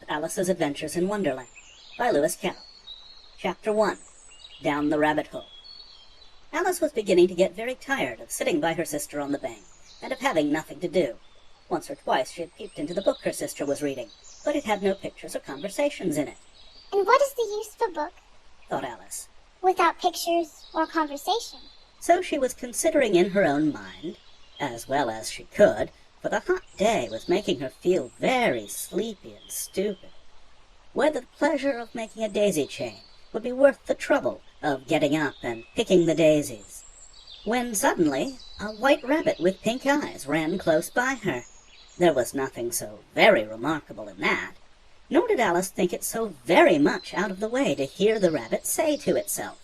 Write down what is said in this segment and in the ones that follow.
Alice's Adventures in Wonderland by Lewis Carroll. Chapter 1. Down the Rabbit Hole. Alice was beginning to get very tired of sitting by her sister on the bank, and of having nothing to do. Once or twice she had peeped into the book her sister was reading, but it had no pictures or conversations in it. And what is the use of a book, thought Alice, without pictures or conversation? So she was considering in her own mind, as well as she could, for the hot day was making her feel very sleepy and stupid, whether the pleasure of making a daisy chain would be worth the trouble of getting up and picking the daisies, when suddenly a white rabbit with pink eyes ran close by her. There was nothing so very remarkable in that, nor did Alice think it so very much out of the way to hear the rabbit say to itself,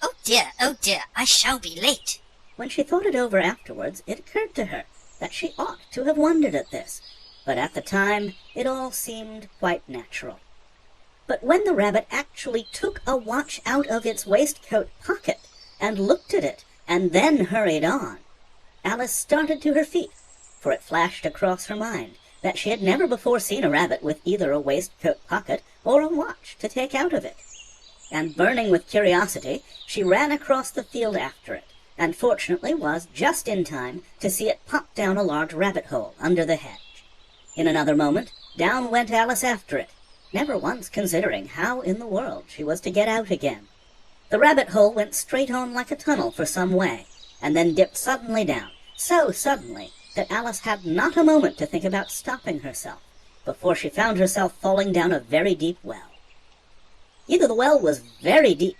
oh dear, I shall be late." When she thought it over afterwards, it occurred to her that she ought to have wondered at this, but at the time it all seemed quite natural. But when the rabbit actually took a watch out of its waistcoat pocket and looked at it and then hurried on, Alice started to her feet, for it flashed across her mind that she had never before seen a rabbit with either a waistcoat pocket or a watch to take out of it. And burning with curiosity, she ran across the field after it, and fortunately was just in time to see it pop down a large rabbit hole under the hedge. In another moment, down went Alice after it, never once considering how in the world she was to get out again. The rabbit hole went straight on like a tunnel for some way, and then dipped suddenly down, so suddenly that Alice had not a moment to think about stopping herself, before she found herself falling down a very deep well. Either the well was very deep,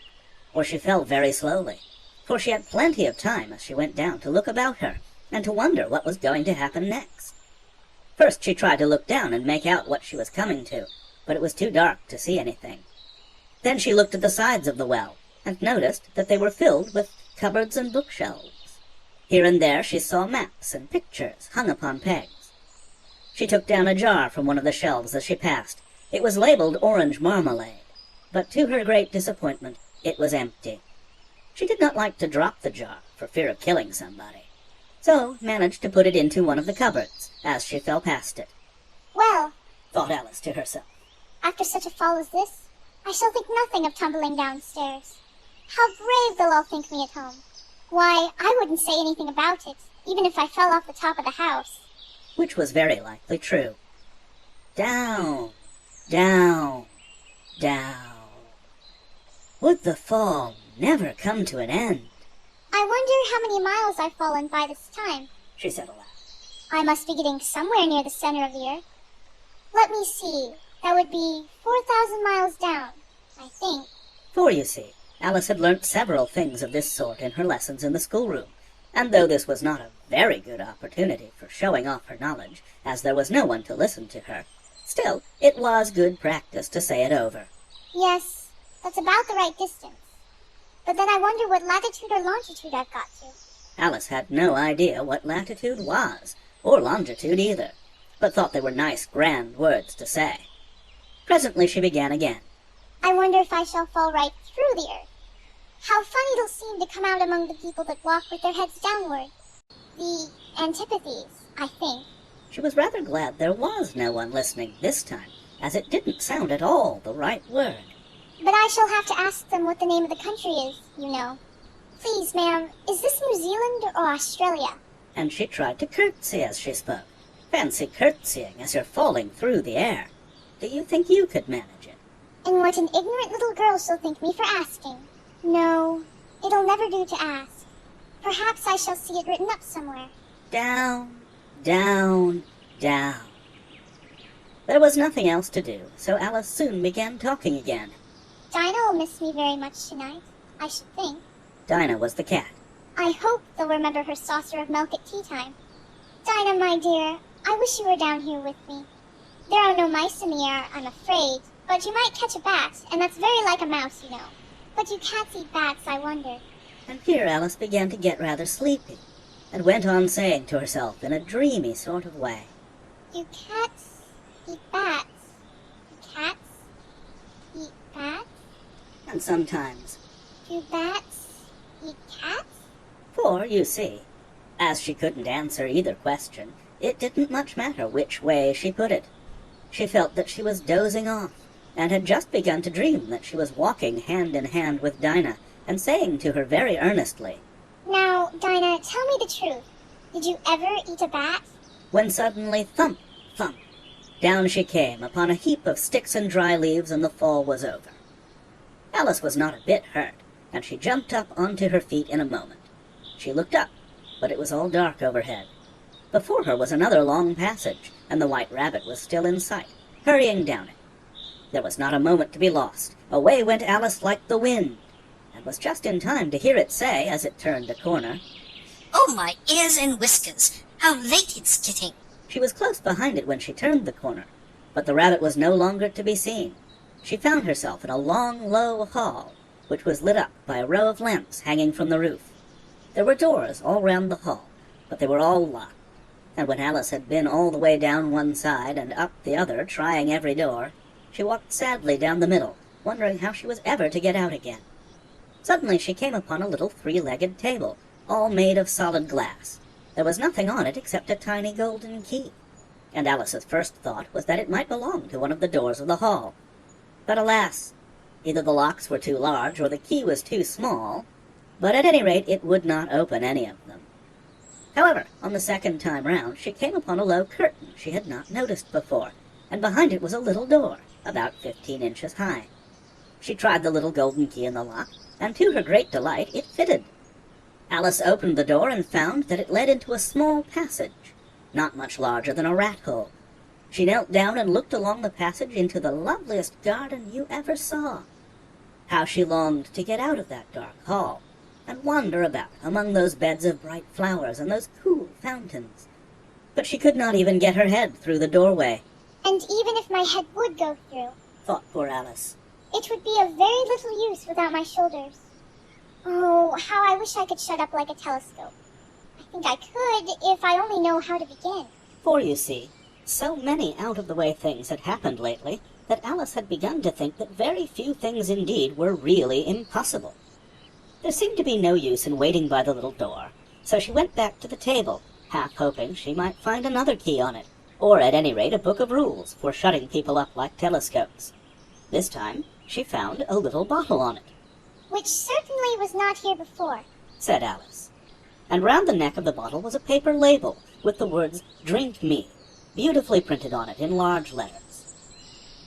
or she fell very slowly, for she had plenty of time as she went down to look about her, and to wonder what was going to happen next. First she tried to look down and make out what she was coming to, but it was too dark to see anything. Then she looked at the sides of the well, and noticed that they were filled with cupboards and bookshelves. Here and there she saw maps and pictures hung upon pegs. She took down a jar from one of the shelves as she passed. It was labeled orange marmalade, but to her great disappointment it was empty. She did not like to drop the jar for fear of killing somebody, so managed to put it into one of the cupboards as she fell past it. Well, thought Alice to herself, after such a fall as this, I shall think nothing of tumbling downstairs. How brave they'll all think me at home. Why, I wouldn't say anything about it, even if I fell off the top of the house. Which was very likely true. Down, down, down. Would the fall never come to an end? I wonder how many miles I've fallen by this time, she said aloud. I must be getting somewhere near the center of the earth. Let me see, that would be 4,000 miles down, I think. For, you see, Alice had learnt several things of this sort in her lessons in the schoolroom, and though this was not a very good opportunity for showing off her knowledge, as there was no one to listen to her, still it was good practice to say it over. Yes, that's about the right distance. But then I wonder what latitude or longitude I've got to. Alice had no idea what latitude was, or longitude either, but thought they were nice, grand words to say. Presently she began again. I wonder if I shall fall right through the earth. How funny it'll seem to come out among the people that walk with their heads downward. The antipathies, I think. She was rather glad there was no one listening this time, as it didn't sound at all the right word. But I shall have to ask them what the name of the country is, you know. Please, ma'am, is this New Zealand or Australia? And she tried to curtsy as she spoke. Fancy curtsying as you're falling through the air. Do you think you could manage it? And what an ignorant little girl she'll think me for asking. No, it'll never do to ask. Perhaps I shall see it written up somewhere. Down, down, down. There was nothing else to do, so Alice soon began talking again. Dinah will miss me very much tonight, I should think. Dinah was the cat. I hope they'll remember her saucer of milk at tea time. Dinah, my dear, I wish you were down here with me. There are no mice in the air, I'm afraid, but you might catch a bat, and that's very like a mouse, you know. But you cats eat bats, I wonder. And here Alice began to get rather sleepy, and went on saying to herself in a dreamy sort of way, You cats eat bats. You cats eat bats. And sometimes, Do bats eat cats? for, you see, as she couldn't answer either question, it didn't much matter which way she put it. she felt that she was dozing off, and had just begun to dream that she was walking hand in hand with Dinah, and saying to her very earnestly, "Now, Dinah, tell me the truth. Did you ever eat a bat?" when suddenly thump, thump, down she came upon a heap of sticks and dry leaves, and the fall was over. Alice was not a bit hurt, and she jumped up onto her feet in a moment. She looked up, but it was all dark overhead. Before her was another long passage, and the White Rabbit was still in sight, hurrying down it. There was not a moment to be lost. Away went Alice like the wind, and was just in time to hear it say, as it turned a corner, Oh, my ears and whiskers! How late it's getting! She was close behind it when she turned the corner, but the rabbit was no longer to be seen. She found herself in a long, low hall, which was lit up by a row of lamps hanging from the roof. There were doors all round the hall, but they were all locked, and when Alice had been all the way down one side and up the other, trying every door, she walked sadly down the middle, wondering how she was ever to get out again. Suddenly she came upon a little three-legged table, all made of solid glass. There was nothing on it except a tiny golden key, and Alice's first thought was that it might belong to one of the doors of the hall. But alas, either the locks were too large or the key was too small, but at any rate it would not open any of them. However, on the second time round she came upon a low curtain she had not noticed before, and behind it was a little door, about 15 inches high. She tried the little golden key in the lock, and to her great delight it fitted. Alice opened the door and found that it led into a small passage, not much larger than a rat hole. She knelt down and looked along the passage into the loveliest garden you ever saw. How she longed to get out of that dark hall, and wander about among those beds of bright flowers and those cool fountains. But she could not even get her head through the doorway. "And even if my head would go through," thought poor Alice, "it would be of very little use without my shoulders. Oh, how I wish I could shut up like a telescope. I think I could, if I only know how to begin." For, you see, so many out-of-the-way things had happened lately that Alice had begun to think that very few things indeed were really impossible. There seemed to be no use in waiting by the little door, so she went back to the table, half hoping she might find another key on it, or at any rate a book of rules for shutting people up like telescopes. This time she found a little bottle on it. "Which certainly was not here before," said Alice. And round the neck of the bottle was a paper label with the words, "Drink Me," beautifully printed on it in large letters.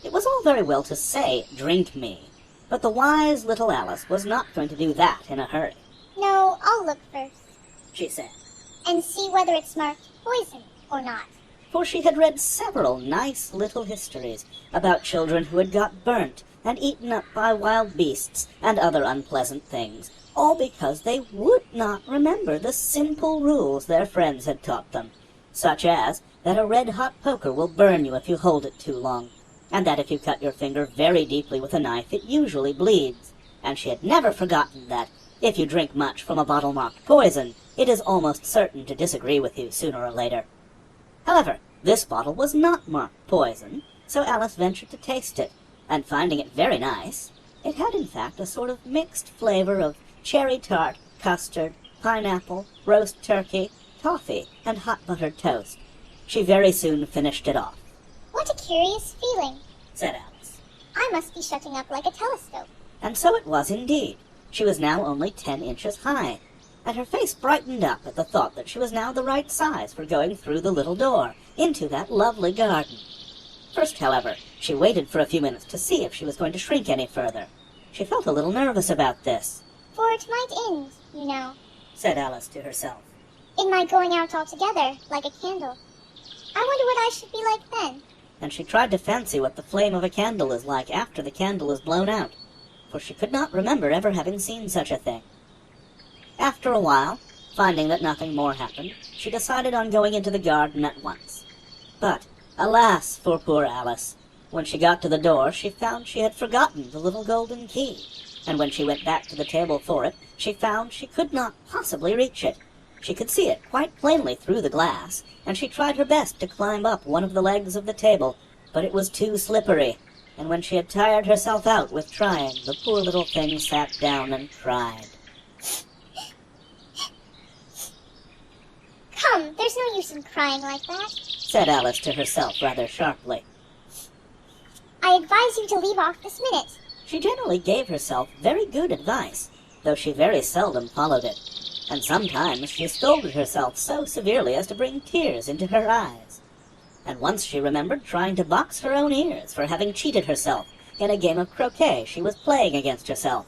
It was all very well to say, "Drink me," but the wise little Alice was not going to do that in a hurry. "No, I'll look first, She said, and see whether it's marked poison or not." for she had read several nice little histories about children who had got burnt and eaten up by wild beasts and other unpleasant things, all because they would not remember the simple rules their friends had taught them, such as that a red-hot poker will burn you if you hold it too long, and that if you cut your finger very deeply with a knife it usually bleeds, and she had never forgotten that if you drink much from a bottle marked poison, it is almost certain to disagree with you sooner or later. However, this bottle was not marked poison, so Alice ventured to taste it, and finding it very nice, it had in fact a sort of mixed flavor of cherry tart, custard, pineapple, roast turkey, toffee, and hot buttered toast. She very soon finished it off. "What a curious feeling," said Alice. "I must be shutting up like a telescope." And so it was indeed. She was now only 10 inches high, and her face brightened up at the thought that she was now the right size for going through the little door into that lovely garden. First, however, she waited for a few minutes to see if she was going to shrink any further. She felt a little nervous about this. "For it might end, you know, Said Alice to herself. in my going out altogether, like a candle. I wonder what I should be like then." And she tried to fancy what the flame of a candle is like after the candle is blown out, for she could not remember ever having seen such a thing. After a while, finding that nothing more happened, she decided on going into the garden at once. But, alas for poor Alice! When she got to the door, she found she had forgotten the little golden key, and when she went back to the table for it, she found she could not possibly reach it. She could see it quite plainly through the glass, and she tried her best to climb up one of the legs of the table, but it was too slippery, and when she had tired herself out with trying, the poor little thing sat down and cried. "Come, there's no use in crying like that," Said Alice to herself rather sharply. I advise you to leave off this minute. She generally gave herself very good advice, though she very seldom followed it, and sometimes she scolded herself so severely as to bring tears into her eyes. And once she remembered trying to box her own ears for having cheated herself in a game of croquet she was playing against herself,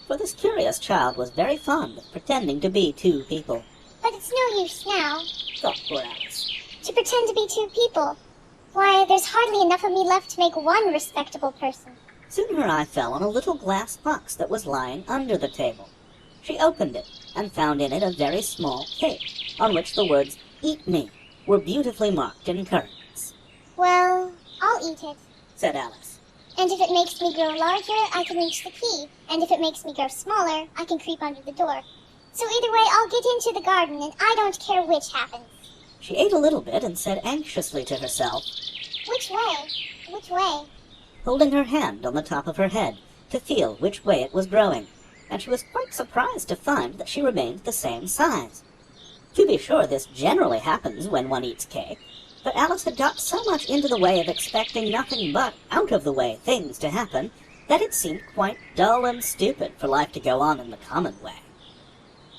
for this curious child was very fond of pretending to be two people. But it's no use now, Thought poor Alice. to pretend to be two people. Why, there's hardly enough of me left to make one respectable person. Soon her eye fell on a little glass box that was lying under the table. She opened it and found in it a very small cake, on which the words, "Eat me," were beautifully marked in currants. Well, I'll eat it. Said Alice. And if it makes me grow larger, I can reach the key. And if it makes me grow smaller, I can creep under the door. So either way, I'll get into the garden, and I don't care which happens. She ate a little bit and said anxiously to herself, Which way? Which way? holding her hand on the top of her head to feel which way it was growing, and she was quite surprised to find that she remained the same size. To be sure, this generally happens when one eats cake, but Alice had got so much into the way of expecting nothing but out-of-the-way things to happen that it seemed quite dull and stupid for life to go on in the common way.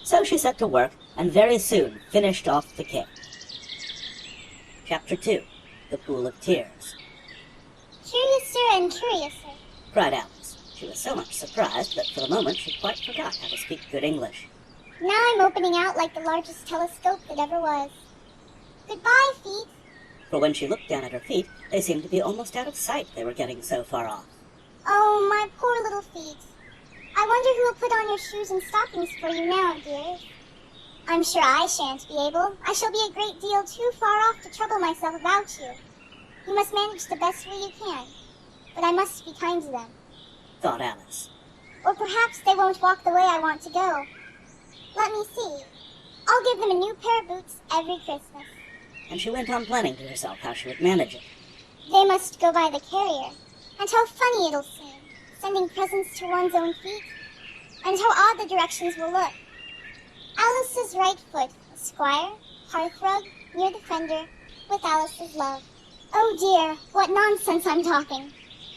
So she set to work, and very soon finished off the cake. Chapter 2. The Pool of Tears. Curiouser and curiouser. Cried Alice. She was so much surprised that for the moment she quite forgot how to speak good English. Now I'm opening out like the largest telescope that ever was. Goodbye, feet. For when she looked down at her feet, they seemed to be almost out of sight, they were getting so far off. Oh, my poor little feet. I wonder who will put on your shoes and stockings for you now, dear. I'm sure I shan't be able. I shall be a great deal too far off to trouble myself about you. You must manage the best way you can. But I must be kind to them. Thought Alice. Or perhaps they won't walk the way I want to go. Let me see. I'll give them a new pair of boots every Christmas. And she went on planning to herself how she would manage it. They must go by the carrier. And how funny it'll seem, sending presents to one's own feet. And how odd the directions will look. Alice's right foot, Squire, hearthrug, near the fender, with Alice's love. Oh dear, what nonsense I'm talking.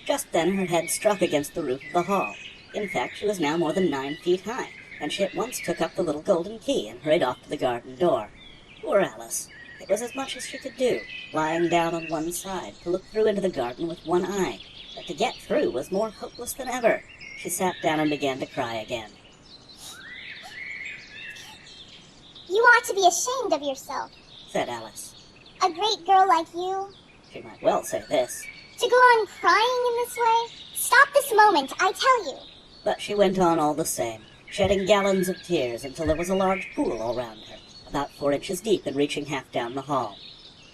Just then her head struck against the roof of the hall. In fact, she was now more than 9 feet high, and she at once took up the little golden key and hurried off to the garden door. Poor Alice! It was as much as she could do, lying down on one side, to look through into the garden with one eye. But to get through was more hopeless than ever. She sat down and began to cry again. You ought to be ashamed of yourself. Said Alice. A great girl like you. She might well say this. To go on crying in this way? Stop this moment, I tell you. But she went on all the same, shedding gallons of tears until there was a large pool all round her, about 4 inches deep and reaching half down the hall.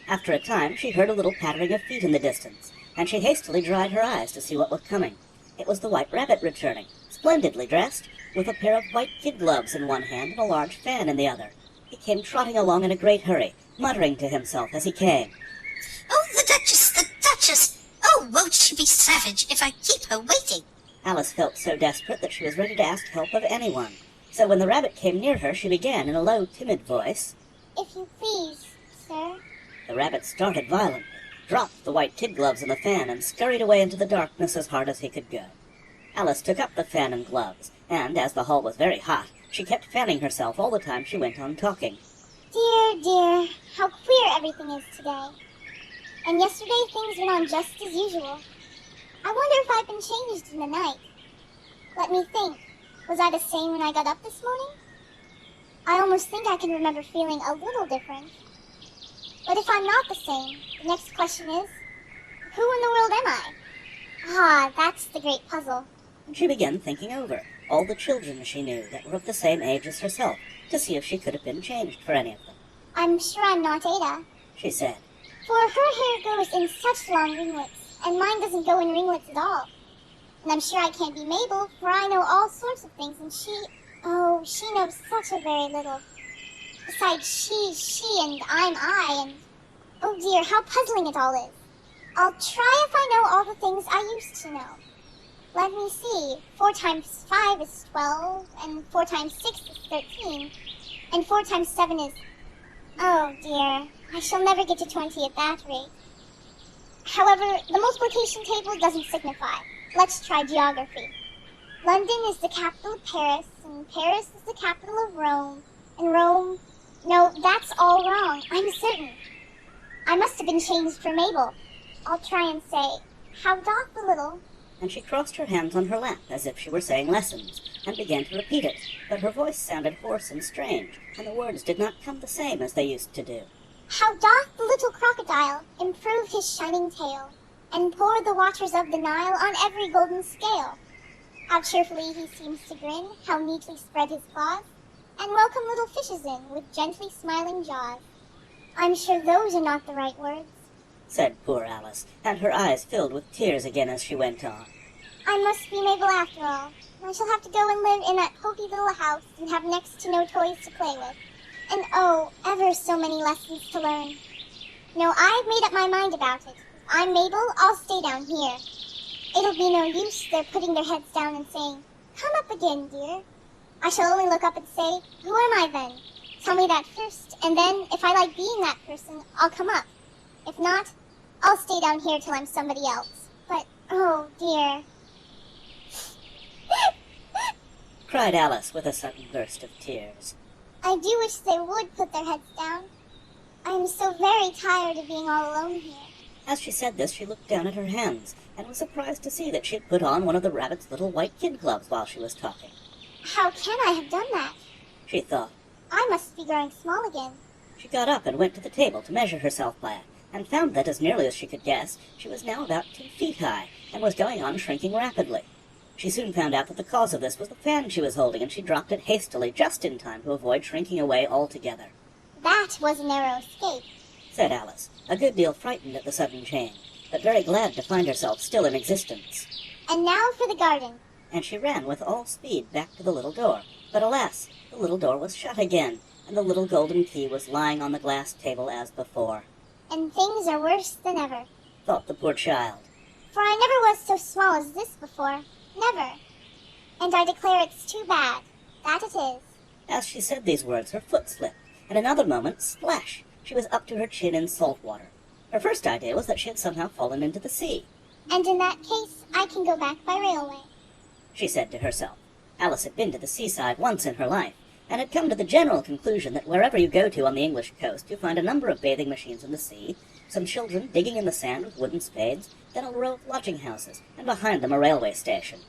After a time she heard a little pattering of feet in the distance, and she hastily dried her eyes to see what was coming. It was the White Rabbit returning, splendidly dressed, with a pair of white kid gloves in one hand and a large fan in the other. He came trotting along in a great hurry, muttering to himself as he came. Oh, the Duchess, the Duchess! Oh, won't she be savage if I keep her waiting? Alice felt so desperate that she was ready to ask help of anyone. So when the rabbit came near her, she began in a low, timid voice, If you please, sir. The rabbit started violently, dropped the white kid gloves and the fan, and scurried away into the darkness as hard as he could go. Alice took up the fan and gloves, and, as the hall was very hot, she kept fanning herself all the time she went on talking. Dear, dear, how queer everything is today. And yesterday things went on just as usual. I wonder if I've been changed in the night. Let me think. Was I the same when I got up this morning? I almost think I can remember feeling a little different. But if I'm not the same, the next question is, who in the world am I? Ah, that's the great puzzle. And she began thinking over all the children she knew that were of the same age as herself, to see if she could have been changed for any of them. I'm sure I'm not Ada, She said, for her hair goes in such long ringlets, and mine doesn't go in ringlets at all. And I'm sure I can't be Mabel, for I know all sorts of things, and she knows such a very little. Besides, she, and I'm I, and oh dear, how puzzling it all is. I'll try if I know all the things I used to know. Let me see. 4 times 5 is 12, and 4 times 6 is 13, and 4 times 7 is... Oh dear, I shall never get to 20 at that rate. However, the multiplication table doesn't signify. Let's try geography. London is the capital of Paris, and Paris is the capital of Rome, and Rome... No, that's all wrong, I'm certain. I must have been changed for Mabel. I'll try and say, how doth the little... And she crossed her hands on her lap as if she were saying lessons, and began to repeat it, but her voice sounded hoarse and strange, and the words did not come the same as they used to do. How doth the little crocodile improve his shining tail, and pour the waters of the Nile on every golden scale? How cheerfully he seems to grin, how neatly spread his claws, and welcome little fishes in with gently smiling jaws. I'm sure those are not the right words, said poor Alice, and her eyes filled with tears again as she went on. I must be Mabel after all. I shall have to go and live in that poky little house and have next to no toys to play with. And oh, ever so many lessons to learn. No, I've made up my mind about it. If I'm Mabel, I'll stay down here. It'll be no use their putting their heads down and saying, come up again, dear. I shall only look up and say, who am I then? Tell me that first, and then, if I like being that person, I'll come up. If not, I'll stay down here till I'm somebody else. But, oh dear. Cried Alice with a sudden burst of tears. I do wish they would put their heads down. I'm so very tired of being all alone here. As she said this, she looked down at her hands, and was surprised to see that she had put on one of the rabbit's little white kid gloves while she was talking. How can I have done that? She thought. I must be growing small again. She got up and went to the table to measure herself by it, and found that, as nearly as she could guess, she was now about 2 feet high, and was going on shrinking rapidly. She soon found out that the cause of this was the fan she was holding, and she dropped it hastily just in time to avoid shrinking away altogether. That was a narrow escape, said Alice, a good deal frightened at the sudden change, but very glad to find herself still in existence. And now for the garden. And she ran with all speed back to the little door, but alas, the little door was shut again, and the little golden key was lying on the glass table as before. And things are worse than ever, thought the poor child. For I never was so small as this before. Never. And I declare it's too bad. That it is. As she said these words, her foot slipped, and in another moment, splash, she was up to her chin in salt water. Her first idea was that she had somehow fallen into the sea. And in that case, I can go back by railway, she said to herself. Alice had been to the seaside once in her life, and had come to the general conclusion that wherever you go to on the English coast, you find a number of bathing machines in the sea, some children digging in the sand with wooden spades, then a row of lodging-houses, and behind them a railway station.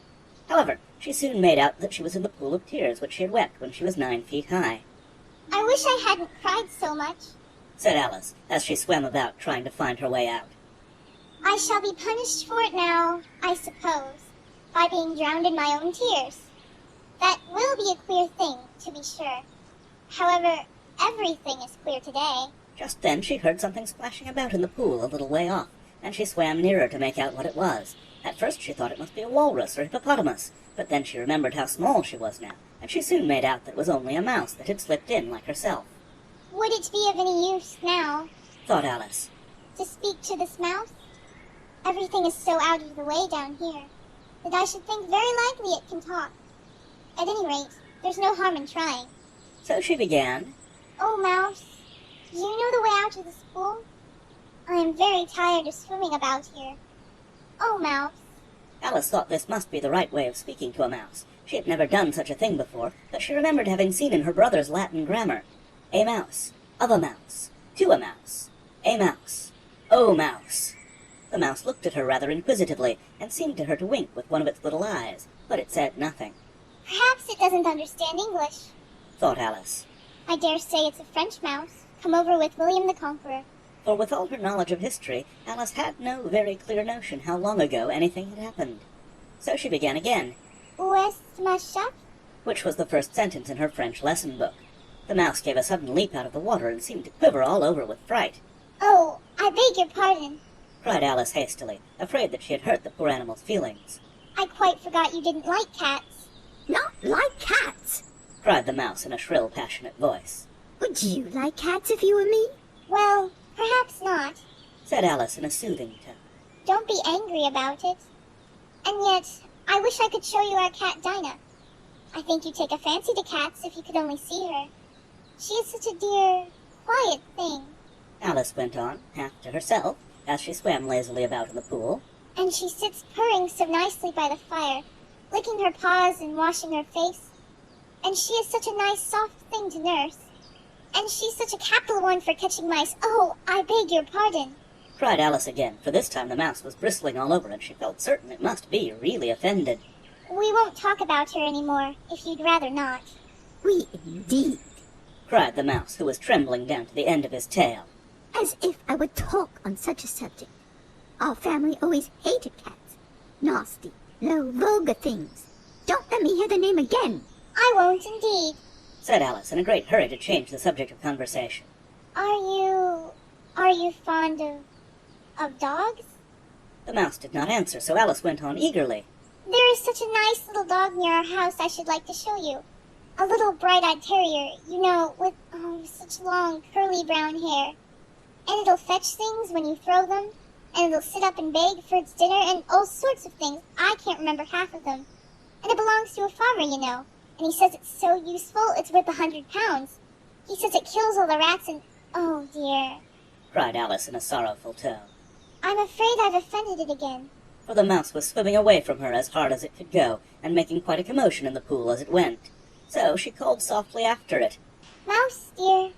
However, she soon made out that she was in the pool of tears which she had wept when she was 9 feet high. I wish I hadn't cried so much, said Alice, as she swam about trying to find her way out. I shall be punished for it now, I suppose, by being drowned in my own tears. That will be a queer thing, to be sure. However, everything is queer today. Just then she heard something splashing about in the pool a little way off, and she swam nearer to make out what it was. At first she thought it must be a walrus or hippopotamus, but then she remembered how small she was now, and she soon made out that it was only a mouse that had slipped in like herself. Would it be of any use now, thought Alice, to speak to this mouse? Everything is so out of the way down here, that I should think very likely it can talk. At any rate, there's no harm in trying. So she began, Oh, mouse, do you know the way out of this pool? I am very tired of swimming about here. Oh, mouse. Alice thought this must be the right way of speaking to a mouse. She had never done such a thing before, but she remembered having seen in her brother's Latin grammar, a mouse, of a mouse, to a mouse, a mouse, oh mouse. The mouse looked at her rather inquisitively, and seemed to her to wink with one of its little eyes, but it said nothing. Perhaps it doesn't understand English, thought Alice. I dare say it's a French mouse, come over with William the Conqueror. For with all her knowledge of history, Alice had no very clear notion how long ago anything had happened. So she began again, Où est ma chatte? which was the first sentence in her French lesson book. The mouse gave a sudden leap out of the water and seemed to quiver all over with fright. Oh, I beg your pardon. Cried Alice hastily, afraid that she had hurt the poor animal's feelings. I quite forgot you didn't like cats. Not like cats. Cried the mouse in a shrill, passionate voice. Would you like cats if you were me? Well, perhaps not. Said Alice in a soothing tone. Don't be angry about it. And yet, I wish I could show you our cat Dinah. I think you'd take a fancy to cats if you could only see her. She is such a dear, quiet thing. Alice went on, half to herself, as she swam lazily about in the pool. And she sits purring so nicely by the fire, licking her paws and washing her face. And she is such a nice soft thing to nurse. And she's such a capital one for catching mice. Oh, I beg your pardon, cried Alice again, for this time the mouse was bristling all over and she felt certain it must be really offended. We won't talk about her anymore, if you'd rather not. We indeed, cried the mouse, who was trembling down to the end of his tail. as if I would talk on such a subject. Our family always hated cats. Nasty, low, vulgar things. Don't let me hear the name again. I won't indeed. Said Alice in a great hurry to change the subject of conversation. Are you fond of dogs? The mouse did not answer, so Alice went on eagerly. There is such a nice little dog near our house I should like to show you. A little bright-eyed terrier, you know, with such long, curly brown hair. And it'll fetch things when you throw them, and it'll sit up and beg for its dinner, and all sorts of things. I can't remember half of them. And it belongs to a farmer, you know, and he says it's so useful it's worth 100 pounds. He says it kills all the rats and... Oh, dear, Cried Alice in a sorrowful tone. I'm afraid I've offended it again. For the mouse was swimming away from her as hard as it could go, and making quite a commotion in the pool as it went. So she called softly after it. Mouse, dear,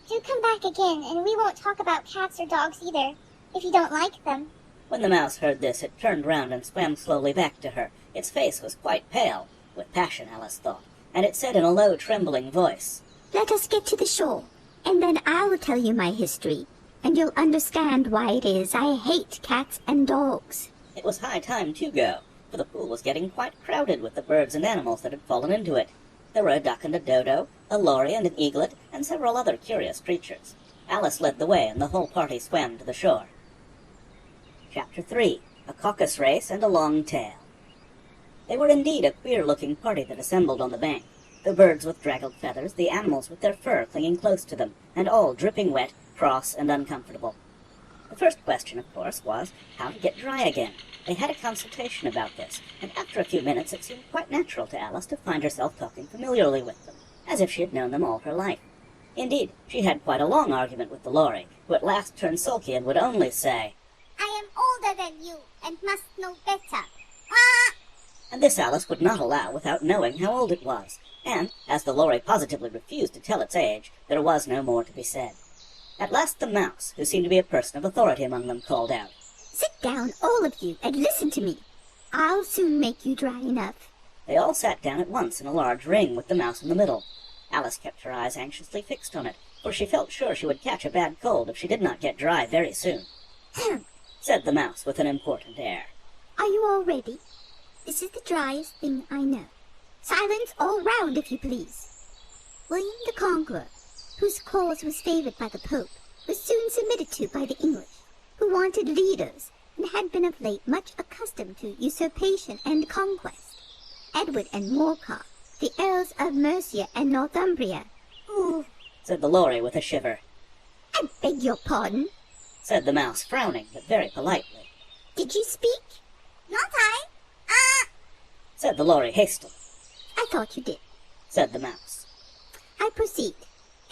do come back again, and we won't talk about cats or dogs either, if you don't like them. When the mouse heard this, it turned round and swam slowly back to her. Its face was quite pale, with passion, Alice thought, and it said in a low, trembling voice, Let us get to the shore, and then I'll tell you my history, and you'll understand why it is I hate cats and dogs. It was high time to go, for the pool was getting quite crowded with the birds and animals that had fallen into it. There were a duck and a dodo, a lory and an eaglet, and several other curious creatures. Alice led the way, and the whole party swam to the shore. Chapter 3. A Caucus Race and a Long Tail. They were indeed a queer-looking party that assembled on the bank, the birds with draggled feathers, the animals with their fur clinging close to them, and all dripping wet, cross, and uncomfortable. The first question, of course, was how to get dry again. They had a consultation about this, and after a few minutes it seemed quite natural to Alice to find herself talking familiarly with them, as if she had known them all her life. Indeed, she had quite a long argument with the lory, who at last turned sulky and would only say, I am older than you, and must know better. and this Alice would not allow without knowing how old it was, and, as the lory positively refused to tell its age, there was no more to be said. At last the mouse, who seemed to be a person of authority among them, called out, Sit down, all of you, and listen to me. I'll soon make you dry enough. They all sat down at once in a large ring with the mouse in the middle. Alice kept her eyes anxiously fixed on it, for she felt sure she would catch a bad cold if she did not get dry very soon. Said the mouse with an important air. Are you all ready? This is the driest thing I know. Silence all round, if you please. William the Conqueror, whose cause was favored by the Pope, was soon submitted to by the English, who wanted leaders and had been of late much accustomed to usurpation and conquest. Edward and Morcar, the Earls of Mercia and Northumbria. Ooh, Said the lory with a shiver. I beg your pardon. Said the mouse, frowning, but very politely. Did you speak? not I. Said the lory hastily. I thought you did. Said the mouse. I proceed.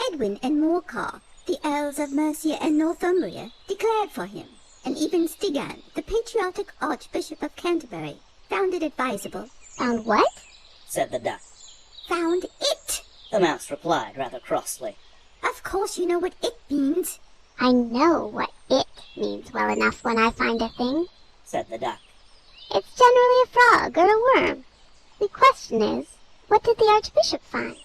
Edwin and Morcar, the Earls of Mercia and Northumbria, declared for him, and even Stigand, the patriotic Archbishop of Canterbury, found it advisable. Found what? Said the duck. Found it! The mouse replied rather crossly. Of course you know what it means. I know what it means well enough when I find a thing. Said the duck. It's generally a frog or a worm. The question is, what did the Archbishop find?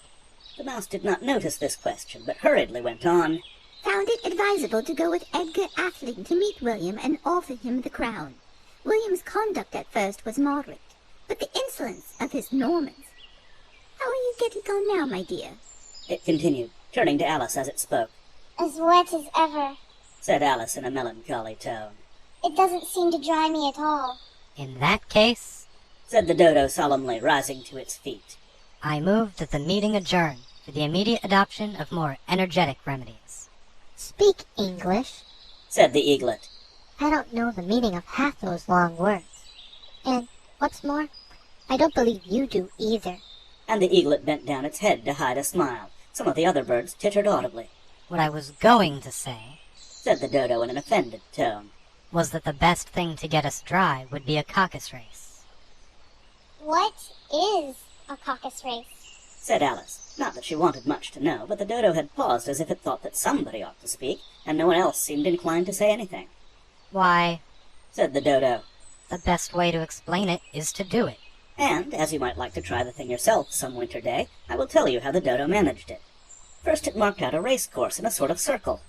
The mouse did not notice this question, but hurriedly went on. Found it advisable to go with Edgar Atheling to meet William and offer him the crown. William's conduct at first was moderate, but the insolence of his Normans. How are you getting on now, my dear? It continued, turning to Alice as it spoke. As wet as ever. Said Alice in a melancholy tone. It doesn't seem to dry me at all. In that case, Said the dodo solemnly, rising to its feet. I move that the meeting adjourn for the immediate adoption of more energetic remedies. Speak English. Said the eaglet. I don't know the meaning of half those long words. And, what's more, I don't believe you do either. And the eaglet bent down its head to hide a smile. Some of the other birds tittered audibly. What I was going to say, Said the dodo in an offended tone. was that the best thing to get us dry would be a caucus race. What is a caucus race? Said Alice. Not that she wanted much to know, but the dodo had paused as if it thought that somebody ought to speak, and no one else seemed inclined to say anything. Why, Said the dodo. the best way to explain it is to do it. And, as you might like to try the thing yourself some winter day, I will tell you how the dodo managed it. First it marked out a race course in a sort of circle,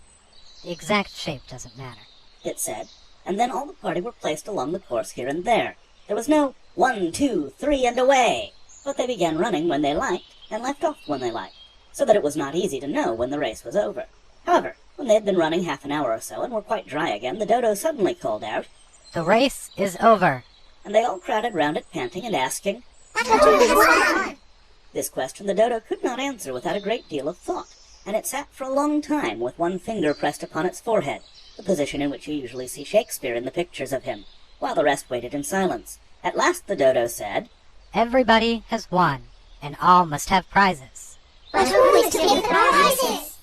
The exact shape doesn't matter. it said, and then all the party were placed along the course here and there. There was no 1, 2, 3, and away, but they began running when they liked, and left off when they liked, so that it was not easy to know when the race was over. However, when they had been running half an hour or so and were quite dry again, the dodo suddenly called out, The race is over. and they all crowded round it panting and asking. This question the dodo could not answer without a great deal of thought, and it sat for a long time with one finger pressed upon its forehead, the position in which you usually see Shakespeare in the pictures of him, while the rest waited in silence. At last the dodo said, Everybody has won, and all must have prizes. But who is to give the prizes?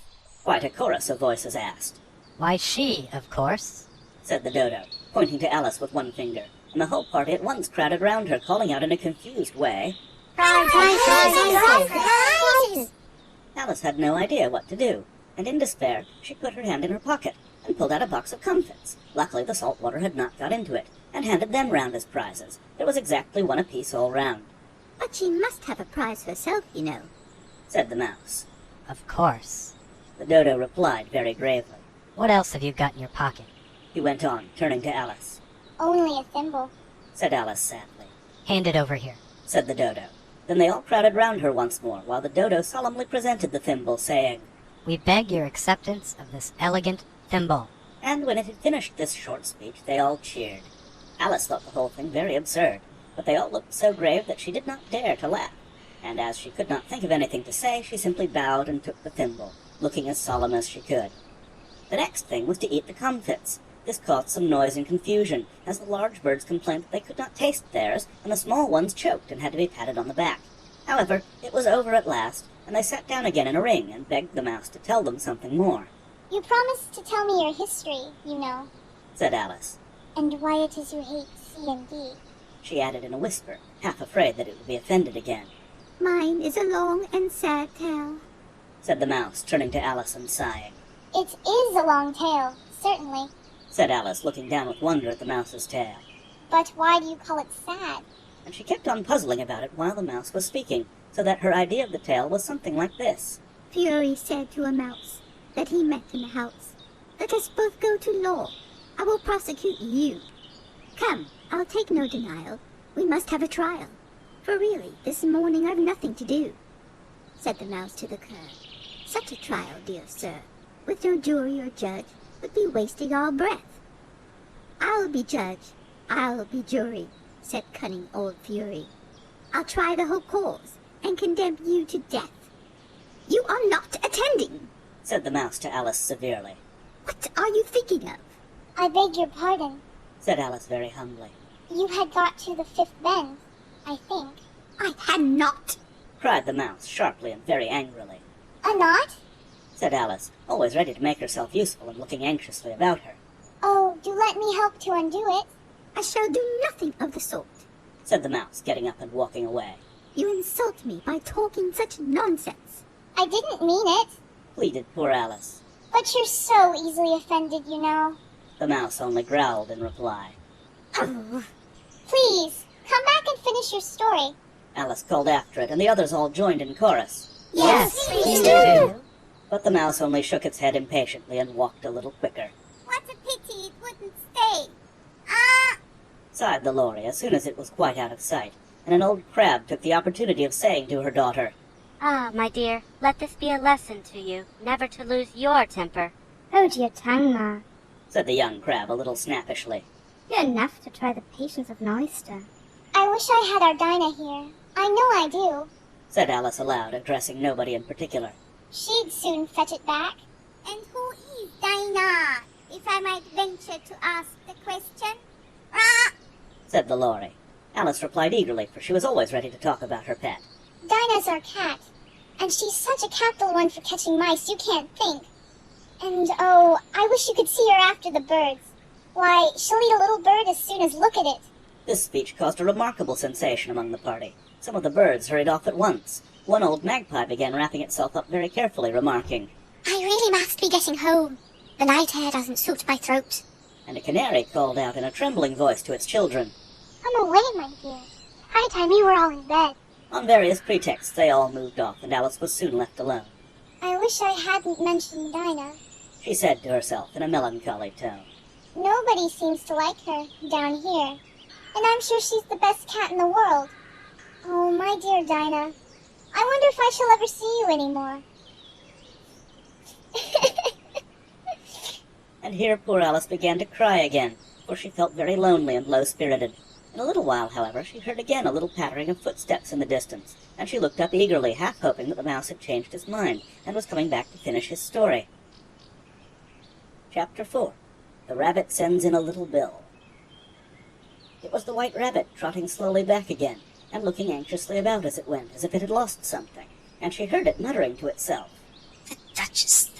Quite a chorus of voices asked. Why, she, of course. Said the dodo, pointing to Alice with one finger, and the whole party at once crowded round her, calling out in a confused way. Prizes! Alice had no idea what to do, and in despair she put her hand in her pocket and pulled out a box of comfits. Luckily the salt water had not got into it, and handed them round as prizes. There was exactly one apiece all round. But she must have a prize herself, you know. Said the mouse. Of course. The dodo replied very gravely. What else have you got in your pocket? He went on, turning to Alice. Only a thimble. Said Alice sadly. Hand it over here. Said the dodo. Then they all crowded round her once more, while the dodo solemnly presented the thimble, saying, We beg your acceptance of this elegant thimble. and when it had finished this short speech, they all cheered. Alice thought the whole thing very absurd, but they all looked so grave that she did not dare to laugh, and as she could not think of anything to say, she simply bowed and took the thimble, looking as solemn as she could. The next thing was to eat the comfits. This caused some noise and confusion, as the large birds complained that they could not taste theirs, and the small ones choked and had to be patted on the back. However, it was over at last, and they sat down again in a ring and begged the mouse to tell them something more. You promised to tell me your history, you know, Said Alice. and why it is you hate C and D. She added in a whisper, half afraid that it would be offended again. Mine is a long and sad tale. Said the mouse, turning to Alice and sighing. It is a long tale, certainly, Said Alice, looking down with wonder at the mouse's tail. but why do you call it sad? And she kept on puzzling about it while the mouse was speaking, so that her idea of the tale was something like this. Fury said to a mouse that he met in the house, Let us both go to law. I will prosecute you. Come, I'll take no denial. We must have a trial. For really, this morning I've nothing to do. Said the mouse to the cur. Such a trial, dear sir, with no jury or judge, would be wasting our breath. I'll be judge, I'll be jury, said cunning old Fury. I'll try the whole cause and condemn you to death. You are not attending. Said the mouse to Alice severely. What are you thinking of? I beg your pardon. Said Alice very humbly. You had got to the fifth bend, I think. I had not. Cried the mouse sharply and very angrily. A knot? Said Alice, always ready to make herself useful and looking anxiously about her. Oh, do let me help to undo it. I shall do nothing of the sort. Said the mouse, getting up and walking away. You insult me by talking such nonsense. I didn't mean it. Pleaded poor Alice. But you're so easily offended, you know. The mouse only growled in reply. Oh, Please, come back and finish your story. Alice called after it, and the others all joined in chorus. Yes, please do. But the mouse only shook its head impatiently and walked a little quicker. What a pity it wouldn't stay. Sighed the lory as soon as it was quite out of sight, and an old crab took the opportunity of saying to her daughter, Ah, my dear, let this be a lesson to you, never to lose your temper. Hold your tongue, Ma. said the young crab a little snappishly. You're enough to try the patience of an oyster. I wish I had our Dinah here. I know I do. Said Alice aloud, addressing nobody in particular. She'd soon fetch it back. And who is Dinah, if I might venture to ask the question? Said the lory. Alice replied eagerly, for she was always ready to talk about her pet. Dinah's our cat, and she's such a capital one for catching mice you can't think. And oh, I wish you could see her after the birds. Why, she'll eat a little bird as soon as look at it. This speech caused a remarkable sensation among the party. Some of the birds hurried off at once. One old magpie began wrapping itself up very carefully, remarking, I really must be getting home. The night air doesn't suit my throat. And a canary called out in a trembling voice to its children. Come away, my dear. High time we were all in bed. On various pretexts, they all moved off, and Alice was soon left alone. I wish I hadn't mentioned Dinah. She said to herself in a melancholy tone. Nobody seems to like her down here. And I'm sure she's the best cat in the world. Oh, my dear Dinah. I wonder if I shall ever see you anymore. And here poor Alice began to cry again, for she felt very lonely and low-spirited. In a little while, however, she heard again a little pattering of footsteps in the distance, and she looked up eagerly, half hoping that the mouse had changed his mind, and was coming back to finish his story. Chapter 4. The Rabbit Sends in a Little Bill. It was the White Rabbit, trotting slowly back again, and looking anxiously about as it went, as if it had lost something, and she heard it muttering to itself. The Duchess,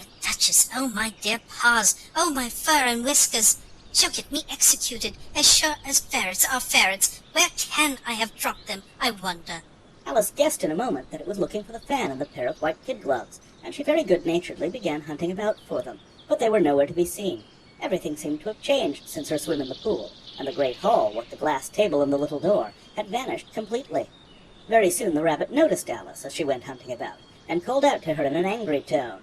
oh my dear paws, oh my fur and whiskers. She'll get me executed, as sure as ferrets are ferrets. Where can I have dropped them, I wonder? Alice guessed in a moment that it was looking for the fan and the pair of white kid gloves, and she very good-naturedly began hunting about for them, but they were nowhere to be seen. Everything seemed to have changed since her swim in the pool, and the great hall, with the glass table and the little door, had vanished completely. Very soon the rabbit noticed Alice as she went hunting about, and called out to her in an angry tone.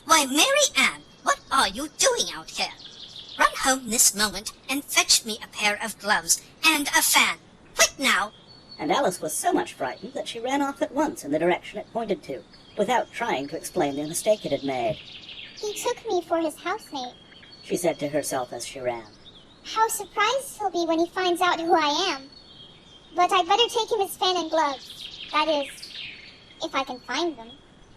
Why, Mary Ann, what are you doing out here? Run home this moment and fetch me a pair of gloves and a fan. Quick now! And Alice was so much frightened that she ran off at once in the direction it pointed to, without trying to explain the mistake it had made. He took me for his housemate, she said to herself as she ran. How surprised he'll be when he finds out who I am. But I'd better take him his fan and gloves. That is, if I can find them.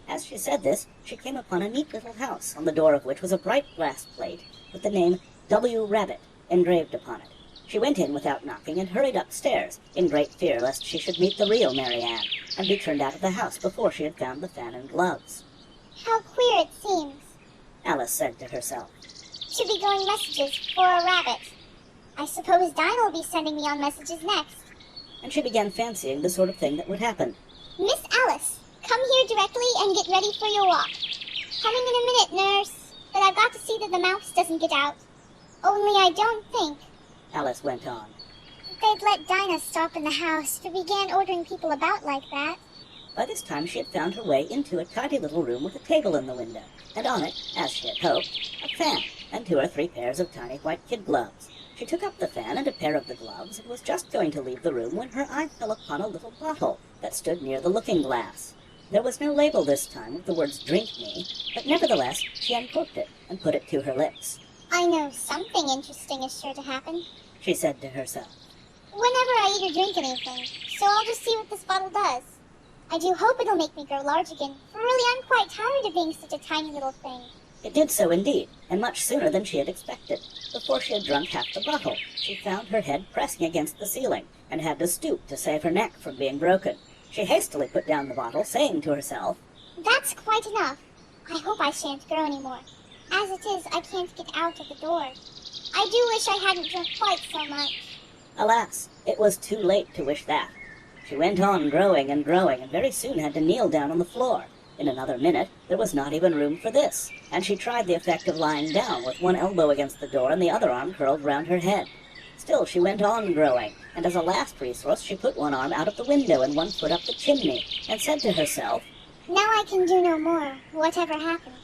As she said this, she came upon a neat little house, on the door of which was a bright glass plate, with the name W. Rabbit engraved upon it. She went in without knocking and hurried upstairs, in great fear lest she should meet the real Mary Ann, and be turned out of the house before she had found the fan and gloves. How queer it seems, Alice said to herself, to be going messages for a rabbit. I suppose Dinah will be sending me on messages next. and she began fancying the sort of thing that would happen. Miss Alice, come here directly and get ready for your walk. Coming in a minute, nurse, but I've got to see that the mouse doesn't get out. Only I don't think Alice went on. they'd let Dinah stop in the house if it began ordering people about like that. By this time she had found her way into a tidy little room with a table in the window, and on it, as she had hoped, a fan and 2 or 3 pairs of tiny white kid gloves. She took up the fan and a pair of the gloves and was just going to leave the room when her eye fell upon a little bottle that stood near the looking-glass. There was no label this time with the words "Drink Me," but nevertheless she uncorked it and put it to her lips. I know something interesting is sure to happen She said to herself. whenever I eat or drink anything, so I'll just see what this bottle does. I do hope it'll make me grow large again, for really I'm quite tired of being such a tiny little thing. It did so indeed, and much sooner than she had expected. Before she had drunk half the bottle, she found her head pressing against the ceiling, and had to stoop to save her neck from being broken. She hastily put down the bottle, saying to herself, That's quite enough. I hope I shan't grow any more. As it is, I can't get out of the door. I do wish I hadn't drunk quite so much. Alas, it was too late to wish that. She went on growing, and very soon had to kneel down on the floor. In another minute, there was not even room for this, and she tried the effect of lying down with one elbow against the door and the other arm curled round her head. Still she went on growing, and as a last resource she put one arm out of the window and one foot up the chimney, and said to herself, Now I can do no more, whatever happens.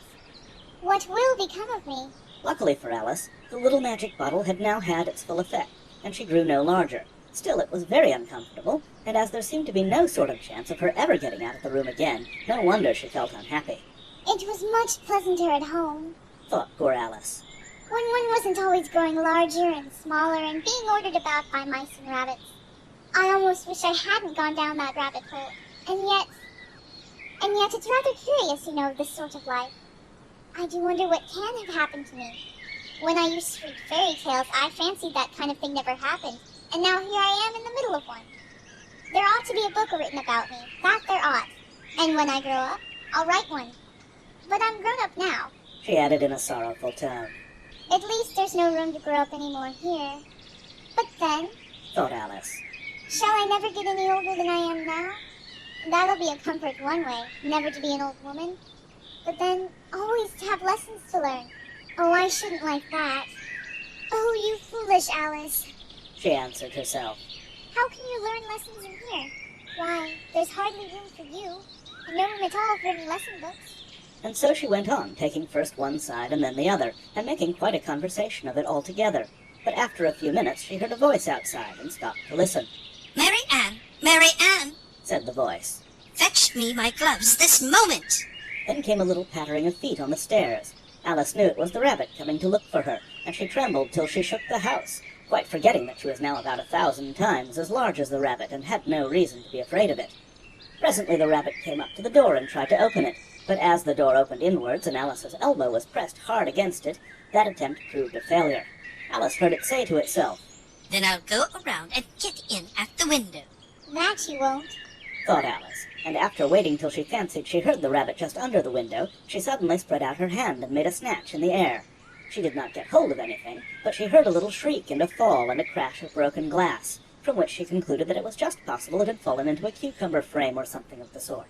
What will become of me? Luckily for Alice, the little magic bottle had now had its full effect, and she grew no larger. Still, it was very uncomfortable, and as there seemed to be no sort of chance of her ever getting out of the room again, no wonder she felt unhappy. It was much pleasanter at home, Thought poor Alice. when one wasn't always growing larger and smaller and being ordered about by mice and rabbits. I almost wish I hadn't gone down that rabbit hole, and yet it's rather curious, this sort of life. I do wonder what can have happened to me. When I used to read fairy tales, I fancied that kind of thing never happened, and now here I am in the middle of one. There ought to be a book written about me, that there ought, and when I grow up, I'll write one. But I'm grown up now. She added in a sorrowful tone. At least there's no room to grow up anymore here. But then, thought Alice. shall I never get any older than I am now? That'll be a comfort one way, never to be an old woman. But then, always to have lessons to learn. Oh, I shouldn't like that. Oh, you foolish Alice. She answered herself. How can you learn lessons in here? Why, there's hardly room for you, and no room at all for any lesson books. And so she went on, taking first one side and then the other, and making quite a conversation of it altogether. But after a few minutes she heard a voice outside and stopped to listen. Mary Ann, Said the voice. fetch me my gloves this moment. Then came a little pattering of feet on the stairs. Alice knew it was the rabbit coming to look for her, and she trembled till she shook the house, quite forgetting that she was now about 1,000 times as large as the rabbit and had no reason to be afraid of it. Presently the rabbit came up to the door and tried to open it, but as the door opened inwards and Alice's elbow was pressed hard against it, that attempt proved a failure. Alice heard it say to itself, Then I'll go around and get in at the window. That you won't. thought Alice, and after waiting till she fancied she heard the rabbit just under the window, she suddenly spread out her hand and made a snatch in the air. She did not get hold of anything, but she heard a little shriek and a fall and a crash of broken glass, from which she concluded that it was just possible it had fallen into a cucumber frame or something of the sort.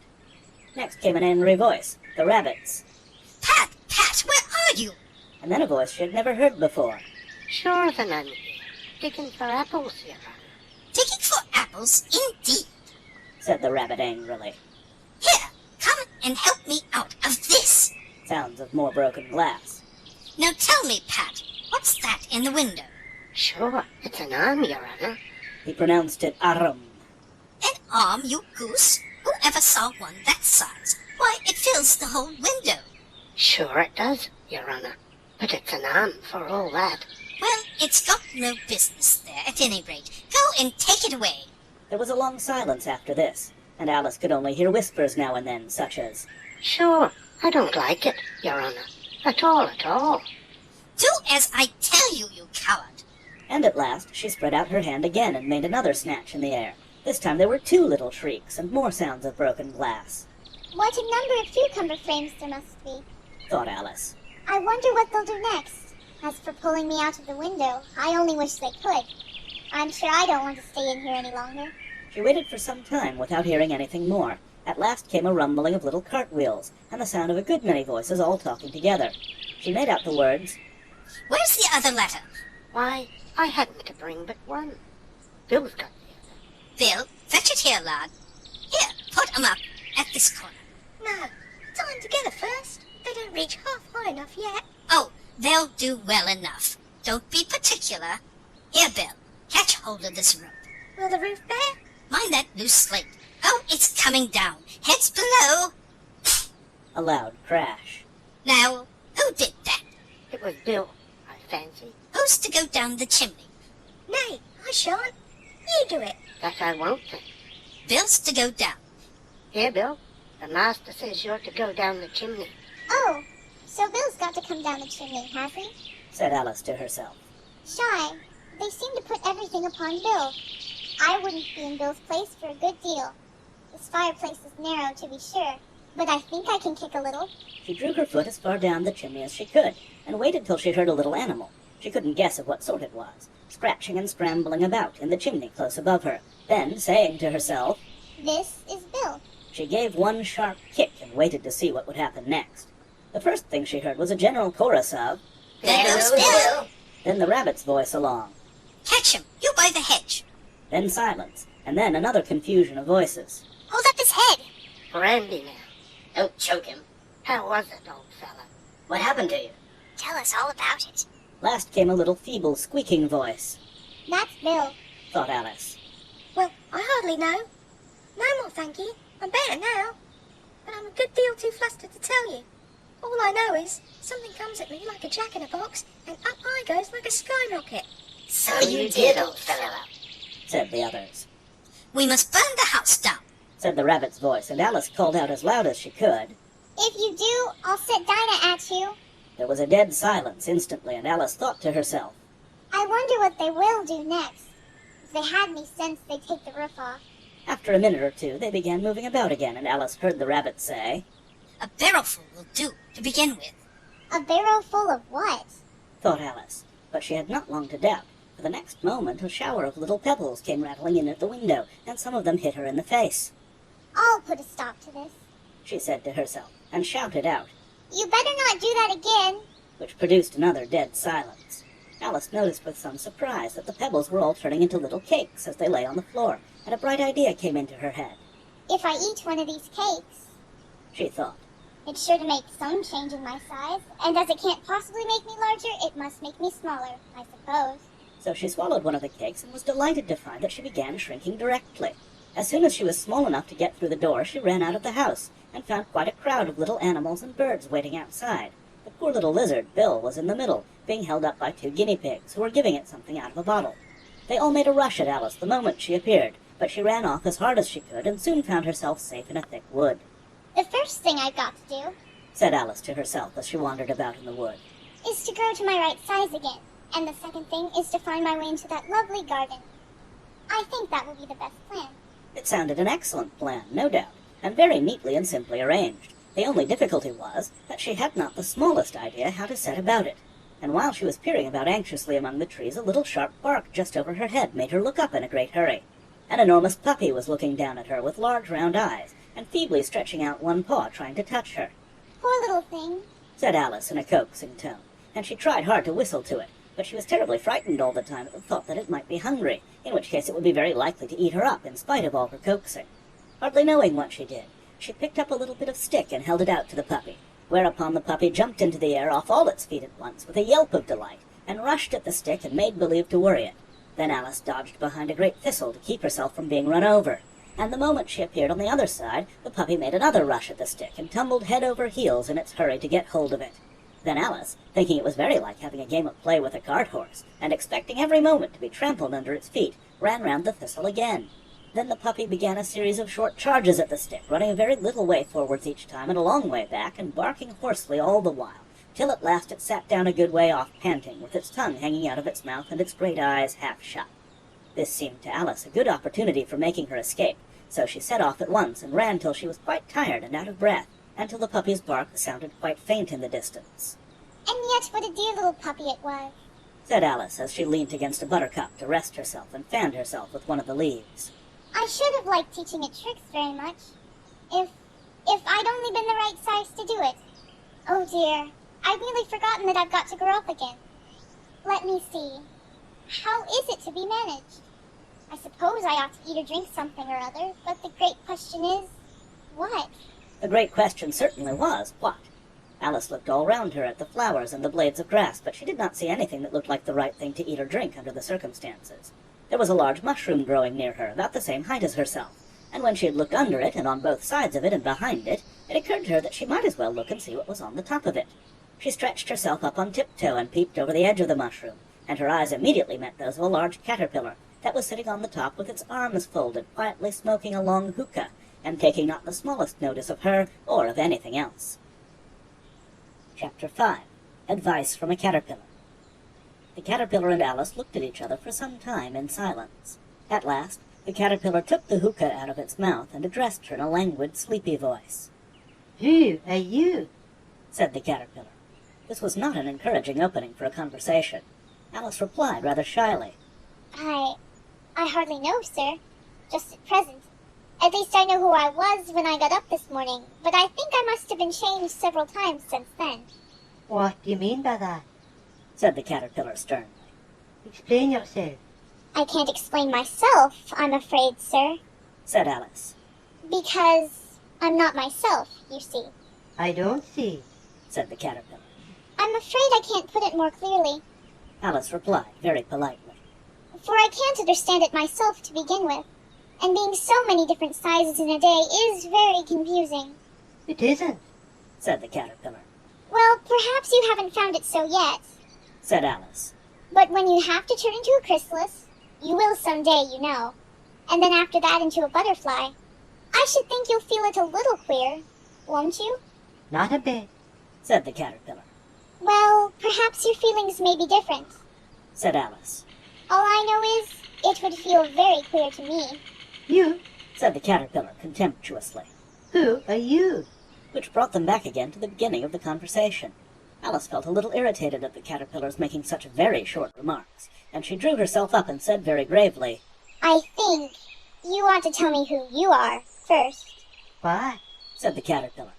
Next came an angry voice, the rabbit's, Pat, where are you? and then a voice she had never heard before. Sure then I'm here, digging for apples, Your Honor. Digging for apples, indeed. Said the rabbit angrily. Here, come and help me out of this. Sounds of more broken glass. Now tell me, Pat, what's that in the window? Sure, it's an arm, Your Honor. He pronounced it arum. An arm, you goose? Who ever saw one that size? Why, it fills the whole window. Sure it does, Your Honor. But it's an arm for all that. Well, it's got no business there, at any rate. Go and take it away. There was a long silence after this, and Alice could only hear whispers now and then, such as, Sure, I don't like it, Your Honor. At all. Do as I tell you, you coward. and at last she spread out her hand again and made another snatch in the air. This time there were 2 little shrieks and more sounds of broken glass. What a number of cucumber frames there must be. Thought Alice. I wonder what they'll do next. As for pulling me out of the window, I only wish they could. I'm sure I don't want to stay in here any longer. She waited for some time without hearing anything more. At last came a rumbling of little cartwheels, and the sound of a good many voices all talking together. She made out the words, Where's the other letter? Why, I hadn't to bring but one. Bill's got the other. Bill, fetch it here, lad. Here, put 'em up at this corner. No, tie them together first. They don't reach half high enough yet. Oh, they'll do well enough. Don't be particular. Here, Bill, catch hold of this rope. Will the roof bear? Mind that loose slate. Oh, it's coming down. Heads below. a loud crash. Now, who did that? It was Bill, I fancy. Who's to go down the chimney? Nay, I shan't. You do it. That I won't then. Bill's to go down. Here, Bill, the master says you're to go down the chimney. Oh, so Bill's got to come down the chimney, has he? Said Alice to herself. Shy, they seem to put everything upon Bill. I wouldn't be in Bill's place for a good deal. This fireplace is narrow, to be sure, but I think I can kick a little. She drew her foot as far down the chimney as she could, and waited till she heard a little animal. She couldn't guess of what sort it was, scratching and scrambling about in the chimney close above her. Then, saying to herself, This is Bill. she gave one sharp kick and waited to see what would happen next. The first thing she heard was a general chorus of, There goes Bill. then the rabbit's voice along, Catch him, you by the hedge. then silence, and then another confusion of voices. Hold up his head. Brandy now. Don't choke him. How was it, old fella? What happened to you? Tell us all about it. Last came a little feeble squeaking voice, That's Bill. thought Alice. Well, I hardly know. No more, thank you. I'm better now. But I'm a good deal too flustered to tell you. All I know is something comes at me like a jack-in-a-box, and up I goes like a skyrocket. So you did, old fellow. Said the others. We must burn the house down. Said the rabbit's voice, and Alice called out as loud as she could. If you do, I'll set Dinah at you. There was a dead silence instantly, and Alice thought to herself, I wonder what they will do next. If they had any sense, they'd take the roof off. After a minute or two, they began moving about again, and Alice heard the rabbit say, A barrelful will do, to begin with. A barrow full of what? thought Alice, but she had not long to doubt, for the next moment a shower of little pebbles came rattling in at the window, and some of them hit her in the face. I'll put a stop to this, she said to herself, and shouted out, "You better not do that again." which produced another dead silence. Alice noticed with some surprise that the pebbles were all turning into little cakes as they lay on the floor, and a bright idea came into her head. If I eat one of these cakes, She thought, it's sure to make some change in my size, and as it can't possibly make me larger, it must make me smaller, I suppose. so she swallowed one of the cakes and was delighted to find that she began shrinking directly. As soon as she was small enough to get through the door, she ran out of the house, and found quite a crowd of little animals and birds waiting outside. The poor little lizard, Bill, was in the middle, being held up by 2 guinea pigs, who were giving it something out of a bottle. They all made a rush at Alice the moment she appeared, but she ran off as hard as she could, and soon found herself safe in a thick wood. The first thing I've got to do Said Alice to herself as she wandered about in the wood. is to grow to my right size again, and the second thing is to find my way into that lovely garden. I think that will be the best plan. It sounded an excellent plan, no doubt, and very neatly and simply arranged. The only difficulty was that she had not the smallest idea how to set about it, and while she was peering about anxiously among the trees, a little sharp bark just over her head made her look up in a great hurry. An enormous puppy was looking down at her with large round eyes, and feebly stretching out one paw trying to touch her. Poor little thing. Said Alice in a coaxing tone, and she tried hard to whistle to it, but she was terribly frightened all the time at the thought that it might be hungry, in which case it would be very likely to eat her up in spite of all her coaxing. Hardly knowing what she did, she picked up a little bit of stick and held it out to the puppy, whereupon the puppy jumped into the air off all its feet at once with a yelp of delight, and rushed at the stick and made believe to worry it. Then Alice dodged behind a great thistle to keep herself from being run over, and the moment she appeared on the other side, the puppy made another rush at the stick and tumbled head over heels in its hurry to get hold of it. Then Alice, thinking it was very like having a game of play with a cart horse, and expecting every moment to be trampled under its feet, ran round the thistle again. Then the puppy began a series of short charges at the stick, running a very little way forwards each time and a long way back, and barking hoarsely all the while, till at last it sat down a good way off panting, with its tongue hanging out of its mouth and its great eyes half shut. This seemed to Alice a good opportunity for making her escape, so she set off at once and ran till she was quite tired and out of breath, and till the puppy's bark sounded quite faint in the distance. And yet what a dear little puppy it was. Said Alice as she leaned against a buttercup to rest herself and fanned herself with one of the leaves. I should have liked teaching it tricks very much. If I'd only been the right size to do it. Oh dear, I'd really forgotten that I've got to grow up again. Let me see. How is it to be managed? I suppose I ought to eat or drink something or other, but the great question is, what? The great question certainly was, what? Alice looked all round her at the flowers and the blades of grass, but she did not see anything that looked like the right thing to eat or drink under the circumstances. There was a large mushroom growing near her, about the same height as herself, and when she had looked under it, and on both sides of it, and behind it, it occurred to her that she might as well look and see what was on the top of it. She stretched herself up on tiptoe and peeped over the edge of the mushroom, and her eyes immediately met those of a large caterpillar that was sitting on the top with its arms folded, quietly smoking a long hookah, and taking not the smallest notice of her or of anything else. Chapter 5. Advice from a Caterpillar. The caterpillar and Alice looked at each other for some time in silence. At last, the caterpillar took the hookah out of its mouth and addressed her in a languid, sleepy voice. Who are you? Said the caterpillar. This was not an encouraging opening for a conversation. Alice replied rather shyly. I hardly know, sir. Just at present. At least I know who I was when I got up this morning, but I think I must have been changed several times since then. What do you mean by that? Said the caterpillar sternly. Explain yourself. I can't explain myself, I'm afraid, sir. Said Alice. Because I'm not myself, you see. I don't see. Said the caterpillar. I'm afraid I can't put it more clearly, Alice replied very politely. for I can't understand it myself to begin with. And being so many different sizes in a day is very confusing. It isn't, Said the caterpillar. Well, perhaps you haven't found it so yet. Said Alice. But when you have to turn into a chrysalis, you will someday, you know. And then after that into a butterfly. I should think you'll feel it a little queer, won't you? Not a bit. Said the caterpillar. Well, perhaps your feelings may be different. Said Alice. All I know is, it would feel very queer to me. You? Said the caterpillar contemptuously, Who are you? which brought them back again to the beginning of the conversation. Alice felt a little irritated at the caterpillar's making such very short remarks, and she drew herself up and said very gravely, I think you want to tell me who you are first. Why? said the caterpillar.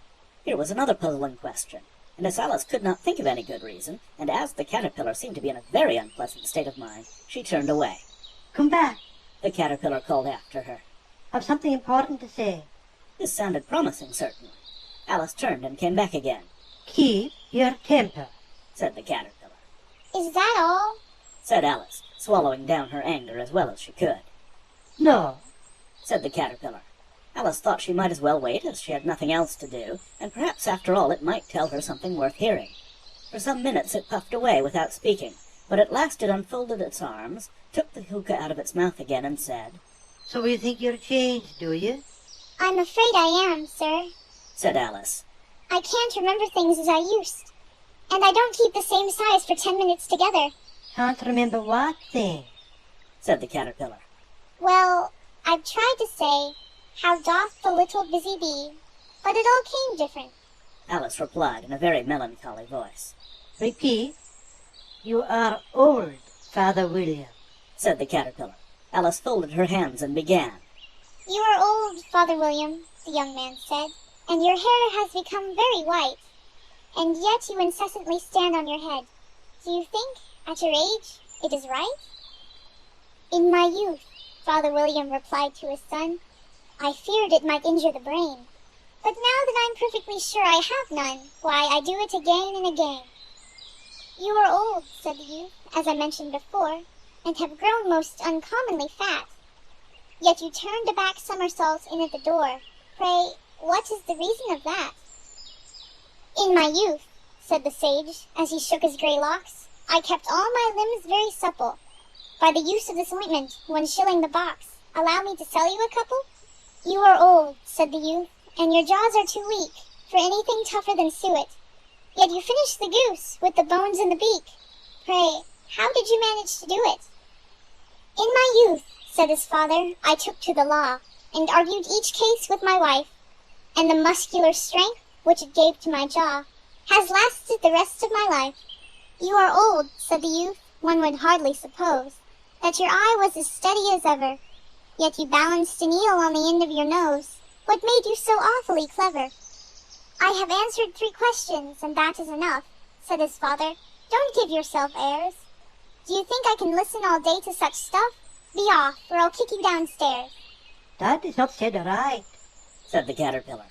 Here was another puzzling question, and as Alice could not think of any good reason, and as the caterpillar seemed to be in a very unpleasant state of mind, she turned away. Come back. The caterpillar called after her. I've something important to say. This sounded promising, certainly. Alice turned and came back again. Keep your temper, said the caterpillar. Is that all? Said Alice, swallowing down her anger as well as she could. No, said the caterpillar. Alice thought she might as well wait, as she had nothing else to do, and perhaps after all it might tell her something worth hearing. For some minutes it puffed away without speaking, but at last it unfolded its arms, took the hookah out of its mouth again, and said, So you think you're changed, do you? I'm afraid I am, sir. said Alice. I can't remember things as I used. And I don't keep the same size for 10 minutes together. Can't remember what thing? said the caterpillar. Well, I've tried to say, how doth the little busy bee, but it all came different. Alice replied in a very melancholy voice. Repeat. You are old, Father William, said the caterpillar. Alice folded her hands and began. You are old, Father William, the young man said, and your hair has become very white, and yet you incessantly stand on your head. Do you think, at your age, it is right? In my youth, Father William replied to his son, I feared it might injure the brain. But now that I'm perfectly sure I have none, why, I do it again and again. You are old, said the youth, as I mentioned before, and have grown most uncommonly fat. Yet you turned a back somersault in at the door. Pray, what is the reason of that? In my youth, said the sage, as he shook his grey locks, I kept all my limbs very supple. By the use of this ointment, 1 shilling the box, allow me to sell you a couple? You are old, said the youth, and your jaws are too weak for anything tougher than suet. Yet you finished the goose with the bones in the beak. Pray, how did you manage to do it? In my youth, said his father, I took to the law, and argued each case with my wife, and the muscular strength which it gave to my jaw has lasted the rest of my life. You are old, said the youth, one would hardly suppose that your eye was as steady as ever, yet you balanced an eel on the end of your nose. What made you so awfully clever? I have answered 3 questions, and that is enough, said his father. Don't give yourself airs. Do you think I can listen all day to such stuff? Be off, or I'll kick you downstairs. That is not said right, said the caterpillar.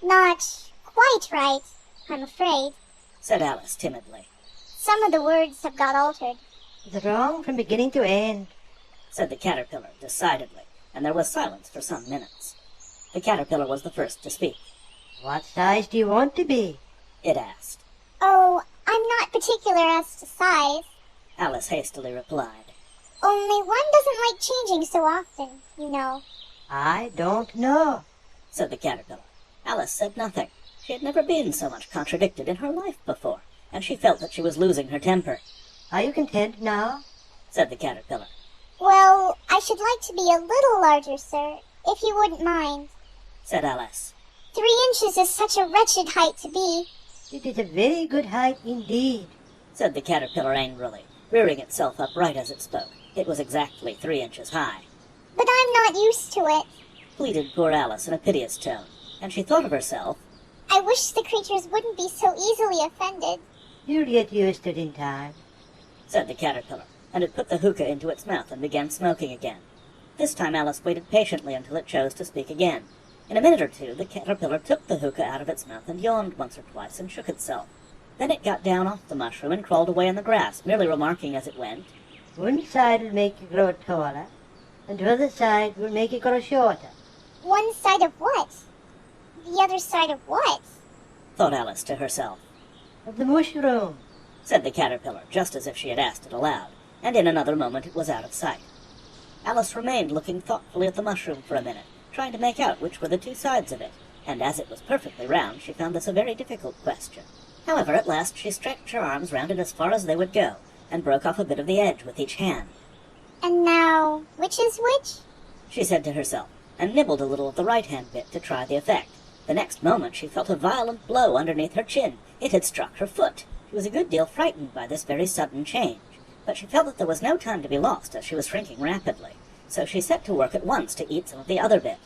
Not quite right, I'm afraid, said Alice timidly. Some of the words have got altered. It's wrong from beginning to end, said the caterpillar decidedly, and there was silence for some minutes. The caterpillar was the first to speak. What size do you want to be? It asked. Oh, I'm not particular as to size, Alice hastily replied. only one doesn't like changing so often, you know. I don't know, said the caterpillar. Alice said nothing. She had never been so much contradicted in her life before, and she felt that she was losing her temper. Are you content now? Said the caterpillar. Well, I should like to be a little larger, sir, if you wouldn't mind. Said Alice. 3 inches is such a wretched height to be. It is a very good height indeed, Said the caterpillar angrily, rearing itself upright as it spoke. It was exactly 3 inches high. But I'm not used to it. Pleaded poor Alice in a piteous tone, and she thought of herself. I wish the creatures wouldn't be so easily offended. You'll get used to it in time. Said the caterpillar, and it put the hookah into its mouth and began smoking again. This time Alice waited patiently until it chose to speak again. In a minute or two the caterpillar took the hookah out of its mouth and yawned once or twice and shook itself. Then it got down off the mushroom and crawled away in the grass, merely remarking as it went, One side will make you grow taller, and the other side will make you grow shorter. One side of what? The other side of what? thought Alice to herself. Of the mushroom. Said the caterpillar, just as if she had asked it aloud, and in another moment it was out of sight. Alice remained looking thoughtfully at the mushroom for a minute, trying to make out which were the 2 sides of it, and as it was perfectly round, she found this a very difficult question. However, at last she stretched her arms round it as far as they would go, and broke off a bit of the edge with each hand. And now, which is which? She said to herself, and nibbled a little of the right-hand bit to try the effect. The next moment she felt a violent blow underneath her chin. It had struck her foot. She was a good deal frightened by this very sudden change, but she felt that there was no time to be lost, as she was shrinking rapidly, so she set to work at once to eat some of the other bit.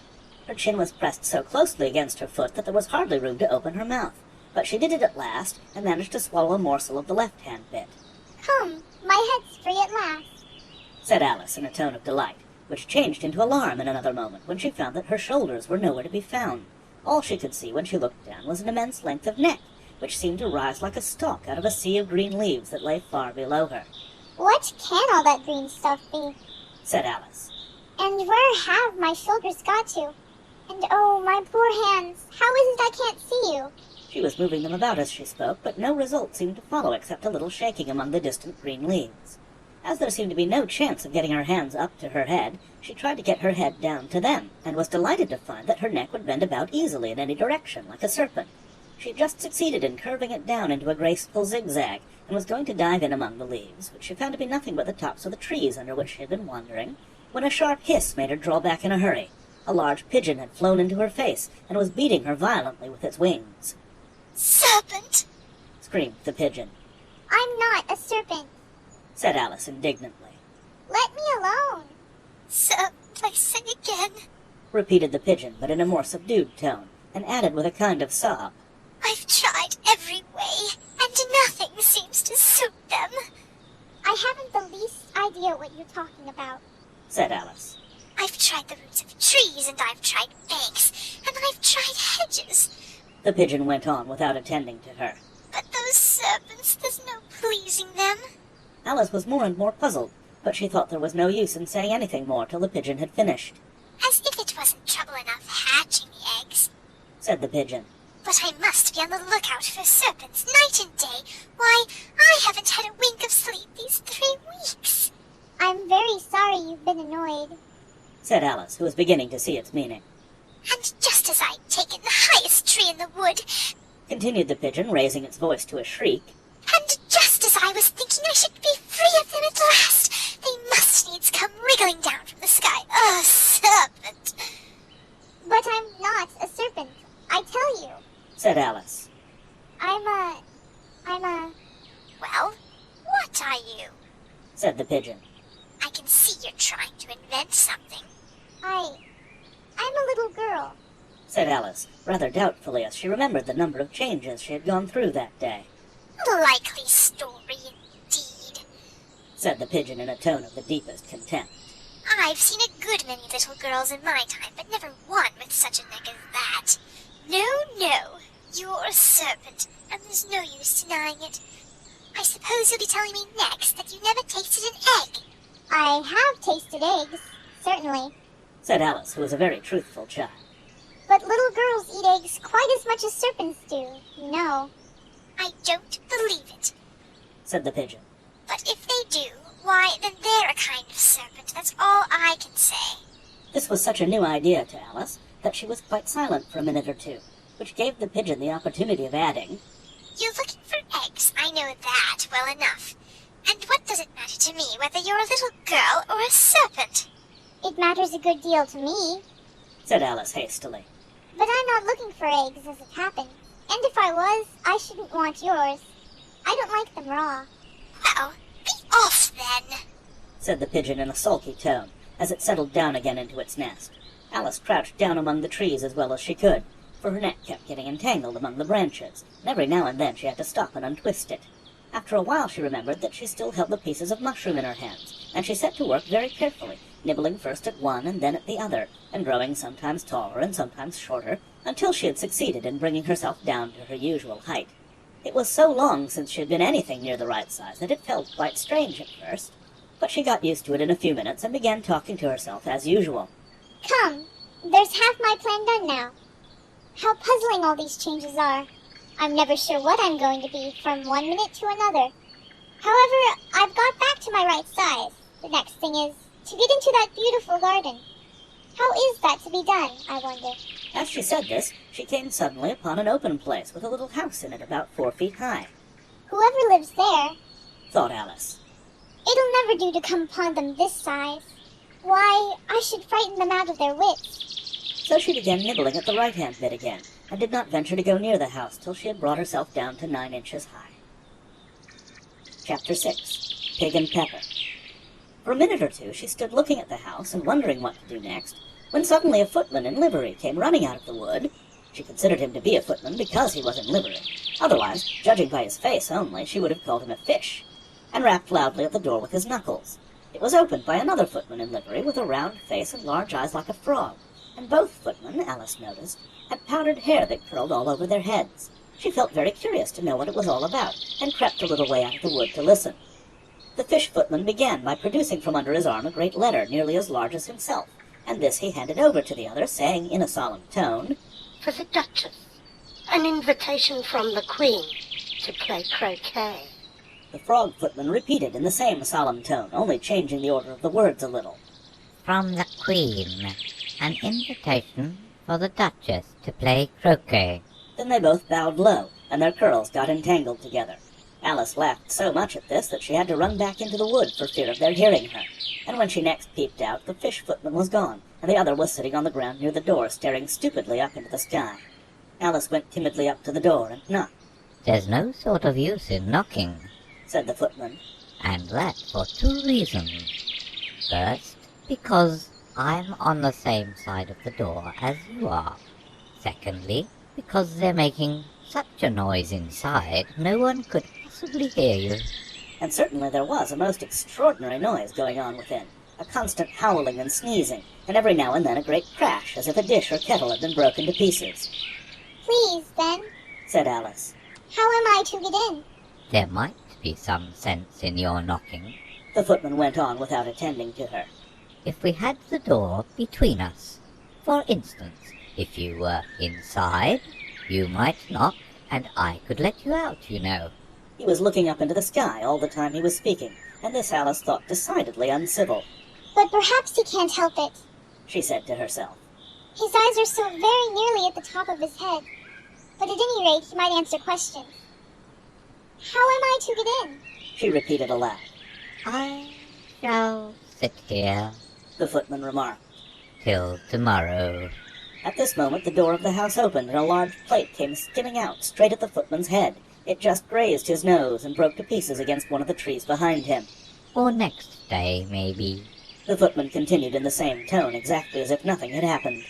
Her chin was pressed so closely against her foot that there was hardly room to open her mouth, but she did it at last, and managed to swallow a morsel of the left-hand bit. My head's free at last, said Alice in a tone of delight, which changed into alarm in another moment when she found that her shoulders were nowhere to be found. All she could see when she looked down was an immense length of neck, which seemed to rise like a stalk out of a sea of green leaves that lay far below her. What can all that green stuff be? Said Alice. And where have my shoulders got to? And oh, my poor hands, how is it I can't see you? She was moving them about as she spoke, but no result seemed to follow except a little shaking among the distant green leaves. As there seemed to be no chance of getting her hands up to her head, she tried to get her head down to them, and was delighted to find that her neck would bend about easily in any direction, like a serpent. She had just succeeded in curving it down into a graceful zigzag, and was going to dive in among the leaves, which she found to be nothing but the tops of the trees under which she had been wandering, when a sharp hiss made her draw back in a hurry. A large pigeon had flown into her face, and was beating her violently with its wings. Serpent! Screamed the pigeon. I'm not a serpent, said Alice indignantly. let me alone. Serpent, I say again. Repeated the pigeon, but in a more subdued tone, and added with a kind of sob. I've tried every way, and nothing seems to suit them. I haven't the least idea what you're talking about, said Alice. I've tried the roots of trees, and I've tried banks, and I've tried hedges. The pigeon went on without attending to her. But those serpents, there's no pleasing them. Alice was more and more puzzled, but she thought there was no use in saying anything more till the pigeon had finished. As if it wasn't trouble enough hatching the eggs, said the pigeon. But I must be on the lookout for serpents night and day. Why, I haven't had a wink of sleep these 3 weeks. I'm very sorry you've been annoyed, said Alice, who was beginning to see its meaning. And just as I'd taken the highest tree in the wood, continued the pigeon, raising its voice to a shriek, and just as I was thinking I should be free of them at last, they must needs come wriggling down from the sky. A serpent! but I'm not a serpent, I tell you. said Alice. I'm a... Well, what are you? said the pigeon. I can see you're trying to invent something. I'm a little girl. said Alice, rather doubtfully, as she remembered the number of changes she had gone through that day. Likely story indeed, said the pigeon in a tone of the deepest contempt. I've seen a good many little girls in my time, but never one with such a neck as that. No, you're a serpent, and there's no use denying it. I suppose you'll be telling me next that you never tasted an egg. I have tasted eggs, certainly. said Alice, who was a very truthful child. But little girls eat eggs quite as much as serpents do, you know. I don't believe it. said the pigeon. But if they do, why, then they're a kind of serpent. That's all I can say. This was such a new idea to Alice that she was quite silent for a minute or two, which gave the pigeon the opportunity of adding, You're looking for eggs, I know that well enough. And what does it matter to me whether you're a little girl or a serpent? It matters a good deal to me. said Alice hastily. But I'm not looking for eggs as it happens. And if I was, I shouldn't want yours. I don't like them raw. Well, be off then, said the pigeon in a sulky tone, as it settled down again into its nest. Alice crouched down among the trees as well as she could, for her neck kept getting entangled among the branches, and every now and then she had to stop and untwist it. After a while she remembered that she still held the pieces of mushroom in her hands, and she set to work very carefully, nibbling first at one and then at the other, and growing sometimes taller and sometimes shorter, until she had succeeded in bringing herself down to her usual height. It was so long since she had been anything near the right size that it felt quite strange at first, but she got used to it in a few minutes and began talking to herself as usual. Come, there's half my plan done now. How puzzling all these changes are. I'm never sure what I'm going to be from one minute to another. However, I've got back to my right size. The next thing is to get into that beautiful garden. How is that to be done, I wonder? As she said this, she came suddenly upon an open place with a little house in it about 4 feet high. Whoever lives there, Thought Alice. it'll never do to come upon them this size. Why, I should frighten them out of their wits. So she began nibbling at the right-hand bit again, and did not venture to go near the house till she had brought herself down to 9 inches high. Chapter 6. Pig and Pepper. For a minute or two she stood looking at the house and wondering what to do next, when suddenly a footman in livery came running out of the wood. She considered him to be a footman because he was in livery. Otherwise, judging by his face only, she would have called him a fish, and rapped loudly at the door with his knuckles. It was opened by another footman in livery with a round face and large eyes like a frog, and both footmen, Alice noticed, had powdered hair that curled all over their heads. She felt very curious to know what it was all about, and crept a little way out of the wood to listen. The fish footman began by producing from under his arm a great letter nearly as large as himself, and this he handed over to the other, saying in a solemn tone, For the Duchess, an invitation from the Queen to play croquet. The frog footman repeated in the same solemn tone, only changing the order of the words a little. From the Queen, an invitation for the Duchess to play croquet. Then they both bowed low, and their curls got entangled together. Alice laughed so much at this that she had to run back into the wood for fear of their hearing her, and when she next peeped out, the fish footman was gone, and the other was sitting on the ground near the door, staring stupidly up into the sky. Alice went timidly up to the door and knocked. There's no sort of use in knocking, said the footman. And that for 2 reasons. First, because I'm on the same side of the door as you are. Secondly, because they're making such a noise inside, no one could possibly hear you. And certainly there was a most extraordinary noise going on within, a constant howling and sneezing, and every now and then a great crash, as if a dish or kettle had been broken to pieces. Please, then, said Alice. how am I to get in? There might be some sense in your knocking, the footman went on without attending to her. If we had the door between us. For instance, if you were inside, you might knock, and I could let you out, you know. He was looking up into the sky all the time he was speaking, and this Alice thought decidedly uncivil. But perhaps he can't help it. She said to herself. His eyes are so very nearly at the top of his head. But at any rate, he might answer questions. How am I to get in? She repeated aloud. I shall sit here, the footman remarked, till tomorrow. At this moment the door of the house opened, and a large plate came skimming out straight at the footman's head. It just grazed his nose and broke to pieces against one of the trees behind him. Or next day, maybe, the footman continued in the same tone, exactly as if nothing had happened.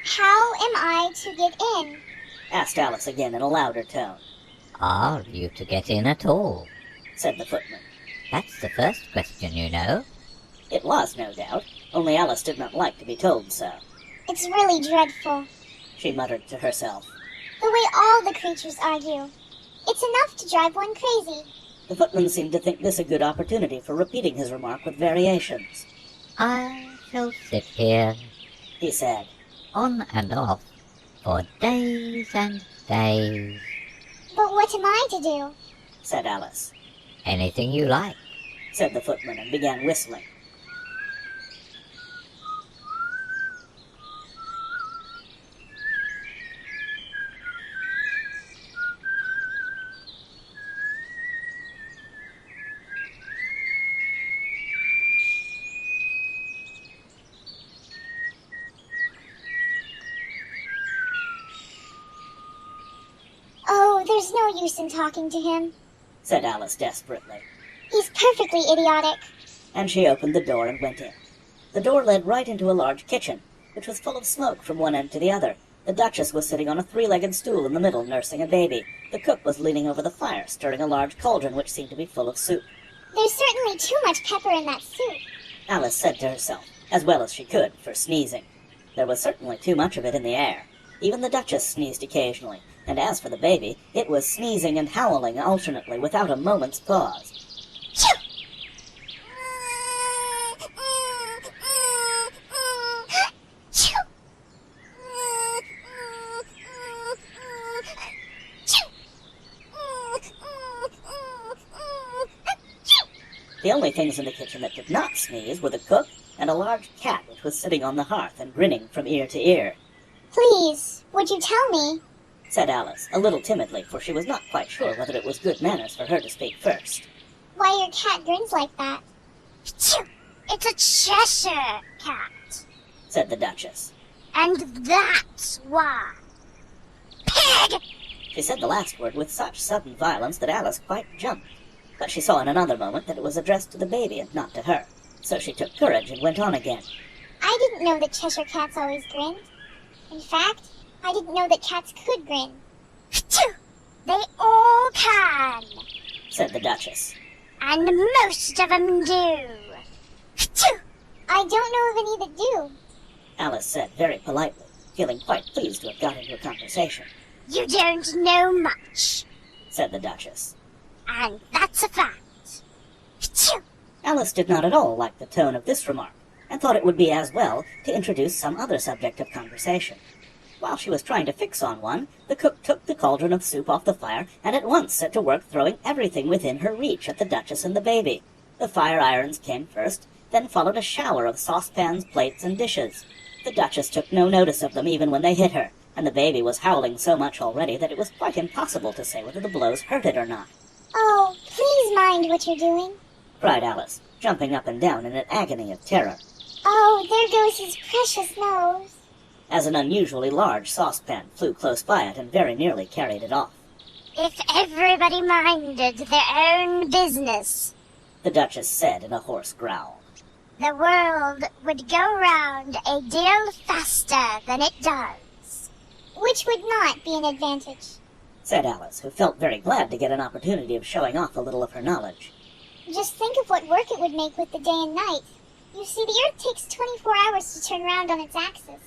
How am I to get in? asked Alice again in a louder tone. Are you to get in at all? said the footman. That's the first question, you know. It was, no doubt, only Alice did not like to be told so. It's really dreadful, she muttered to herself. The way all the creatures argue. It's enough to drive one crazy. The footman seemed to think this a good opportunity for repeating his remark with variations. I shall sit here, he said, on and off, for days and days. But what am I to do? said Alice. Anything you like, said the footman, and began whistling. Oh, there's no use in talking to him, said Alice desperately. He's perfectly idiotic. And she opened the door and went in. The door led right into a large kitchen, which was full of smoke from one end to the other. The Duchess was sitting on a 3-legged stool in the middle, nursing a baby. The cook was leaning over the fire, stirring a large cauldron which seemed to be full of soup. There's certainly too much pepper in that soup, Alice said to herself, as well as she could, for sneezing. There was certainly too much of it in the air. Even the Duchess sneezed occasionally, and as for the baby, it was sneezing and howling alternately without a moment's pause. The only things in the kitchen that did not sneeze were the cook and a large cat which was sitting on the hearth and grinning from ear to ear. Please, would you tell me? Said Alice, a little timidly, for she was not quite sure whether it was good manners for her to speak first. Why your cat grins like that? It's a Cheshire cat. Said the Duchess. And that's why. Pig! She said the last word with such sudden violence that Alice quite jumped. but she saw in another moment that it was addressed to the baby and not to her, so she took courage and went on again. I didn't know that Cheshire cats always grinned. In fact, I didn't know that cats could grin. Phew! They all can, said the Duchess. and most of them do. Phew! I don't know of any that do. Alice said very politely, feeling quite pleased to have got into a conversation. You don't know much, said the Duchess. and that's a fact. Phew! Alice did not at all like the tone of this remark, and thought it would be as well to introduce some other subject of conversation. While she was trying to fix on one, the cook took the cauldron of soup off the fire and at once set to work throwing everything within her reach at the Duchess and the baby. The fire irons came first, then followed a shower of saucepans, plates, and dishes. The Duchess took no notice of them even when they hit her, and the baby was howling so much already that it was quite impossible to say whether the blows hurt it or not. Oh, please mind what you're doing. Cried Alice, jumping up and down in an agony of terror. Oh, there goes his precious nose. As an unusually large saucepan flew close by it and very nearly carried it off. If everybody minded their own business, The Duchess said in a hoarse growl. the world would go round a deal faster than it does. Which would not be an advantage. Said Alice, who felt very glad to get an opportunity of showing off a little of her knowledge. Just think of what work it would make with the day and night. You see, the Earth takes 24 hours to turn round on its axis.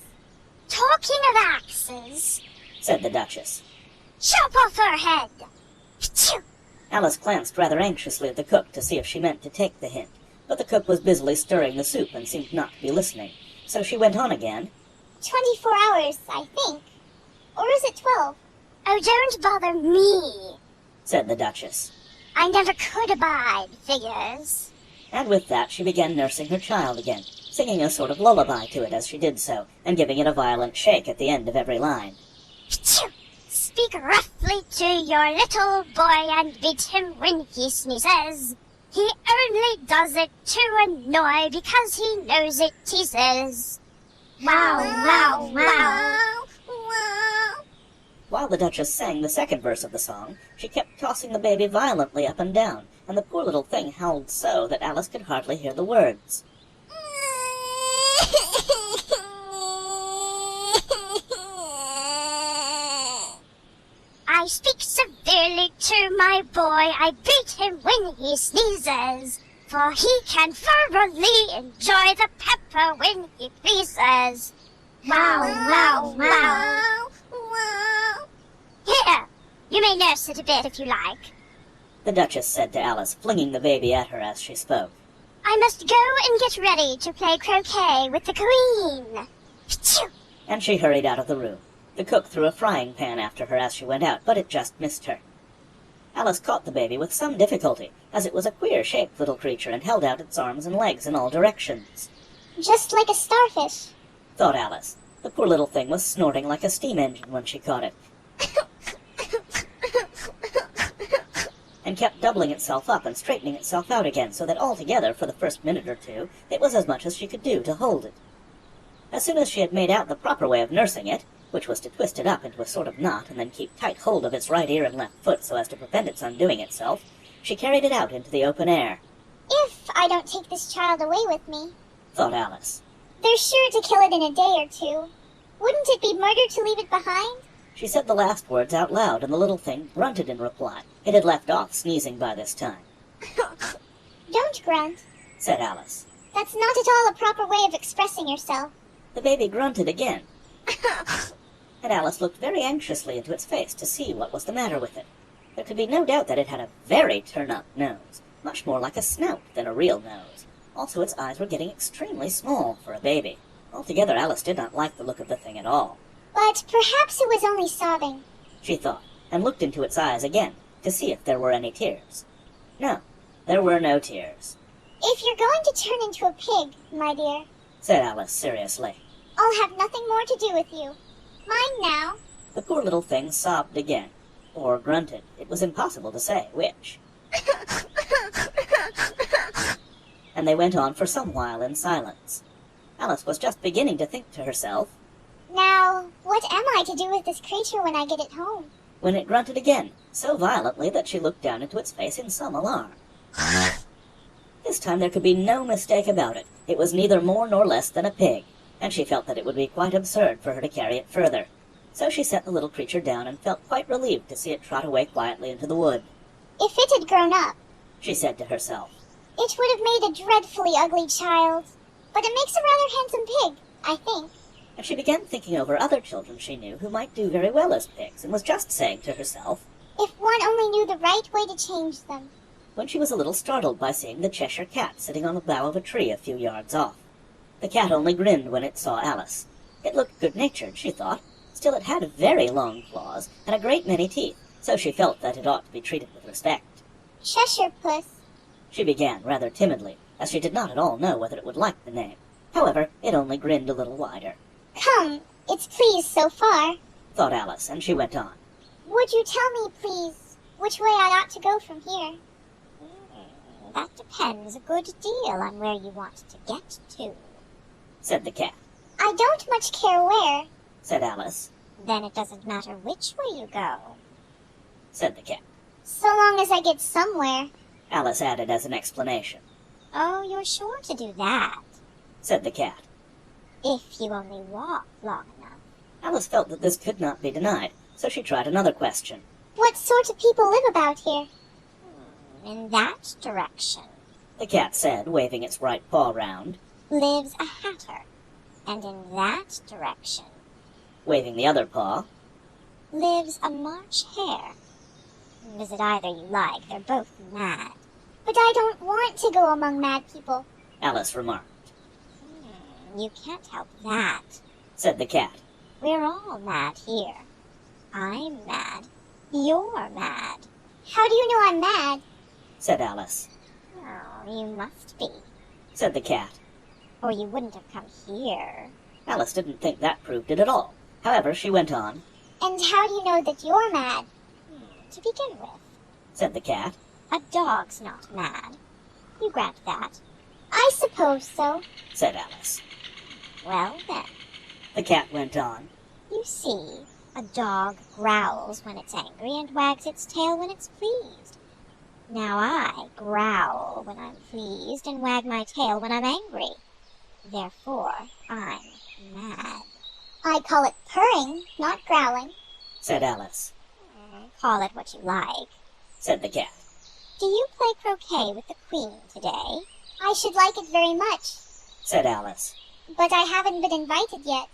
Talking of axes, Said the Duchess. chop off her head. Phew! Alice glanced rather anxiously at the cook to see if she meant to take the hint, but the cook was busily stirring the soup and seemed not to be listening, so she went on again. 24 hours, I think. Or is it 12? Oh, don't bother me. Said the Duchess. I never could abide figures. And with that she began nursing her child again, singing a sort of lullaby to it as she did so, and giving it a violent shake at the end of every line. Phew! Speak roughly to your little boy and beat him when he sneezes. He only does it to annoy because he knows it teases. Wow, wow, wow. While the Duchess sang the second verse of the song, she kept tossing the baby violently up and down, and the poor little thing howled so that Alice could hardly hear the words. I speak severely to my boy, I beat him when he sneezes, for he can thoroughly enjoy the pepper when he pleases. Wow, wow, wow. Here, you may nurse it a bit if you like. The Duchess said to Alice, flinging the baby at her as she spoke. I must go and get ready to play croquet with the Queen. Phew! And she hurried out of the room. The cook threw a frying pan after her as she went out, but it just missed her. Alice caught the baby with some difficulty, as it was a queer-shaped little creature and held out its arms and legs in all directions. Just like a starfish. Thought Alice. The poor little thing was snorting like a steam engine when she caught it, and kept doubling itself up and straightening itself out again, so that altogether, for the first minute or two, it was as much as she could do to hold it. As soon as she had made out the proper way of nursing it, which was to twist it up into a sort of knot and then keep tight hold of its right ear and left foot so as to prevent its undoing itself, she carried it out into the open air. If I don't take this child away with me, Thought Alice. they're sure to kill it in a day or two. Wouldn't it be murder to leave it behind? She said the last words out loud, and the little thing grunted in reply. It had left off sneezing by this time. Don't grunt. Said Alice. That's not at all a proper way of expressing yourself. The baby grunted again, and Alice looked very anxiously into its face to see what was the matter with it. There could be no doubt that it had a very turn-up nose, much more like a snout than a real nose. Also, its eyes were getting extremely small for a baby. Altogether, Alice did not like the look of the thing at all. But perhaps it was only sobbing. She thought, and looked into its eyes again to see if there were any tears. No, there were no tears, If you're going to turn into a pig, my dear, said Alice seriously. I'll have nothing more to do with you. Mind now. The poor little thing sobbed again, or grunted. It was impossible to say which. And they went on for some while in silence. Alice was just beginning to think to herself, Now, what am I to do with this creature when I get it home? when it grunted again, so violently that she looked down into its face in some alarm. This time there could be no mistake about it. It was neither more nor less than a pig, and she felt that it would be quite absurd for her to carry it further. So she set the little creature down and felt quite relieved to see it trot away quietly into the wood. If it had grown up, She said to herself. it would have made a dreadfully ugly child. But it makes a rather handsome pig, I think. And she began thinking over other children she knew who might do very well as pigs, and was just saying to herself, If one only knew the right way to change them. when she was a little startled by seeing the Cheshire Cat sitting on the bough of a tree a few yards off. The cat only grinned when it saw Alice. It looked good-natured, she thought. Still, it had very long claws and a great many teeth, so she felt that it ought to be treated with respect. Cheshire Puss. She began rather timidly, as she did not at all know whether it would like the name. However, it only grinned a little wider. Come, it's pleased so far. Thought Alice, and she went on. Would you tell me, please, which way I ought to go from here? That depends a good deal on where you want to get to. Said the cat. I don't much care where. Said Alice. Then it doesn't matter which way you go. Said the cat. So long as I get somewhere. Alice added as an explanation. Oh, you're sure to do that, Said the cat. if you only walk long enough. Alice felt that this could not be denied, so she tried another question. What sort of people live about here? In that direction The cat said, waving its right paw round, lives a hatter, and in that direction waving the other paw. lives a March hare. Visit either you like, they're both mad. But I don't want to go among mad people. Alice remarked. You can't help that. Said the cat. We're all mad here. I'm mad. You're mad. How do you know I'm mad? Said Alice. Oh, you must be, Said the cat. or you wouldn't have come here. Alice didn't think that proved it at all. However, she went on. And how do you know that you're mad? To begin with, Said the cat. a dog's not mad. You grant that. I suppose so. Said Alice. Well then, The cat went on. you see, a dog growls when it's angry and wags its tail when it's pleased. Now I growl when I'm pleased and wag my tail when I'm angry. Therefore, I'm mad. I call it purring, not growling. Said Alice. Call it what you like. Said the cat. Do you play croquet with the queen today? I should like it very much. Said Alice. But I haven't been invited yet.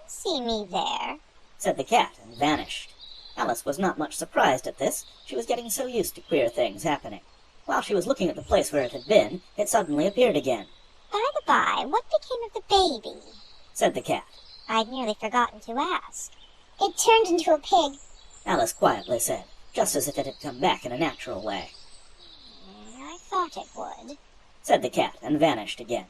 See me there. Said the cat, and vanished. Alice was not much surprised at this. She was getting so used to queer things happening. While she was looking at the place where it had been, it suddenly appeared again. By the by, what became of the baby? Said the cat. I'd nearly forgotten to ask. It turned into a pig. Alice quietly said, just as if it had come back in a natural way. I thought it would. Said the cat, and vanished again.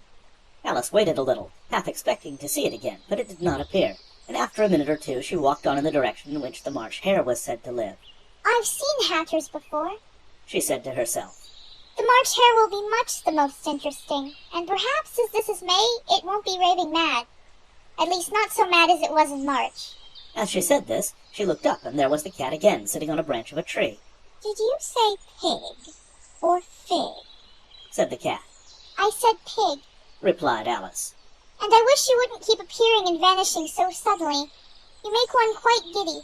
Alice waited a little, half expecting to see it again, but it did not appear, and after a minute or two she walked on in the direction in which the March hare was said to live. I've seen hatters before. She said to herself. The March hare will be much the most interesting, and perhaps as this is May, it won't be raving mad. At least not so mad as it was in March. As she said this, she looked up, and there was the cat again, sitting on a branch of a tree. Did you say pig or fig? Said the cat. I said pig, Replied Alice. and I wish you wouldn't keep appearing and vanishing so suddenly. You make one quite giddy.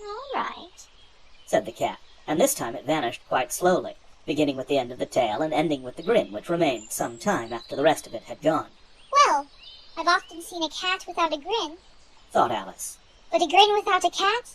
All right. Said the cat, and this time it vanished quite slowly, beginning with the end of the tail and ending with the grin, which remained some time after the rest of it had gone. Well, I've often seen a cat without a grin, Thought Alice. but a grin without a cat?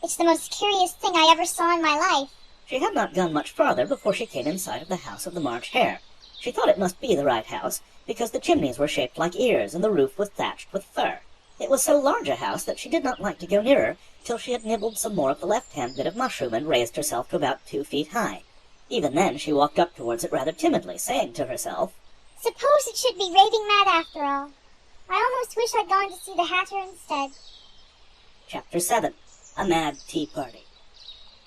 It's the most curious thing I ever saw in my life. She had not gone much farther before she came in sight of the house of the March hare. She thought it must be the right house, because the chimneys were shaped like ears, and the roof was thatched with fur. It was so large a house that she did not like to go nearer till she had nibbled some more of the left-hand bit of mushroom and raised herself to about 2 feet high. Even then she walked up towards it rather timidly, saying to herself, Suppose it should be raving mad after all. I almost wish I'd gone to see the hatter instead. Chapter 7. A Mad Tea Party.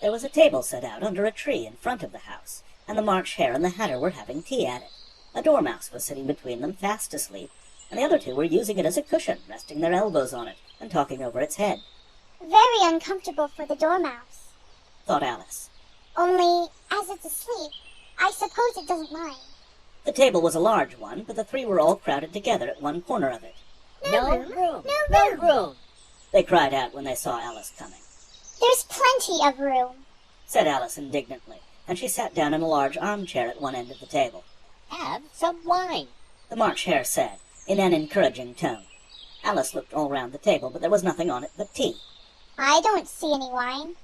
There was a table set out under a tree in front of the house, and the March hare and the hatter were having tea at it. A dormouse was sitting between them, fast asleep, and the other two were using it as a cushion, resting their elbows on it, and talking over its head. Very uncomfortable for the dormouse. Thought Alice. Only, as it's asleep, I suppose it doesn't mind. The table was a large one, but the three were all crowded together at one corner of it. No room! No room! They cried out when they saw Alice coming. There's plenty of room, Said Alice indignantly, and she sat down in a large armchair at one end of the table. Have some wine! The March Hare said, in an encouraging tone. Alice looked all round the table, but there was nothing on it but tea. I don't see any wine.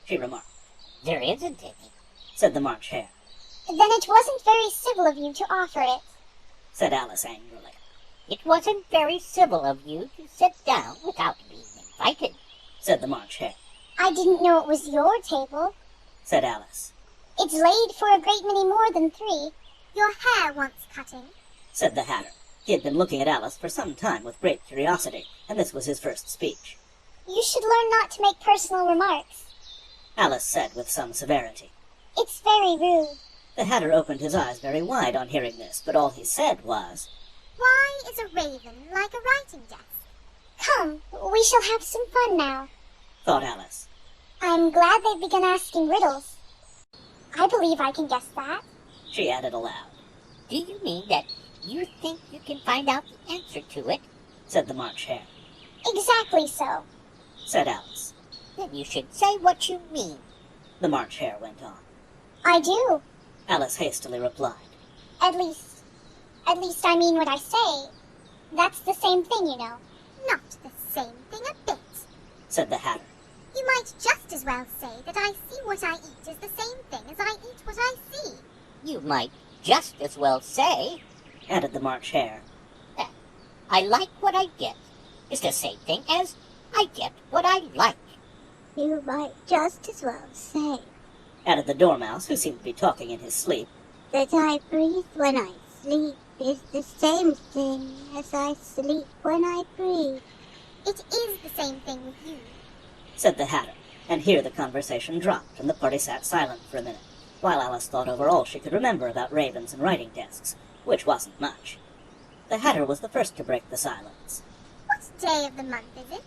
She remarked. There isn't any, Said the March Hare. Then it wasn't very civil of you to offer it. Said Alice angrily. It wasn't very civil of you to sit down without being invited, Said the March Hare. I didn't know it was your table. Said Alice. It's laid for a great many more than 3. Your hair wants cutting, Said the Hatter. He had been looking at Alice for some time with great curiosity, and this was his first speech. You should learn not to make personal remarks. Alice said with some severity. It's very rude. The Hatter opened his eyes very wide on hearing this, but all he said was, Why is a raven like a writing desk? Come, we shall have some fun now. thought Alice. I'm glad they've begun asking riddles. I believe I can guess that. She added aloud. Do you mean that you think you can find out the answer to it? Said the March Hare. Exactly so. Said Alice. Then you should say what you mean. The March Hare went on. I do. Alice hastily replied. At least I mean what I say. That's the same thing, you know. Not the same thing a bit. Said the Hatter. You might just as well say that I see what I eat is the same thing as I eat what I see. You might just as well say, Added the March Hare. that I like what I get is the same thing as I get what I like. You might just as well say Added the Dormouse, who seemed to be talking in his sleep. that I breathe when I sleep is the same thing as I sleep when I breathe. It is the same thing with you. Said the Hatter, and here the conversation dropped, and the party sat silent for a minute, while Alice thought over all she could remember about ravens and writing desks, which wasn't much. The Hatter was the first to break the silence. What day of the month is it?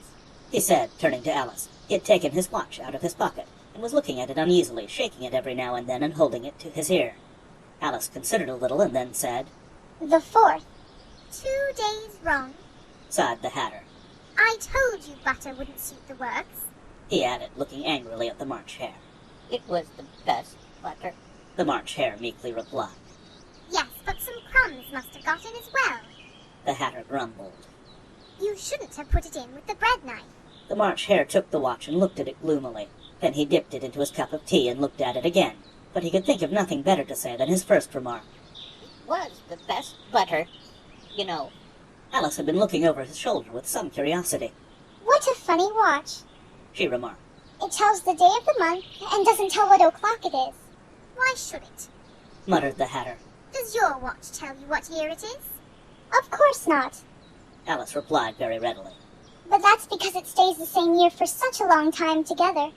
He said, turning to Alice. He had taken his watch out of his pocket, and was looking at it uneasily, shaking it every now and then and holding it to his ear. Alice considered a little and then said, The 4th. 2 days wrong. sighed the Hatter. I told you butter wouldn't suit the works. He added, looking angrily at the March Hare. It was the best butter. The March Hare meekly replied. Yes, but some crumbs must have got in as well. The Hatter grumbled. You shouldn't have put it in with the bread knife. The March Hare took the watch and looked at it gloomily. Then he dipped it into his cup of tea and looked at it again, but he could think of nothing better to say than his first remark. It was the best butter, you know. Alice had been looking over his shoulder with some curiosity. What a funny watch. She remarked. It tells the day of the month and doesn't tell what o'clock it is. Why should it? Muttered the Hatter. Does your watch tell you what year it is? Of course not. Alice replied very readily. But that's because it stays the same year for such a long time together.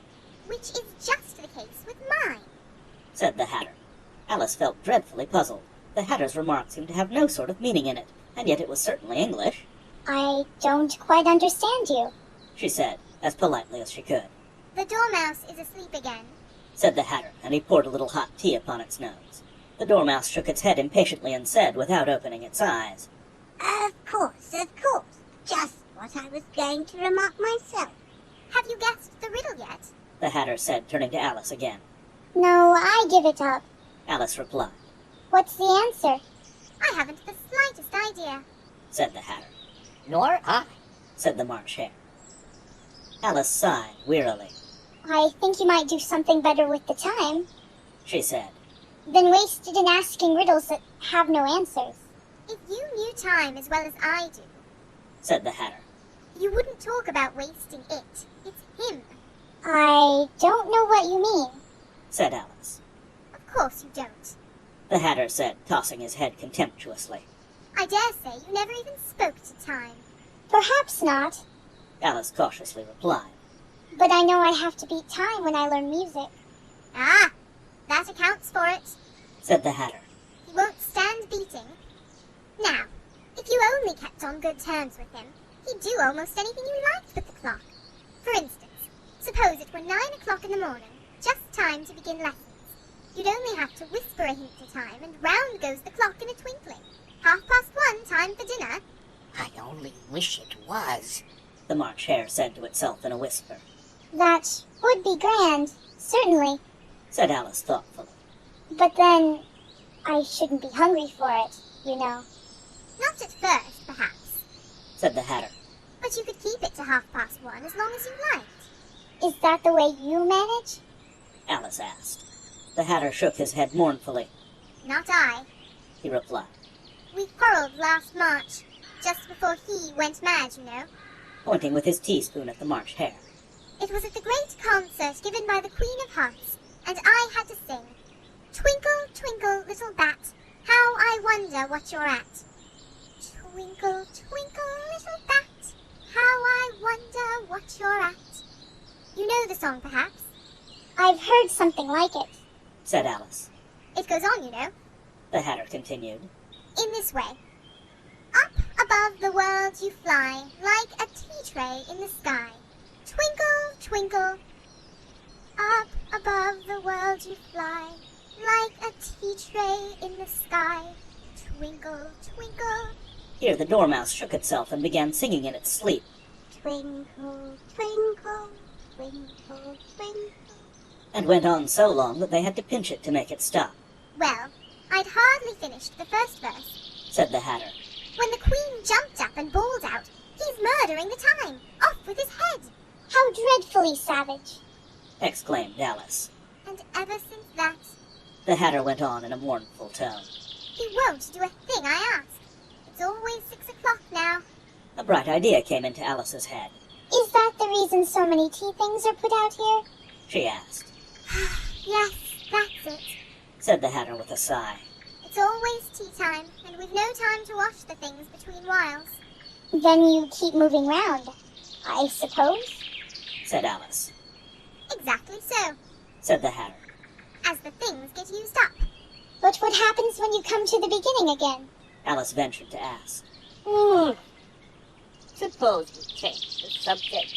Which is just the case with mine. Said the Hatter. Alice felt dreadfully puzzled. The Hatter's remark seemed to have no sort of meaning in it, and yet it was certainly English. I don't quite understand you, She said, as politely as she could. The Dormouse is asleep again. Said the Hatter, and he poured a little hot tea upon its nose. The Dormouse shook its head impatiently and said, without opening its eyes, Of course. Just what I was going to remark myself. Have you guessed the riddle yet? the Hatter said, turning to Alice again. No, I give it up. Alice replied, What's the answer? I haven't the slightest idea. said the Hatter. Nor I. Said the March Hare. Alice sighed wearily. I think you might do something better with the time She said, than waste it in asking riddles that have no answers. If you knew time as well as I do, said the Hatter. you wouldn't talk about wasting it. It's him. I don't know what you mean. Said Alice. Of course you don't. The Hatter said, tossing his head contemptuously. I dare say you never even spoke to time. Perhaps not, Alice cautiously replied. but I know I have to beat time when I learn music. Ah, that accounts for it. Said the Hatter. He won't stand beating. Now, if you only kept on good terms with him, he'd do almost anything you liked with the clock. For instance, suppose it were 9 o'clock in the morning, just time to begin lessons. You'd only have to whisper a hint at a time, and round goes the clock in a twinkling. 1:30, time for dinner. I only wish it was. the March Hare said to itself in a whisper. That would be grand, certainly. Said Alice thoughtfully. But then, I shouldn't be hungry for it, you know. Not at first, perhaps, said the Hatter. but you could keep it to 1:30 as long as you liked. Is that the way you manage? Alice asked. The Hatter shook his head mournfully. Not I. He replied, We quarreled last March, just before he went mad, you know. pointing with his teaspoon at the March Hare. It was at the great concert given by the Queen of Hearts, and I had to sing, Twinkle, twinkle, little bat, how I wonder what you're at. Twinkle, twinkle, little bat, how I wonder what you're at. You know the song, perhaps? I've heard something like it, said Alice. It goes on, you know, The Hatter continued. in this way. Up above the world you fly, like a tea tray in the sky. Twinkle, twinkle. Up above the world you fly, like a tea tray in the sky. Twinkle, twinkle. Here the Dormouse shook itself and began singing in its sleep. Twinkle, twinkle, twinkle, twinkle. And went on so long that they had to pinch it to make it stop, Well, I'd hardly finished the first verse, said the Hatter. when the Queen jumped up and bawled out, He's murdering the time! Off with his head! How dreadfully savage! Exclaimed Alice. And ever since that, The Hatter went on in a mournful tone. he won't do a thing I ask. It's always 6 o'clock now. A bright idea came into Alice's head. Is that the reason so many tea things are put out here? She asked, Yes, that's it. said the Hatter with a sigh. It's always tea time, and we've no time to wash the things between whiles. Then you keep moving round, I suppose? Said Alice. Exactly so, Said the Hatter. as the things get used up. But what happens when you come to the beginning again? Alice ventured to ask. Suppose we change the subject.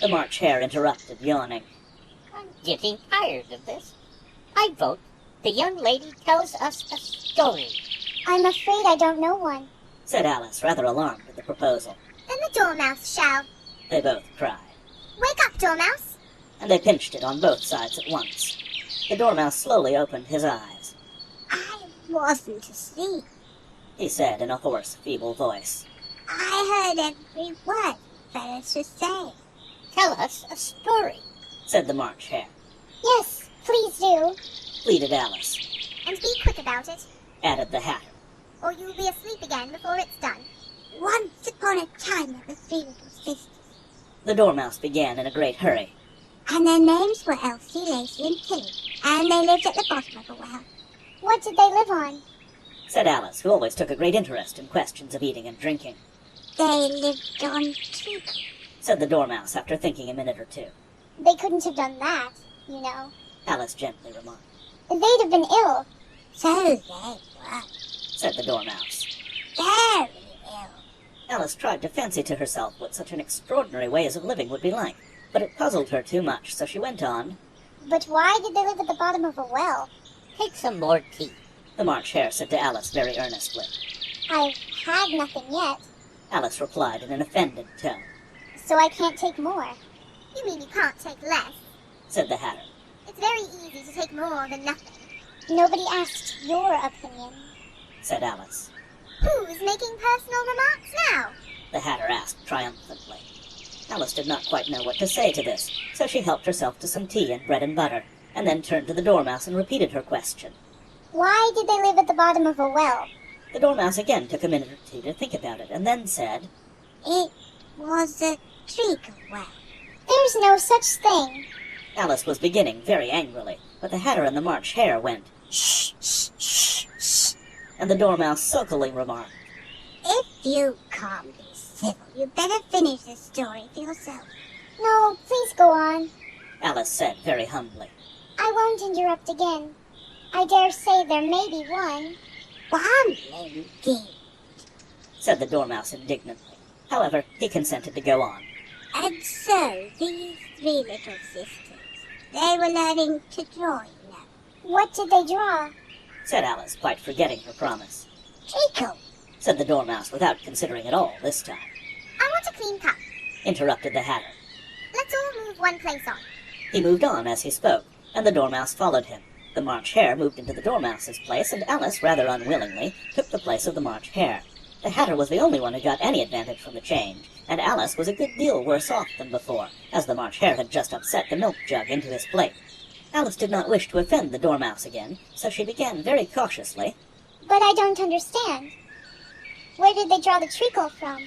The March Hare interrupted, yawning. I'm getting tired of this. I vote the young lady tells us a story. I'm afraid I don't know one. Said Alice, rather alarmed at the proposal. Then the Dormouse shall. They both cried, Wake up, Dormouse! and they pinched it on both sides at once. The Dormouse slowly opened his eyes. I wasn't asleep. He said in a hoarse, feeble voice. I heard every word Ferris was saying. Tell us a story. Said the March Hare. Yes, please do. Pleaded Alice. And be quick about it, Added the Hatter. or you'll be asleep again before it's done. Once upon a time there were 3 little sisters, The Dormouse began in a great hurry. and their names were Elsie, Lacey, and Tilly, and they lived at the bottom of a well. What did they live on? Said Alice, who always took a great interest in questions of eating and drinking. They lived on treacle. Said the Dormouse after thinking a minute or two. They couldn't have done that, you know. Alice gently remarked. They'd have been ill. So they were Said the Dormouse. very ill. Alice tried to fancy to herself what such an extraordinary ways of living would be like, but it puzzled her too much, so she went on. But why did they live at the bottom of a well? Take some more tea. The March Hare said to Alice very earnestly. I've had nothing yet, Alice replied in an offended tone. so I can't take more. You mean you can't take less? Said the Hatter. It's very easy to take more than nothing. Nobody asked your opinion. Said Alice. Who's making personal remarks now? The Hatter asked triumphantly. Alice did not quite know what to say to this, so she helped herself to some tea and bread and butter, and then turned to the Dormouse and repeated her question. Why did they live at the bottom of a well? The Dormouse again took a minute or two to think about it, and then said, It was a treacle well. There's no such thing. Alice was beginning very angrily, but the Hatter and the March Hare went, Shh, shh, shh, shh. and the Dormouse sulkily remarked, If you can't be civil, you better finish the story for yourself. No, please go on. Alice said very humbly. I won't interrupt again. I dare say there may be one. One indeed. Said the Dormouse indignantly. However, he consented to go on. And so these 3 little sisters, they were learning to draw, you know. What did they draw? said Alice, quite forgetting her promise. Treacle, Said the Dormouse without considering at all this time. I want a clean cup. Interrupted the Hatter. Let's all move one place on. He moved on as he spoke, and the Dormouse followed him. The March Hare moved into the Dormouse's place, and Alice, rather unwillingly, took the place of the March Hare. The Hatter was the only one who got any advantage from the change, and Alice was a good deal worse off than before, as the March Hare had just upset the milk jug into his plate. Alice did not wish to offend the Dormouse again, so she began very cautiously. But I don't understand. Where did they draw the treacle from?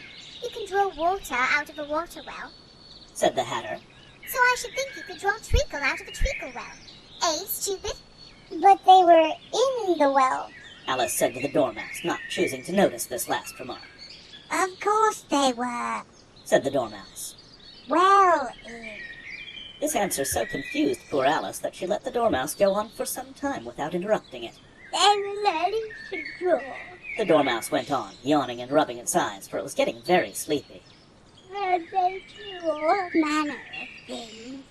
You can draw water out of a water well, said the Hatter. so I should think you could draw treacle out of a treacle well. Stupid? But they were in the well. Alice said to the Dormouse, not choosing to notice this last remark. Of course they were. Said the Dormouse. Well in. This answer so confused poor Alice that she let the Dormouse go on for some time without interrupting it. They were learning to draw. The Dormouse went on, yawning and rubbing its eyes, for it was getting very sleepy. Where they drew all manner of things.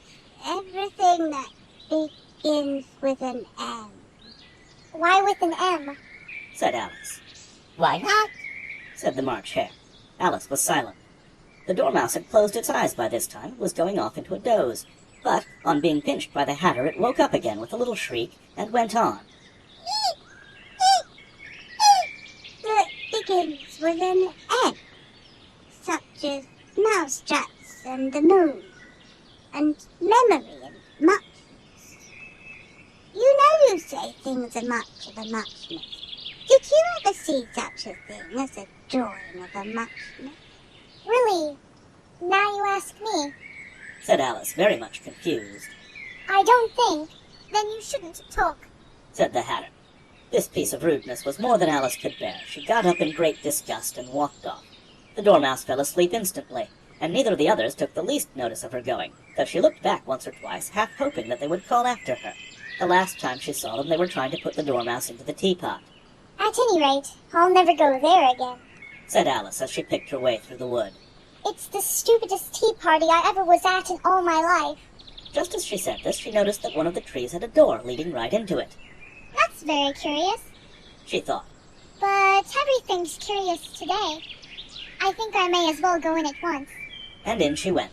Everything that begins with an M. Why with an M? Said Alice. Why not? Said the March Hare. Alice was silent. The Dormouse had closed its eyes by this time and was going off into a doze. But, on being pinched by the Hatter, it woke up again with a little shriek and went on. That begins with an M. Such as mousetraps and the moon. And memory and muchness. You know you say things are much of a muchness. Did you ever see such a thing as a drawing of a muchness? Really? Now you ask me. Said Alice, very much confused. I don't think. Then you shouldn't talk. Said the Hatter. This piece of rudeness was more than Alice could bear. She got up in great disgust and walked off. The Dormouse fell asleep instantly, and neither of the others took the least notice of her going, though she looked back once or twice, half hoping that they would call after her. The last time she saw them, they were trying to put the Dormouse into the teapot. At any rate, I'll never go there again. Said Alice as she picked her way through the wood. It's the stupidest tea party I ever was at in all my life. Just as she said this, she noticed that one of the trees had a door leading right into it. That's very curious. She thought. But everything's curious today. I think I may as well go in at once. And in she went.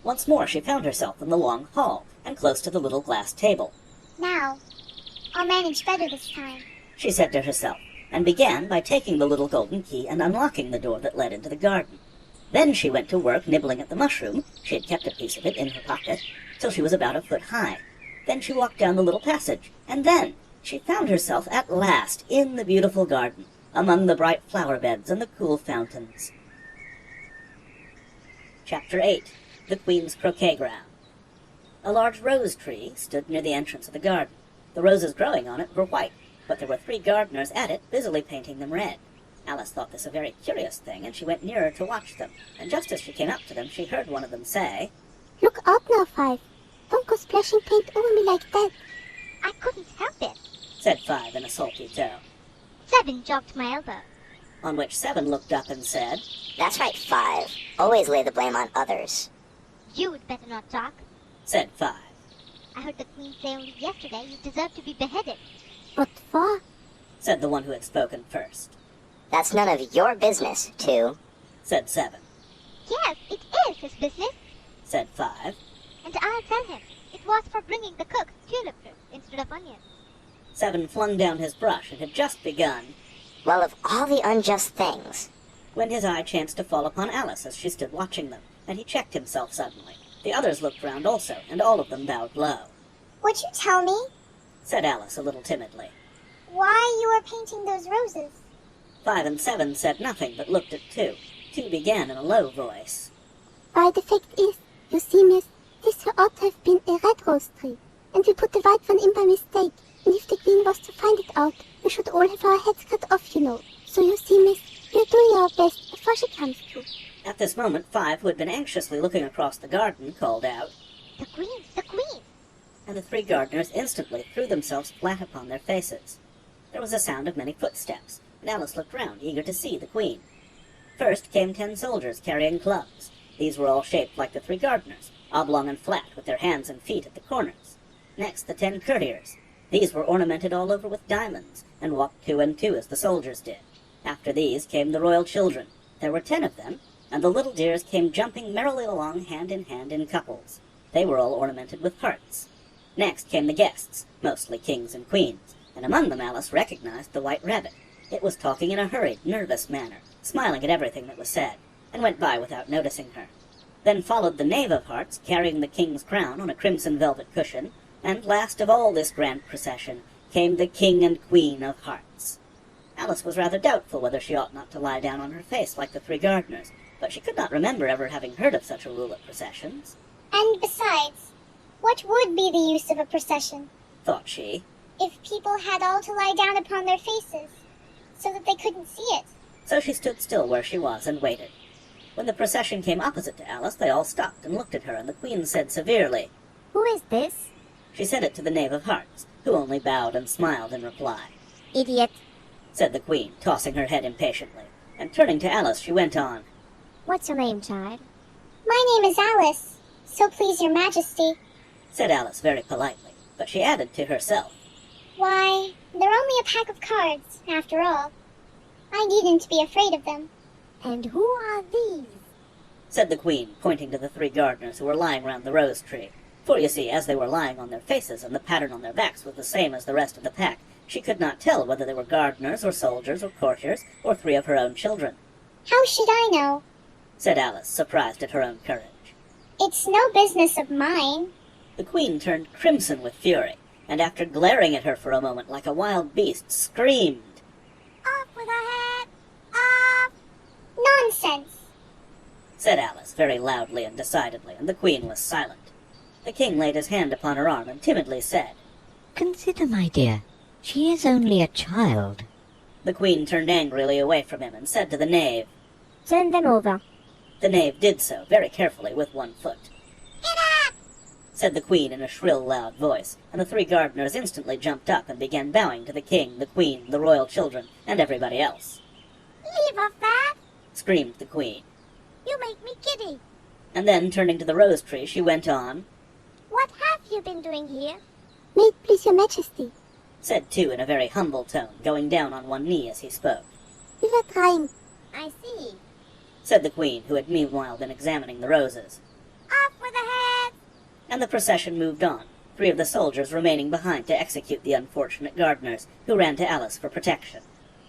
Once more she found herself in the long hall, and close to the little glass table. Now, I'll manage better this time. She said to herself, and began by taking the little golden key and unlocking the door that led into the garden. Then she went to work nibbling at the mushroom, she had kept a piece of it in her pocket, till she was about a foot high. Then she walked down the little passage, and then she found herself at last in the beautiful garden, among the bright flower beds and the cool fountains. Chapter 8. The Queen's Croquet Ground. A large rose tree stood near the entrance of the garden. The roses growing on it were white, but there were 3 gardeners at it busily painting them red. Alice thought this a very curious thing, and she went nearer to watch them, and just as she came up to them, she heard one of them say, Look up now, Five. Don't go splashing paint over me like that. I couldn't help it. said 5 in a sulky tone, 7 jogged my elbow. on which 7 looked up and said, That's right, 5. Always lay the blame on others. You'd better not talk. said 5. I heard the Queen say only yesterday you deserve to be beheaded. What for? said the one who had spoken first, That's none of your business, 2. said 7, Yes, it is his business. said 5, And I'll tell him. It was for bringing the cook tulip fruit instead of onions. 7 flung down his brush and had just begun, Well, of all the unjust things. when his eye chanced to fall upon Alice as she stood watching them, and he checked himself suddenly. The others looked round also, and all of them bowed low. Would you tell me Said Alice a little timidly. why you were painting those roses? 5 and 7 said nothing, but looked at 2. 2 began in a low voice. Why, the fact is, you see, miss, this here ought to have been a red rose tree, and we put the white one in by mistake, and if the Queen was to find it out, we should all have our heads cut off, you know. So you see, miss, we're doing our best before she comes to. At this moment, 5, who had been anxiously looking across the garden, called out, The Queen! The Queen! and the 3 gardeners instantly threw themselves flat upon their faces. There was a sound of many footsteps, and Alice looked round, eager to see the Queen. First came 10 soldiers carrying clubs. These were all shaped like the 3 gardeners, oblong and flat, with their hands and feet at the corners. Next, the 10 courtiers. These were ornamented all over with diamonds, and walked 2 and 2 as the soldiers did. After these came the royal children. There were 10 of them, and the little dears came jumping merrily along hand in couples. They were all ornamented with hearts. Next came the guests, mostly kings and queens, and among them Alice recognized the white rabbit. It was talking in a hurried, nervous manner, smiling at everything that was said, and went by without noticing her. Then followed the knave of hearts, carrying the king's crown on a crimson velvet cushion, and last of all this grand procession came the king and queen of hearts. Alice was rather doubtful whether she ought not to lie down on her face like the 3 gardeners, but she could not remember ever having heard of such a rule at processions. And besides, what would be the use of a procession, thought she, if people had all to lie down upon their faces, so that they couldn't see it? So she stood still where she was and waited. When the procession came opposite to Alice, they all stopped and looked at her, and the queen said severely, Who is this? She said it to the knave of hearts, who only bowed and smiled in reply. Idiot, said the queen, tossing her head impatiently, and turning to Alice she went on, What's your name, child? My name is Alice, so please your majesty. said Alice very politely, but she added to herself, Why, they're only a pack of cards, after all. I needn't be afraid of them. And who are these? said the queen, pointing to the 3 gardeners who were lying round the rose tree. For you see, as they were lying on their faces and the pattern on their backs was the same as the rest of the pack, she could not tell whether they were gardeners or soldiers or courtiers or 3 of her own children. How should I know? said Alice, surprised at her own courage. It's no business of mine. The queen turned crimson with fury, and after glaring at her for a moment like a wild beast, screamed, Off with her head! Off! Nonsense! said Alice, very loudly and decidedly, and the queen was silent. The king laid his hand upon her arm and timidly said, Consider, my dear, she is only a child. The queen turned angrily away from him and said to the knave, Turn them over. The knave did so, very carefully, with 1 foot. Get up! said the queen in a shrill, loud voice, and the 3 gardeners instantly jumped up and began bowing to the king, the queen, the royal children, and everybody else. Leave off that! Screamed the queen. You make me giddy. And then, turning to the rose tree, she went on, What have you been doing here? May it please your majesty. said 2 in a very humble tone, going down on 1 knee as he spoke. We were trying. I see. Said the queen, who had meanwhile been examining the roses. Off with the head! And the procession moved on, 3 of the soldiers remaining behind to execute the unfortunate gardeners, who ran to Alice for protection.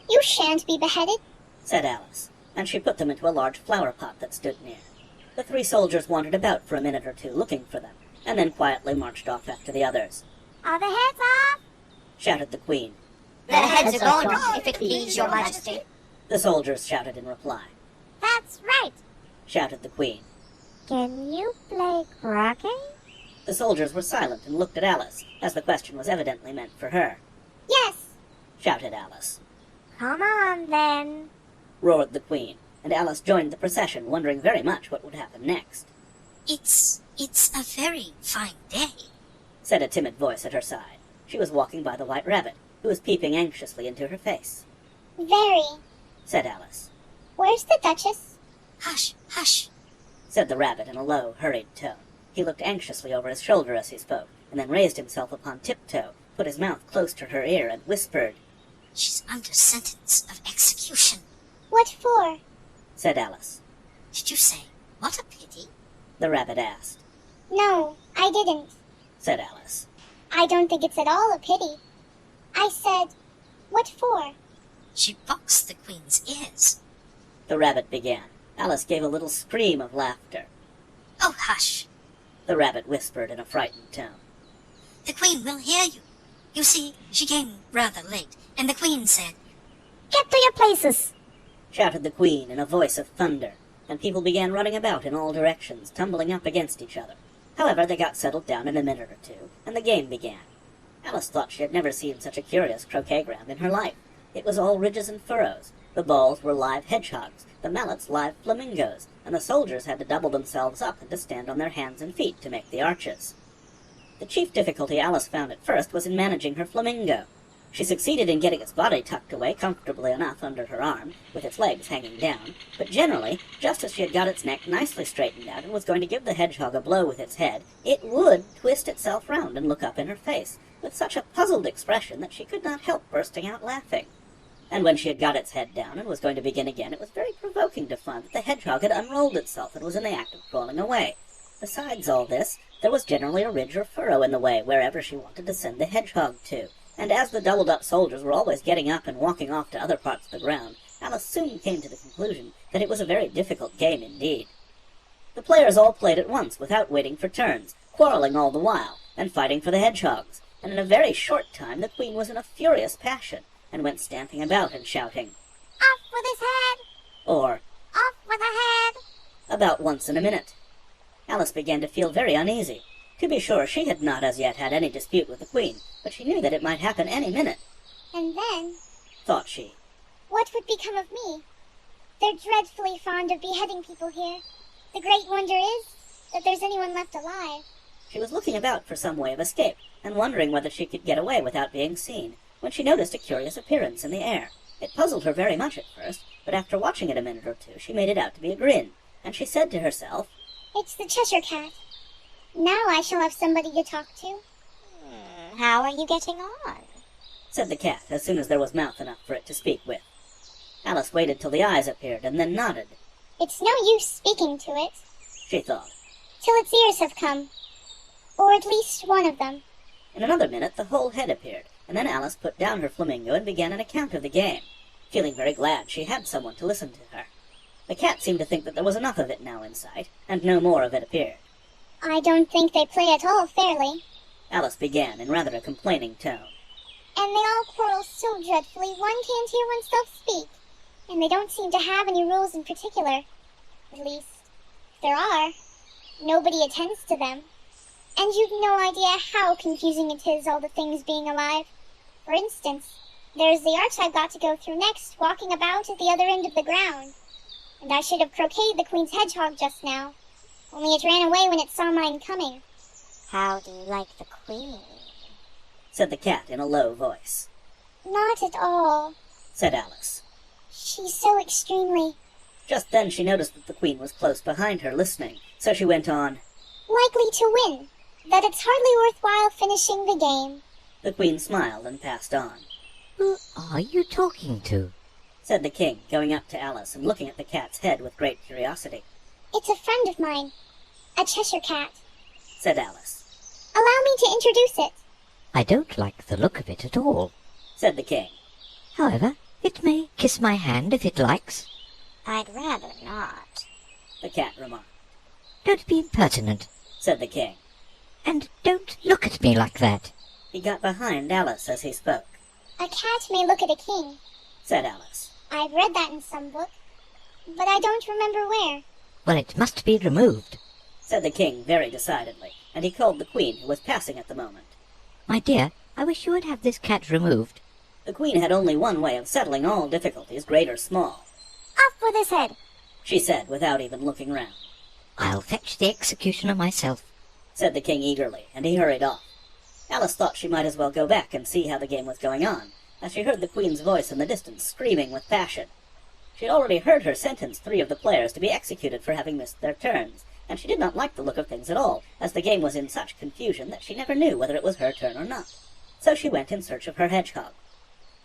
You shan't be beheaded. Said Alice, and she put them into a large flower pot that stood near. The 3 soldiers wandered about for a minute or 2 looking for them, and then quietly marched off after the others. Are the heads off? Shouted the queen. The heads are gone, if it please your majesty. The soldiers shouted in reply. That's right. Shouted the queen. Can you play croquet? The soldiers were silent and looked at Alice, as the question was evidently meant for her. Yes. Shouted Alice. Come on, then. Roared the queen, and Alice joined the procession, wondering very much what would happen next. It's a very fine day, Said a timid voice at her side. She was walking by the white rabbit, who was peeping anxiously into her face. Very. Said Alice. Where's the Duchess? Hush, hush. Said the rabbit in a low, hurried tone. He looked anxiously over his shoulder as he spoke, and then raised himself upon tiptoe, put his mouth close to her ear, and whispered, She's under sentence of execution. What for? Said Alice. Did you say, what a pity? The rabbit asked. No, I didn't. Said Alice. I don't think it's at all a pity. I said, what for? She boxed the queen's ears. The rabbit began. Alice gave a little scream of laughter. Oh, hush. The rabbit whispered in a frightened tone. The queen will hear you. You see, she came rather late, and the queen said, Get to your places. Shouted the queen in a voice of thunder, and people began running about in all directions, tumbling up against each other. However, they got settled down in a minute or 2, and the game began. Alice thought she had never seen such a curious croquet ground in her life. It was all ridges and furrows. The balls were live hedgehogs, the mallets live flamingos, and the soldiers had to double themselves up and to stand on their hands and feet to make the arches. The chief difficulty Alice found at first was in managing her flamingo. She succeeded in getting its body tucked away comfortably enough under her arm, with its legs hanging down, but generally, just as she had got its neck nicely straightened out and was going to give the hedgehog a blow with its head, it would twist itself round and look up in her face, with such a puzzled expression that she could not help bursting out laughing. And when she had got its head down and was going to begin again, it was very provoking to find that the hedgehog had unrolled itself and was in the act of crawling away. Besides all this, there was generally a ridge or furrow in the way wherever she wanted to send the hedgehog to, and as the doubled-up soldiers were always getting up and walking off to other parts of the ground, Alice soon came to the conclusion that it was a very difficult game indeed. The players all played at once without waiting for turns, quarreling all the while, and fighting for the hedgehogs, and in a very short time the queen was in a furious passion, and went stamping about and shouting, "Off with his head!" or "Off with the head!" about once in a minute. Alice began to feel very uneasy. To be sure, she had not as yet had any dispute with the queen, but she knew that it might happen any minute. And then, thought she, what would become of me? They're dreadfully fond of beheading people here. The great wonder is that there's anyone left alive. She was looking about for some way of escape, and wondering whether she could get away without being seen, when she noticed a curious appearance in the air. It puzzled her very much at first, but after watching it a minute or two, she made it out to be a grin, and she said to herself, "It's the Cheshire Cat. Now I shall have somebody to talk to." How are you getting on?" said the cat, as soon as there was mouth enough for it to speak with. Alice waited till the eyes appeared, and then nodded. "It's no use speaking to it," she thought, "till its ears have come. Or at least one of them." In another minute the whole head appeared, and then Alice put down her flamingo and began an account of the game, feeling very glad she had someone to listen to her. The cat seemed to think that there was enough of it now in sight, and no more of it appeared. "I don't think they play at all fairly." Alice began in rather a complaining tone. "And they all quarrel so dreadfully one can't hear oneself speak. And they don't seem to have any rules in particular. At least, if there are, nobody attends to them. And you've no idea how confusing it is, all the things being alive. For instance, there's the arch I've got to go through next, walking about at the other end of the ground. And I should have croqueted the queen's hedgehog just now, only it ran away when it saw mine coming." "How do you like the queen?" said the cat in a low voice. "Not at all," said Alice. "She's so extremely—" Just then she noticed that the queen was close behind her, listening, so she went on, "likely to win, that it's hardly worthwhile finishing the game." The queen smiled and passed on. Who are you talking to? said the king, going up to Alice and looking at the cat's head with great curiosity. "It's a friend of mine, a Cheshire Cat," said Alice. "Allow me to introduce it." I don't like the look of it at all, said the king. However, it may kiss my hand if it likes. "I'd rather not," the cat remarked. Don't be impertinent, said the king. And don't look at me like that. He got behind Alice as he spoke. "A cat may look at a king," said Alice. "I've read that in some book, but I don't remember where." Well, it must be removed, said the king very decidedly, and he called the queen, who was passing at the moment. My dear, I wish you would have this cat removed. The queen had only one way of settling all difficulties, great or small. "Off with his head," she said, without even looking round. I'll fetch the executioner myself, said the king eagerly, and he hurried off. Alice thought she might as well go back and see how the game was going on, as she heard the queen's voice in the distance screaming with passion. She had already heard her sentence 3 of the players to be executed for having missed their turns, and she did not like the look of things at all, as the game was in such confusion that she never knew whether it was her turn or not. So she went in search of her hedgehog.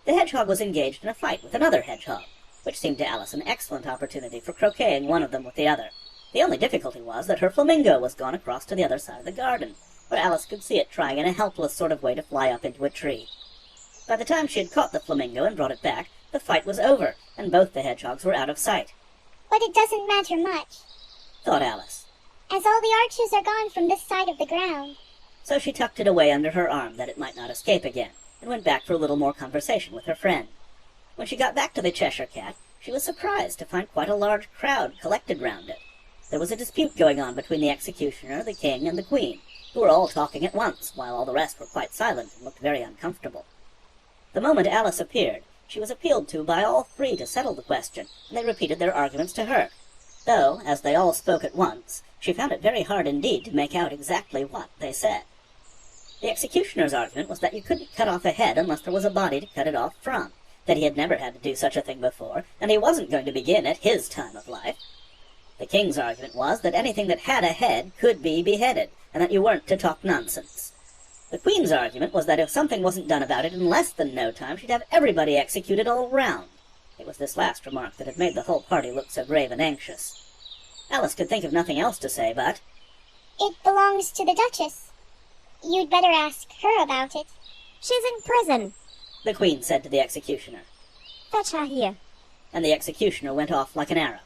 The hedgehog was engaged in a fight with another hedgehog, which seemed to Alice an excellent opportunity for croqueting one of them with the other. The only difficulty was that her flamingo was gone across to the other side of the garden, where Alice could see it trying in a helpless sort of way to fly up into a tree. By the time she had caught the flamingo and brought it back, the fight was over, and both the hedgehogs were out of sight. "But it doesn't matter much," thought Alice. "as all the archers are gone from this side of the ground." So she tucked it away under her arm that it might not escape again, and went back for a little more conversation with her friend. When she got back to the Cheshire Cat, she was surprised to find quite a large crowd collected round it. There was a dispute going on between the executioner, the king, and the queen, who were all talking at once, while all the rest were quite silent and looked very uncomfortable. The moment Alice appeared, she was appealed to by all 3 to settle the question, and they repeated their arguments to her, though, as they all spoke at once, she found it very hard indeed to make out exactly what they said. The executioner's argument was that you couldn't cut off a head unless there was a body to cut it off from, that he had never had to do such a thing before, and he wasn't going to begin at his time of life. The king's argument was that anything that had a head could be beheaded, and that you weren't to talk nonsense. The Queen's argument was that if something wasn't done about it in less than no time, she'd have everybody executed all round. It was this last remark that had made the whole party look so grave and anxious. Alice could think of nothing else to say, but... It belongs to the Duchess. You'd better ask her about it. She's in prison, the Queen said to the executioner. Fetch her here. And the executioner went off like an arrow.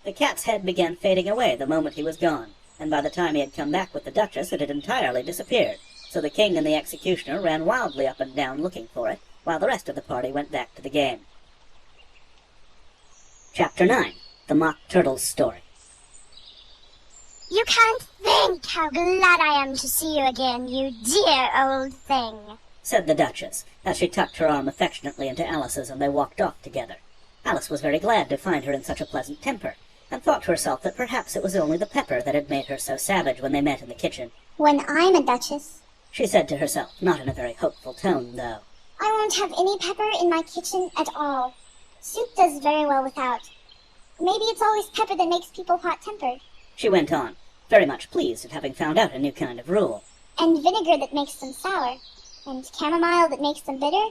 The cat's head began fading away the moment he was gone, and by the time he had come back with the Duchess it had entirely disappeared, so the King and the executioner ran wildly up and down looking for it, while the rest of the party went back to the game. Chapter 9. The Mock Turtle's Story. You can't think how glad I am to see you again, you dear old thing, said the Duchess, as she tucked her arm affectionately into Alice's and they walked off together. Alice was very glad to find her in such a pleasant temper, and thought to herself that perhaps it was only the pepper that had made her so savage when they met in the kitchen. When I'm a Duchess, she said to herself, not in a very hopeful tone, though. I won't have any pepper in my kitchen at all. Soup does very well without. Maybe it's always pepper that makes people hot-tempered. She went on, very much pleased at having found out a new kind of rule. And vinegar that makes them sour, and chamomile that makes them bitter,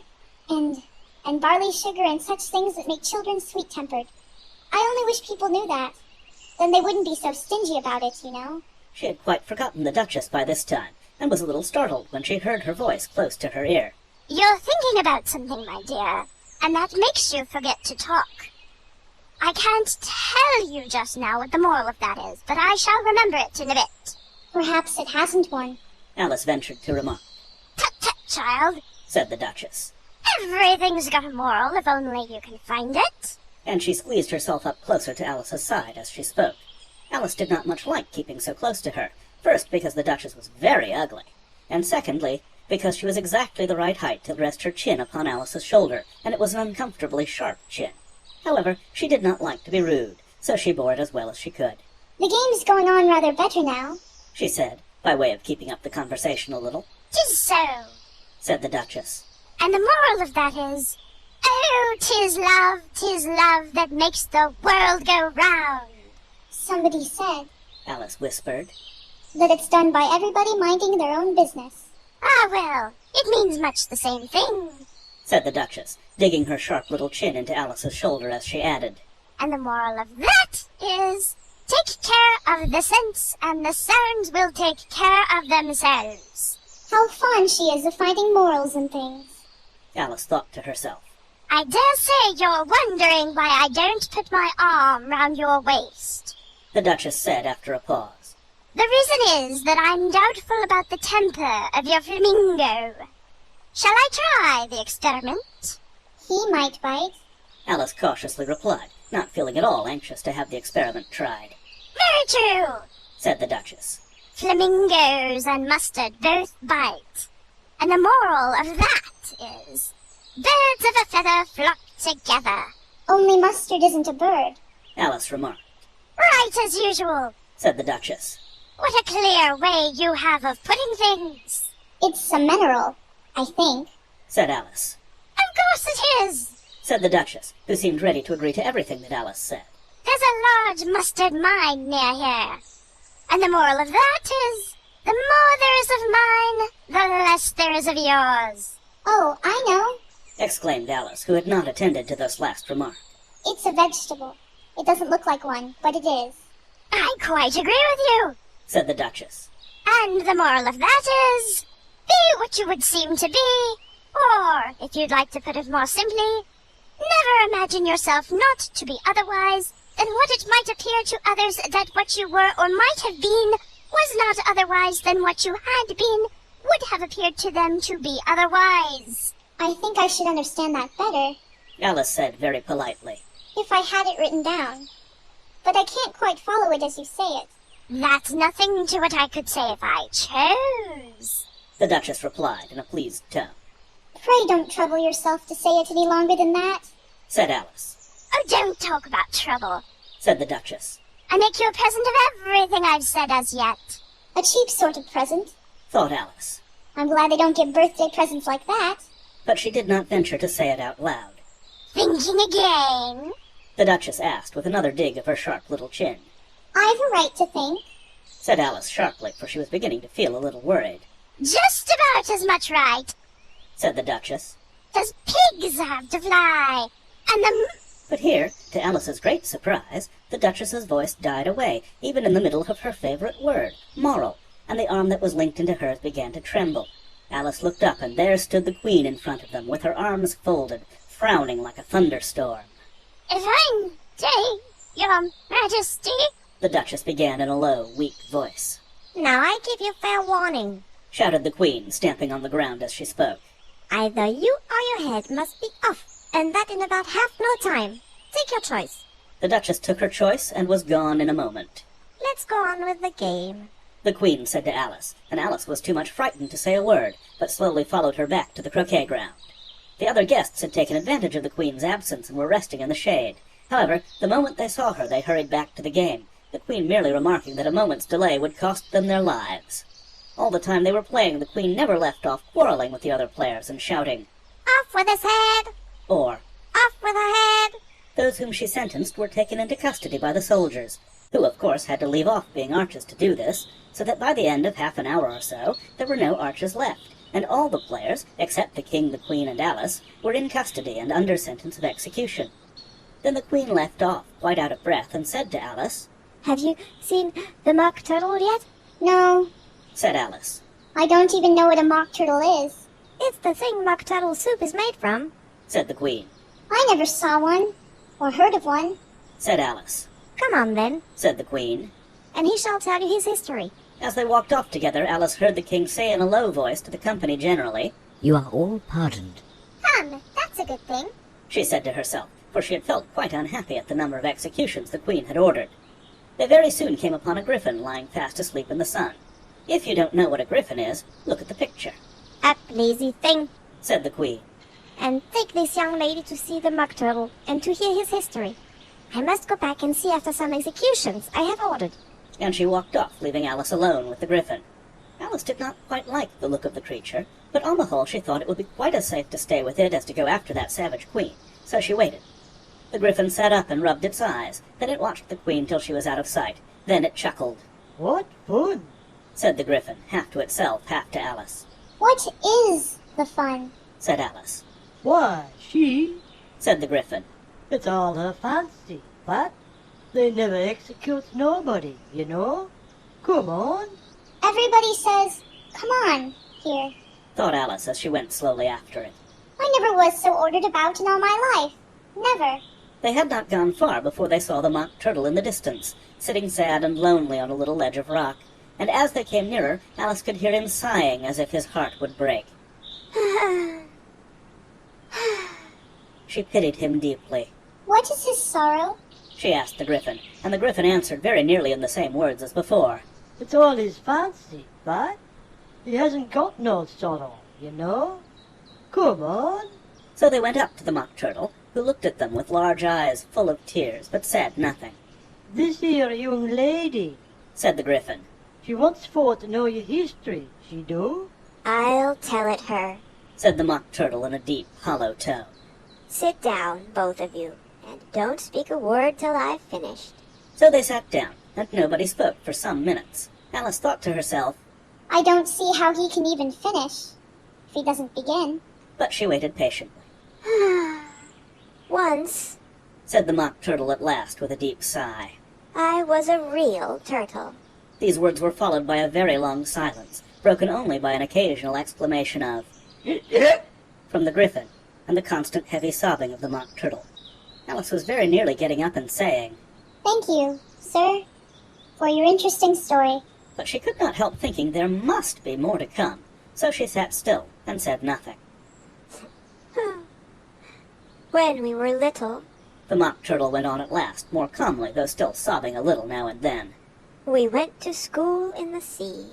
and barley sugar and such things that make children sweet-tempered. I only wish people knew that. Then they wouldn't be so stingy about it, you know. She had quite forgotten the Duchess by this time, and was a little startled when she heard her voice close to her ear. You're thinking about something, my dear, and that makes you forget to talk. I can't tell you just now what the moral of that is, but I shall remember it in a bit. Perhaps it hasn't one, Alice ventured to remark. Tut-tut, child, said the Duchess. Everything's got a moral if only you can find it. And she squeezed herself up closer to Alice's side as she spoke. Alice did not much like keeping so close to her, first because the Duchess was very ugly, and secondly because she was exactly the right height to rest her chin upon Alice's shoulder, and it was an uncomfortably sharp chin. However, she did not like to be rude, so she bore it as well as she could. The game's going on rather better now, she said, by way of keeping up the conversation a little. 'Tis so, said the Duchess. And the moral of that is, oh, 'tis love that makes the world go round. Somebody said, Alice whispered, that it's done by everybody minding their own business. Ah, well, it means much the same thing, said the Duchess, digging her sharp little chin into Alice's shoulder as she added. And the moral of that is, take care of the scents and the sounds will take care of themselves. How fond she is of finding morals in things, Alice thought to herself. I dare say you're wondering why I don't put my arm round your waist, the Duchess said after a pause. The reason is that I'm doubtful about the temper of your flamingo. Shall I try the experiment? He might bite, Alice cautiously replied, not feeling at all anxious to have the experiment tried. Very true, said the Duchess. Flamingos and mustard both bite. And the moral of that is, birds of a feather flock together. Only mustard isn't a bird, Alice remarked. Right as usual, said the Duchess. What a clear way you have of putting things. It's a mineral, I think, said Alice. Of course it is, said the Duchess, who seemed ready to agree to everything that Alice said. There's a large mustard mine near here. And the moral of that is, the more there is of mine, the less there is of yours. Oh, I know, exclaimed Alice, who had not attended to this last remark. It's a vegetable. It doesn't look like one, but it is. I quite agree with you, said the Duchess. And the moral of that is, be what you would seem to be, or, if you'd like to put it more simply, never imagine yourself not to be otherwise than what it might appear to others that what you were or might have been was not otherwise than what you had been would have appeared to them to be otherwise. I think I should understand that better, Alice said very politely, if I had it written down. But I can't quite follow it as you say it. That's nothing to what I could say if I chose, the Duchess replied in a pleased tone. Pray don't trouble yourself to say it any longer than that, said Alice. Oh, don't talk about trouble, said the Duchess. I make you a present of everything I've said as yet. A cheap sort of present, thought Alice. I'm glad they don't give birthday presents like that. But she did not venture to say it out loud. Thinking again? The Duchess asked with another dig of her sharp little chin. I've a right to think, said Alice sharply, for she was beginning to feel a little worried. Just about as much right, said the Duchess. does pigs have to fly. And the... But here, to Alice's great surprise, the Duchess's voice died away, even in the middle of her favorite word, moral, and the arm that was linked into hers began to tremble. Alice looked up, and there stood the Queen in front of them, with her arms folded, frowning like a thunderstorm. If I may, Your Majesty, the Duchess began in a low, weak voice. Now I give you fair warning. Shouted the Queen, stamping on the ground as she spoke. Either you or your head must be off, and that in about half no time. Take your choice. The Duchess took her choice and was gone in a moment. Let's go on with the game, the Queen said to Alice, and Alice was too much frightened to say a word, but slowly followed her back to the croquet ground. The other guests had taken advantage of the Queen's absence and were resting in the shade. However, the moment they saw her, they hurried back to the game, the Queen merely remarking that a moment's delay would cost them their lives. All the time they were playing, the Queen never left off quarreling with the other players and shouting, "Off with his head!" or "Off with her head!" Those whom she sentenced were taken into custody by the soldiers, who of course had to leave off being arches to do this, so that by the end of half an hour or so there were no arches left, and all the players, except the King, the Queen, and Alice, were in custody and under sentence of execution. Then the Queen left off, quite out of breath, and said to Alice, "Have you seen the mock turtle yet?" No, said Alice. I don't even know what a mock turtle is. It's the thing mock turtle soup is made from, said the Queen. I never saw one, or heard of one, said Alice. "Come on then," said the Queen. "and he shall tell you his history." As they walked off together, Alice heard the King say in a low voice to the company generally, "You are all pardoned." That's a good thing. she said to herself, for she had felt quite unhappy at the number of executions the Queen had ordered. They very soon came upon a griffin lying fast asleep in the sun. If you don't know what a griffin is, look at the picture, "Up, lazy thing, said the Queen. and take this young lady to see the mock turtle and to hear his history. I must go back and see after some executions I have ordered." And she walked off, leaving Alice alone with the griffin. Alice did not quite like the look of the creature, but on the whole she thought it would be quite as safe to stay with it as to go after that savage Queen, so she waited. The griffin sat up and rubbed its eyes, then it watched the Queen till she was out of sight. Then it chuckled. "What fun!" said the griffin, half to itself, half to Alice. What is the fun? said Alice. "Why, she," said the griffin. "it's all her fancy, but they never executes nobody, you know. Come on." Everybody says, come on, here. thought Alice as she went slowly after it. I never was so ordered about in all my life. Never. They had not gone far before they saw the mock turtle in the distance, sitting sad and lonely on a little ledge of rock, and as they came nearer, Alice could hear him sighing as if his heart would break. She pitied him deeply. What is his sorrow? she asked the griffin, and the griffin answered very nearly in the same words as before. "It's all his fancy, but he hasn't got no sorrow, you know. Come on." So they went up to the mock turtle, who looked at them with large eyes full of tears, but said nothing. "This here young lady," said the griffin. "she wants for to know your history, she do." "I'll tell it her," said the mock turtle in a deep, hollow tone. "Sit down, both of you, and don't speak a word till I've finished." So they sat down, and nobody spoke for some minutes. Alice thought to herself, I don't see how he can even finish, if he doesn't begin. but she waited patiently. "Once Said the mock turtle at last with a deep sigh. I was a real turtle." These words were followed by a very long silence, broken only by an occasional exclamation of from the griffin, and the constant heavy sobbing of the mock turtle. Alice was very nearly getting up and saying, Thank you, sir, for your interesting story. but she could not help thinking there must be more to come, so she sat still and said nothing. "When we were little, The mock turtle went on at last, more calmly, though still sobbing a little now and then. we went to school in the sea.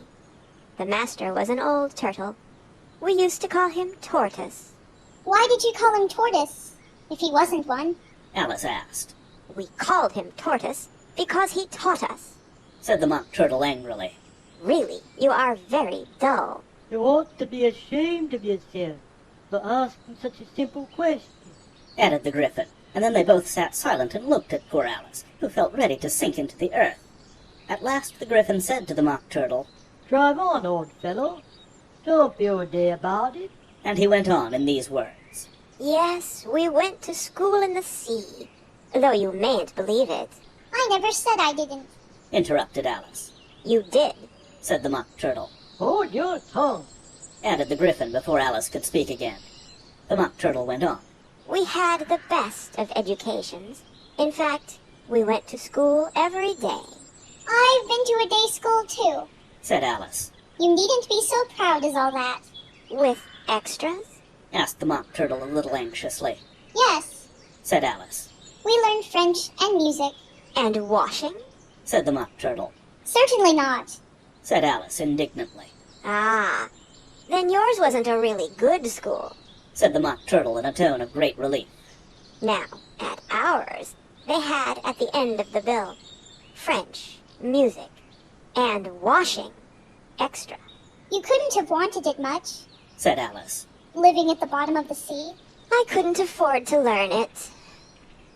The master was an old turtle. We used to call him Tortoise. Why did you call him Tortoise, if he wasn't one? Alice asked. We called him Tortoise because he taught us." Said the mock turtle angrily. "Really, you are very dull." "You ought to be ashamed of yourself for asking such a simple question," added the griffin, and then they both sat silent and looked at poor Alice, who felt ready to sink into the earth. At last the griffin said to the mock turtle, "Drive on, old fellow. Don't feel a day about it. And he went on in these words. Yes, we went to school in the sea, though you mayn't believe it. I never said I didn't. Interrupted Alice. You did, said the Mock Turtle. Hold your tongue, added the Gryphon before Alice could speak again. The Mock Turtle went on. We had the best of educations. In fact, we went to school every day. I've been to a day school too, said Alice. You needn't be so proud as all that. With extras? Asked the Mock Turtle a little anxiously. Yes, said Alice. We learned French and music. And washing? Said the Mock Turtle. Certainly not, said Alice indignantly. Ah, then yours wasn't a really good school, said the Mock Turtle in a tone of great relief. Now, at ours, they had at the end of the bill French, music, and washing extra. You couldn't have wanted it much, said Alice. Living at the bottom of the sea. I couldn't afford to learn it,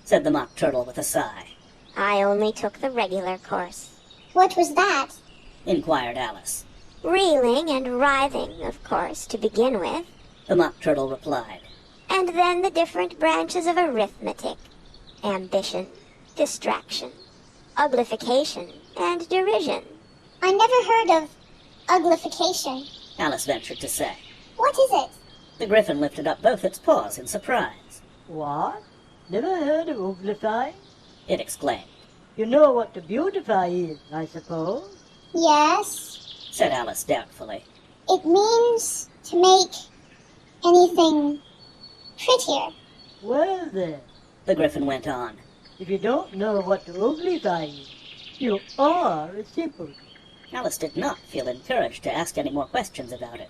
said the Mock Turtle with a sigh. I only took the regular course. What was that? Inquired Alice. Reeling and writhing, of course, to begin with. The Mock Turtle replied. And then the different branches of arithmetic. Ambition, distraction, uglification, and derision. I never heard of uglification, Alice ventured to say. What is it? The Gryphon lifted up both its paws in surprise. What? Never heard of uglifying? It exclaimed. You know what to beautify is, I suppose? Yes, said Alice doubtfully. It means to make anything prettier. Well then, the Gryphon went on. If you don't know what to uglify is, you are a simpleton. Alice did not feel encouraged to ask any more questions about it.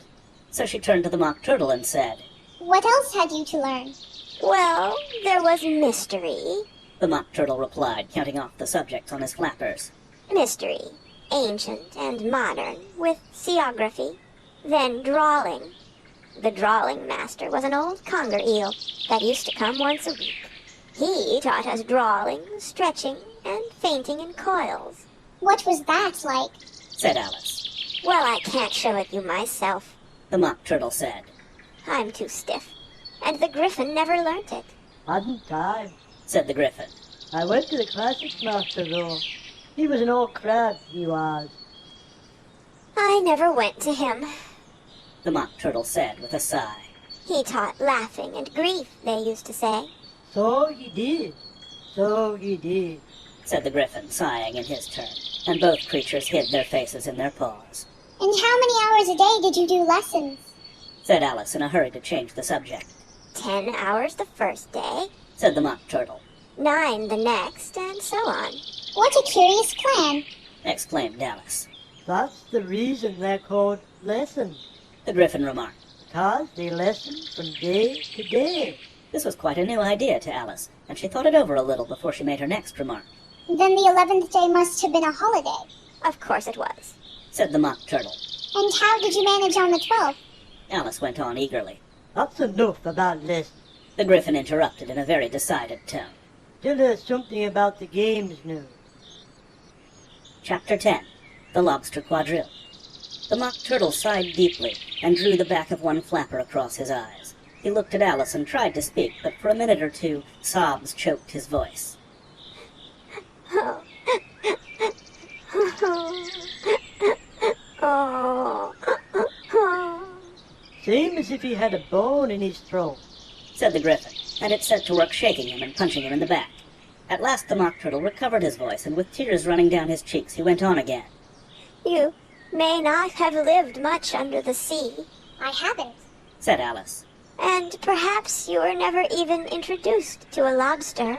So she turned to the Mock Turtle and said, What else had you to learn? Well, there was mystery, the Mock Turtle replied, counting off the subjects on his flappers. Mystery, ancient and modern, with seaography, then drawing. The drawing master was an old conger eel that used to come once a week. He taught us drawing, stretching, and fainting in coils. What was that like? Said Alice. Well, I can't show it you myself, the Mock Turtle said. I'm too stiff, and the Gryphon never learnt it. Hadn't time, said the Gryphon. I went to the classics master, though. He was an old crab, he was. I never went to him, the Mock Turtle said with a sigh. He taught laughing and grief, they used to say. So he did, said the Gryphon, sighing in his turn, and both creatures hid their faces in their paws. And how many hours a day did you do lessons? Said Alice in a hurry to change the subject. 10 hours the first day, said the Mock Turtle. 9 the next, and so on. What a curious plan, exclaimed Alice. That's the reason they're called lessons, the Gryphon remarked. Because they lesson from day to day. This was quite a new idea to Alice, and she thought it over a little before she made her next remark. Then the 11th day must have been a holiday. Of course it was, said the Mock Turtle. And how did you manage on the 12th? Alice went on eagerly. That's enough about lessons, the Gryphon interrupted in a very decided tone. Tell us something about the games now. Chapter 10. The Lobster Quadrille. The Mock Turtle sighed deeply and drew the back of one flapper across his eyes. He looked at Alice and tried to speak, but for a minute or two, sobs choked his voice. Same as if he had a bone in his throat, said the Gryphon, and it set to work shaking him and punching him in the back. At last the Mock Turtle recovered his voice, and with tears running down his cheeks, he went on again. You may not have lived much under the sea. I haven't, said Alice. And perhaps you were never even introduced to a lobster.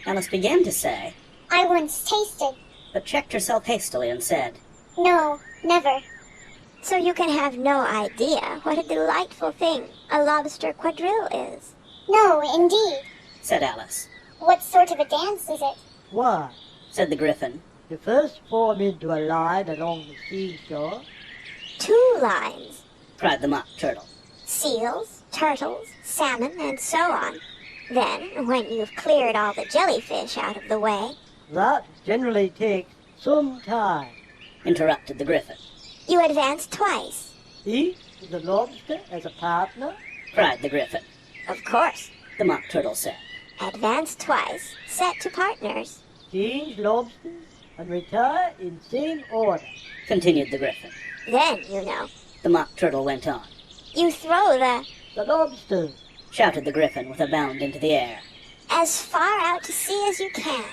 Alice began to say, I once tasted, but checked herself hastily and said, No, never. So you can have no idea what a delightful thing a lobster quadrille is. No, indeed, said Alice. What sort of a dance is it? Why, said the Gryphon, you first form into a line along the seashore. 2 lines, cried the Mock Turtle. Seals, turtles, salmon, and so on. Then, when you've cleared all the jellyfish out of the way... That generally takes some time, interrupted the Gryphon. You advance twice. Each with the lobster as a partner? cried the Gryphon. Of course. The Mock Turtle said. Advance twice, set to partners. Change lobsters and retire in same order, continued the Gryphon. Then, you know, the Mock Turtle went on. You throw the lobsters, shouted the Gryphon with a bound into the air. As far out to sea as you can.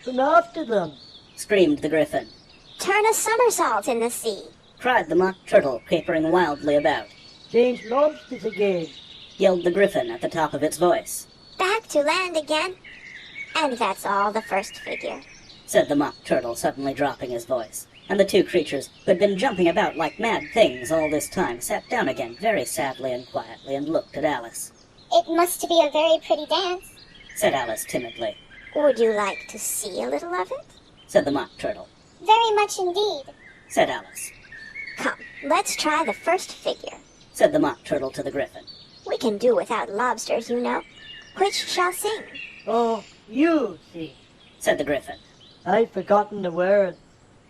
Swim after them, screamed the Gryphon. Turn a somersault in the sea, cried the Mock Turtle, capering wildly about. Change lobsters again, yelled the Gryphon at the top of its voice. Back to land again. And that's all the first figure, said the Mock Turtle, suddenly dropping his voice. And the two creatures, who had been jumping about like mad things all this time, sat down again very sadly and quietly and looked at Alice. It must be a very pretty dance, said Alice timidly. Would you like to see a little of it? said the Mock Turtle. Very much indeed, said Alice. Come, let's try the first figure, said the Mock Turtle to the Gryphon. We can do without lobsters, you know. Which shall sing? Oh, you sing, said the Gryphon. I've forgotten the words.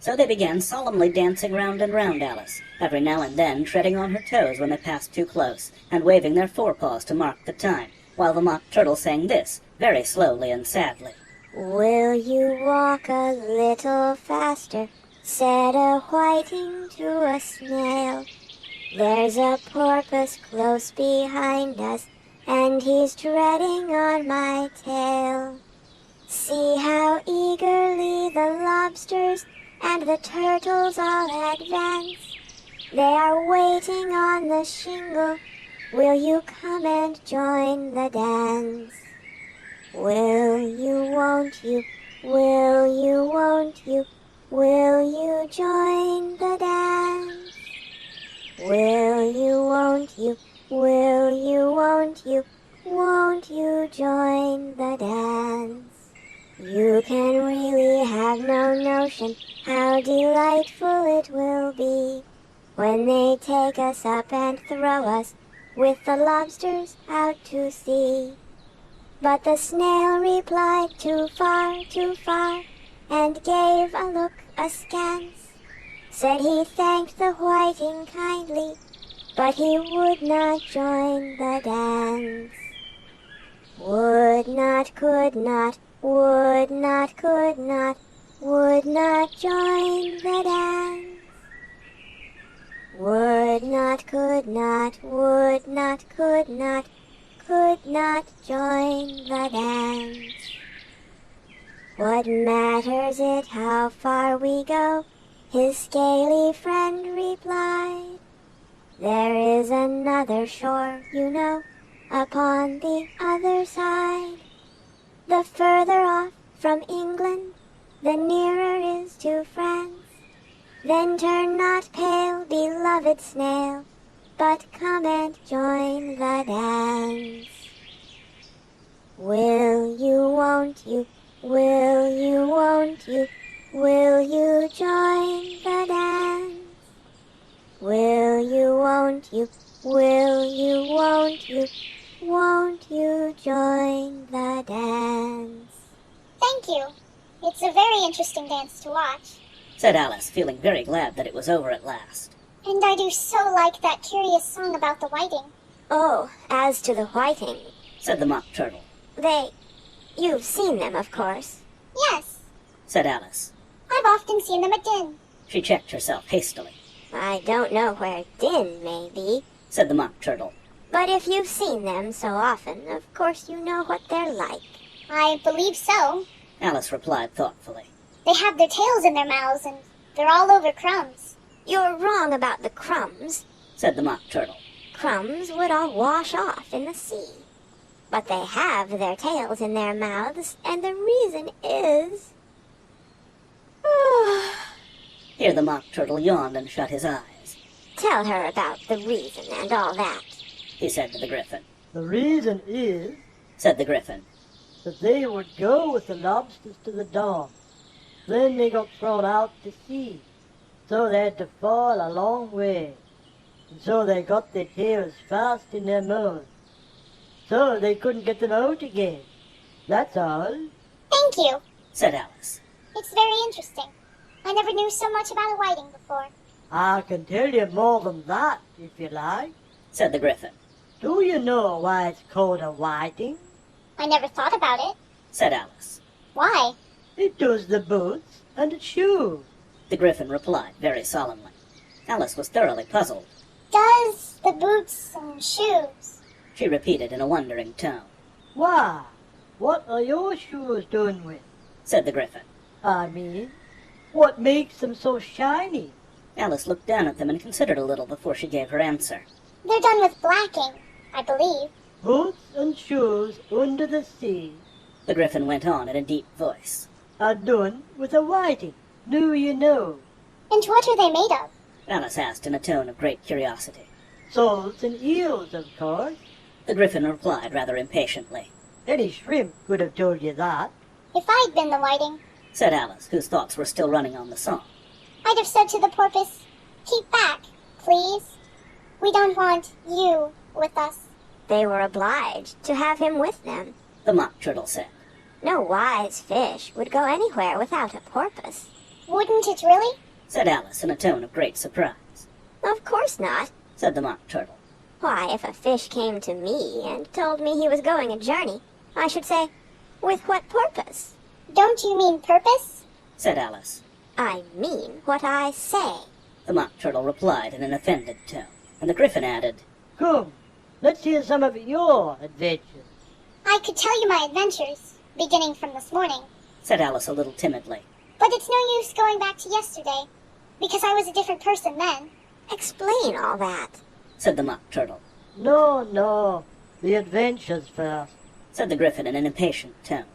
So they began solemnly dancing round and round Alice, every now and then treading on her toes when they passed too close, and waving their forepaws to mark the time, while the Mock Turtle sang this, very slowly and sadly. Will you walk a little faster? Said a whiting to a snail. There's a porpoise close behind us, and he's treading on my tail. See how eagerly the lobsters and the turtles all advance. They are waiting on the shingle. Will you come and join the dance? Will you, won't you, will you, won't you, will you join the dance? Will you, won't you, will you, won't you join the dance? You can really have no notion how delightful it will be when they take us up and throw us with the lobsters out to sea. But the snail replied too far, and gave a look askance. Said he thanked the whiting kindly, but he would not join the dance. Would not, could not, would not, could not, would not join the dance. Would not, could not, would not, could not join the dance. What matters it how far we go? His scaly friend replied. There is another shore, you know, upon the other side. The further off from England, the nearer is to France. Then turn not pale, beloved snail, but come and join the dance. Will you, won't you, will you, won't you, will you join the dance? Will you, won't you, will you, won't you join the dance? Thank you. It's a very interesting dance to watch, said Alice, feeling very glad that it was over at last. And I do so like that curious song about the whiting. Oh, as to the whiting, said the Mock Turtle. You've seen them, of course. Yes, said Alice. I've often seen them at Din. She checked herself hastily. I don't know where Din may be, said the Mock Turtle. But if you've seen them so often, of course you know what they're like. I believe so, Alice replied thoughtfully. They have their tails in their mouths, and they're all over crumbs. You're wrong about the crumbs, said the Mock Turtle. Crumbs would all wash off in the sea. But they have their tails in their mouths, and the reason is... Here the Mock Turtle yawned and shut his eyes. Tell her about the reason and all that, he said to the Gryphon. The reason is, said the Gryphon, that they would go with the lobsters to the dam. Then they got thrown out to sea, so they had to fall a long way, and so they got their tails fast in their mouths, so they couldn't get them out again. That's all. Thank you, said Alice. It's very interesting. I never knew so much about a whiting before. I can tell you more than that, if you like, said the Gryphon. Do you know why it's called a whiting? I never thought about it. Said Alice. Why? It does the boots and the shoes, the Gryphon replied very solemnly. Alice was thoroughly puzzled. Does the boots and shoes? She repeated in a wondering tone. Why, what are your shoes done with? Said the Gryphon. I mean, what makes them so shiny? Alice looked down at them and considered a little before she gave her answer. They're done with blacking, I believe. Boots and shoes under the sea, the Gryphon went on in a deep voice, are done with a whiting. Do you know? And what are they made of? Alice asked in a tone of great curiosity. Salts and eels, of course, the Gryphon replied rather impatiently. Any shrimp could have told you that. If I'd been the whiting, said Alice, whose thoughts were still running on the song, I'd have said to the porpoise, keep back, please. We don't want you with us. They were obliged to have him with them. the Mock Turtle said. No wise fish would go anywhere without a porpoise. Wouldn't it really? Said Alice in a tone of great surprise. Of course not, said the Mock Turtle. Why, if a fish came to me and told me he was going a journey, I should say, with what purpose? Don't you mean purpose? Said Alice. I mean what I say, the Mock Turtle replied in an offended tone, and the Gryphon added, Come, let's hear some of your adventures. I could tell you my adventures, beginning from this morning. Said Alice a little timidly. But it's no use going back to yesterday, because I was a different person then. Explain all that, said the Mock Turtle. No, the adventures first, said the Gryphon in an impatient tone.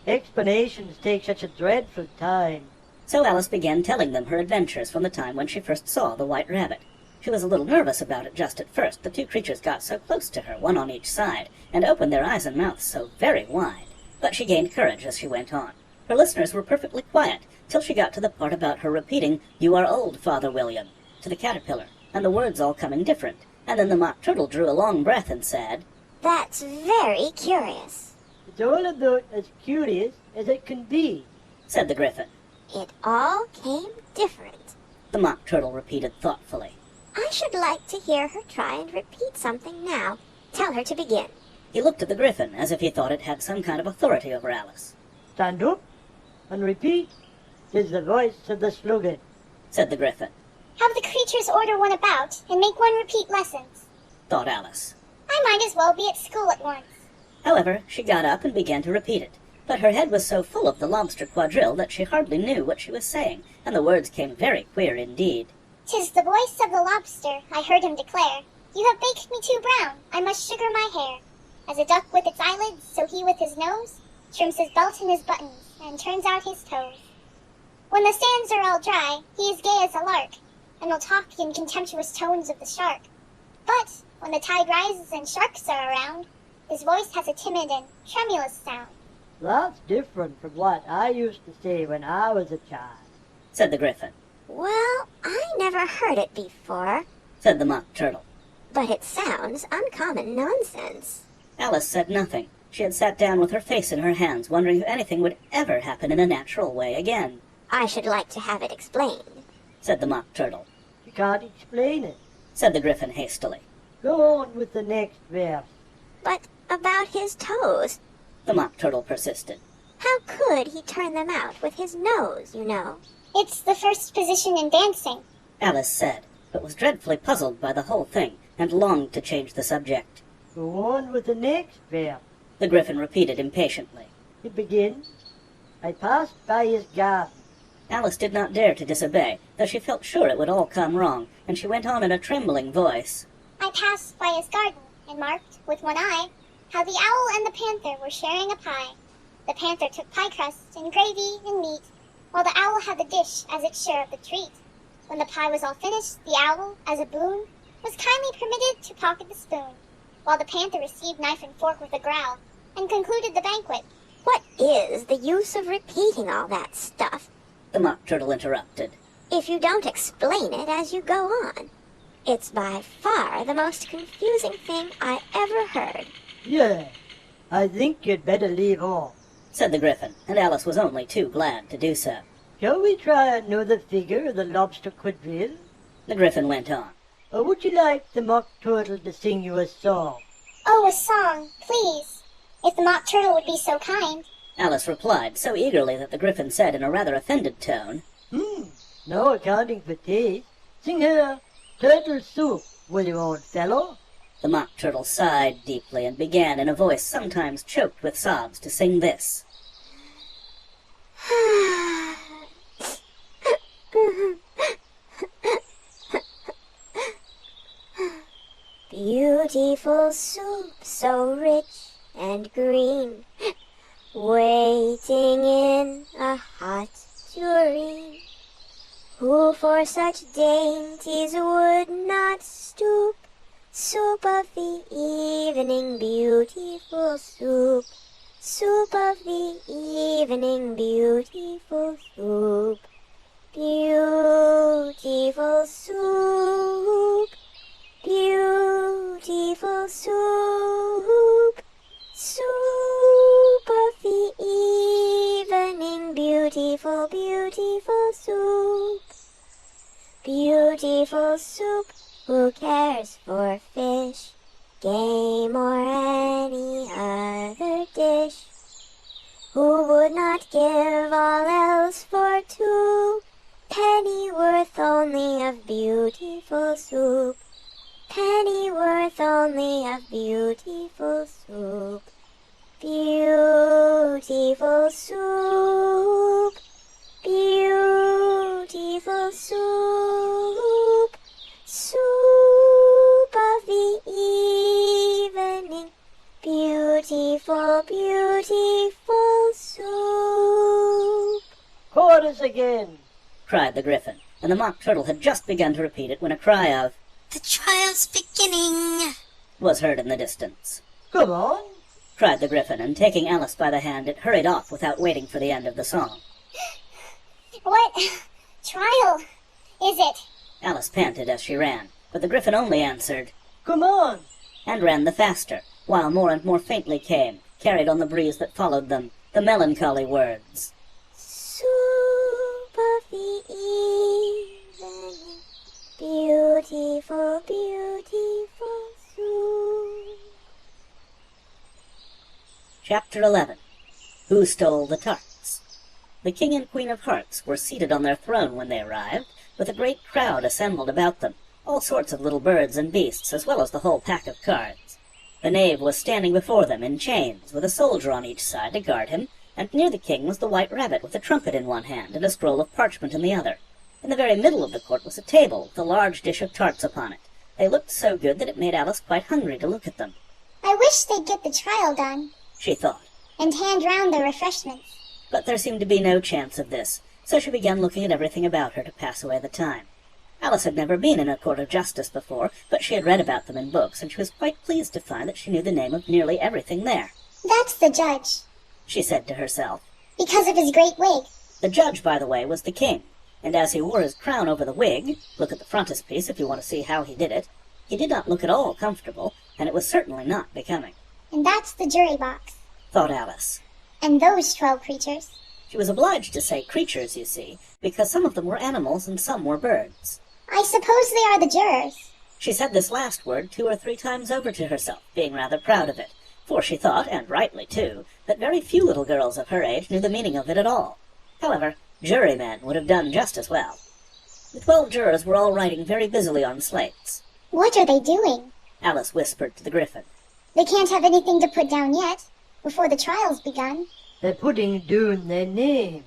Explanations take such a dreadful time. So Alice began telling them her adventures from the time when she first saw the White Rabbit. She was a little nervous about it just at first. The two creatures got so close to her, one on each side, and opened their eyes and mouths so very wide. But she gained courage as she went on. Her listeners were perfectly quiet, till she got to the part about her repeating, "You are old, Father William," to the caterpillar, and the words all coming different. And then the Mock Turtle drew a long breath and said, That's very curious. It's all about as curious as it can be, said the Gryphon. It all came different, the Mock Turtle repeated thoughtfully. I should like to hear her try and repeat something now. Tell her to begin. He looked at the Gryphon as if he thought it had some kind of authority over Alice. Stand up and repeat. 'Tis the voice of the sluggard, said the Gryphon. Have the creatures order one about, and make one repeat lessons, thought Alice. I might as well be at school at once. However, she got up and began to repeat it, but her head was so full of the lobster quadrille that she hardly knew what she was saying, and the words came very queer indeed. 'Tis the voice of the lobster, I heard him declare, You have baked me too brown, I must sugar my hair. As a duck with its eyelids, so he with his nose trims his belt and his buttons, and turns out his toes. When the sands are all dry, he is gay as a lark, and will talk in contemptuous tones of the shark. But when the tide rises and sharks are around, his voice has a timid and tremulous sound. That's different from what I used to say when I was a child, said the Gryphon. Well, I never heard it before, said the Mock Turtle. But it sounds uncommon nonsense. Alice said nothing. She had sat down with her face in her hands, wondering if anything would ever happen in a natural way again. I should like to have it explained, said the Mock Turtle. You can't explain it, said the Gryphon hastily. Go on with the next verse. But about his toes, the Mock Turtle persisted. How could he turn them out with his nose, you know? It's the first position in dancing, Alice said, but was dreadfully puzzled by the whole thing, and longed to change the subject. Go on with the next verse, the Gryphon repeated impatiently. It begins, I passed by his garden. Alice did not dare to disobey, though she felt sure it would all come wrong, and she went on in a trembling voice. I passed by his garden, and marked, with one eye, how the owl and the panther were sharing a pie. The panther took pie crust and gravy and meat, while the owl had the dish as its share of the treat. When the pie was all finished, the owl, as a boon, was kindly permitted to pocket the spoon, while the panther received knife and fork with a growl, and concluded the banquet. What is the use of repeating all that stuff? The Mock Turtle interrupted. If you don't explain it as you go on. It's by far the most confusing thing I ever heard. Yeah, I think you'd better leave off, said the Gryphon, and Alice was only too glad to do so. Shall we try another figure of the lobster quadrille? The Gryphon went on. Would you like the Mock Turtle to sing you a song? Oh, a song, please. If the Mock Turtle would be so kind. Alice replied so eagerly that the Gryphon said in a rather offended tone, No accounting for taste. Sing her Turtle Soup, will you, old fellow? The Mock Turtle sighed deeply and began in a voice sometimes choked with sobs to sing this. Beautiful soup, so rich and green, waiting in a hot tureen. Who for such dainties would not stoop? Soup of the evening, beautiful soup. Soup of the evening, beautiful soup. Beautiful soup. Beautiful soup. Soup of the evening, beautiful, beautiful soup. Beautiful soup, who cares for fish, game, or any other dish? Who would not give all else for 2 pennyworth only of beautiful soup? Pennyworth only of beautiful soup. Beautiful soup. Beautiful soup. Soup of the evening. Beautiful, beautiful soup. Chorus again, cried the Gryphon, and the Mock Turtle had just begun to repeat it when a cry of, The trial's beginning, was heard in the distance. Come on, cried the Gryphon, and taking Alice by the hand, it hurried off without waiting for the end of the song. What trial is it? Alice panted as she ran, but the Gryphon only answered, Come on, and ran the faster, while more and more faintly came, carried on the breeze that followed them, the melancholy words. Soup of the evening, beautiful, beautiful soup. Chapter 11. Who Stole the Tarts? The King and Queen of Hearts were seated on their throne when they arrived, with a great crowd assembled about them, all sorts of little birds and beasts, as well as the whole pack of cards. The knave was standing before them in chains, with a soldier on each side to guard him, and near the king was the white rabbit with a trumpet in one hand and a scroll of parchment in the other. In the very middle of the court was a table with a large dish of tarts upon it. They looked so good that it made Alice quite hungry to look at them. I wish they'd get the trial done, she thought. and hand round the refreshments. But there seemed to be no chance of this, so she began looking at everything about her to pass away the time. Alice had never been in a court of justice before, but she had read about them in books, and she was quite pleased to find that she knew the name of nearly everything there. That's the judge, She said to herself. because of his great wig. The judge, by the way, was the king, and as he wore his crown over the wig, look at the frontispiece if you want to see how he did it, he did not look at all comfortable, and it was certainly not becoming. And that's the jury box. Thought Alice. And those 12 creatures. She was obliged to say creatures, you see, because some of them were animals and some were birds. I suppose they are the jurors. She said this last word 2 or 3 times over to herself, being rather proud of it, for she thought, and rightly too, that very few little girls of her age knew the meaning of it at all. However, jurymen would have done just as well. The 12 jurors were all writing very busily on slates. What are they doing? Alice whispered to the Gryphon. They can't have anything to put down yet, before the trial's begun. they're putting down their name.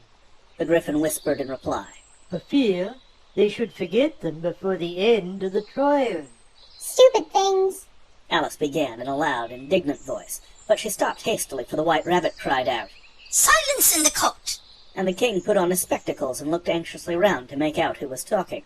The Gryphon whispered in reply. For fear they should forget them before the end of the trial. Stupid things. Alice began in a loud, indignant voice, but she stopped hastily, for the white rabbit cried out, Silence in the court! and the king put on his spectacles and looked anxiously round to make out who was talking.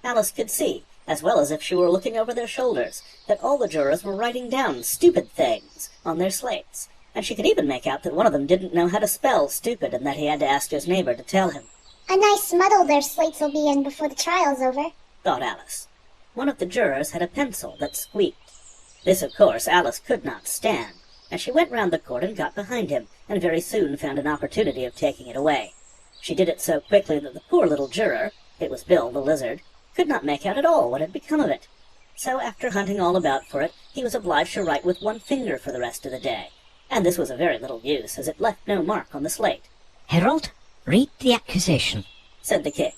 Alice could see, as well as if she were looking over their shoulders, that all the jurors were writing down stupid things on their slates, and she could even make out that one of them didn't know how to spell stupid and that he had to ask his neighbor to tell him. A nice muddle their slates will be in before the trial's over. Thought Alice. One of the jurors had a pencil that squeaked. This, of course, Alice could not stand, and she went round the court and got behind him, and very soon found an opportunity of taking it away. She did it so quickly that the poor little juror, it was Bill the lizard, could not make out at all what had become of it. So after hunting all about for it, he was obliged to write with one finger for the rest of the day, and this was of very little use, as it left no mark on the slate. "Herald, read the accusation," said the king.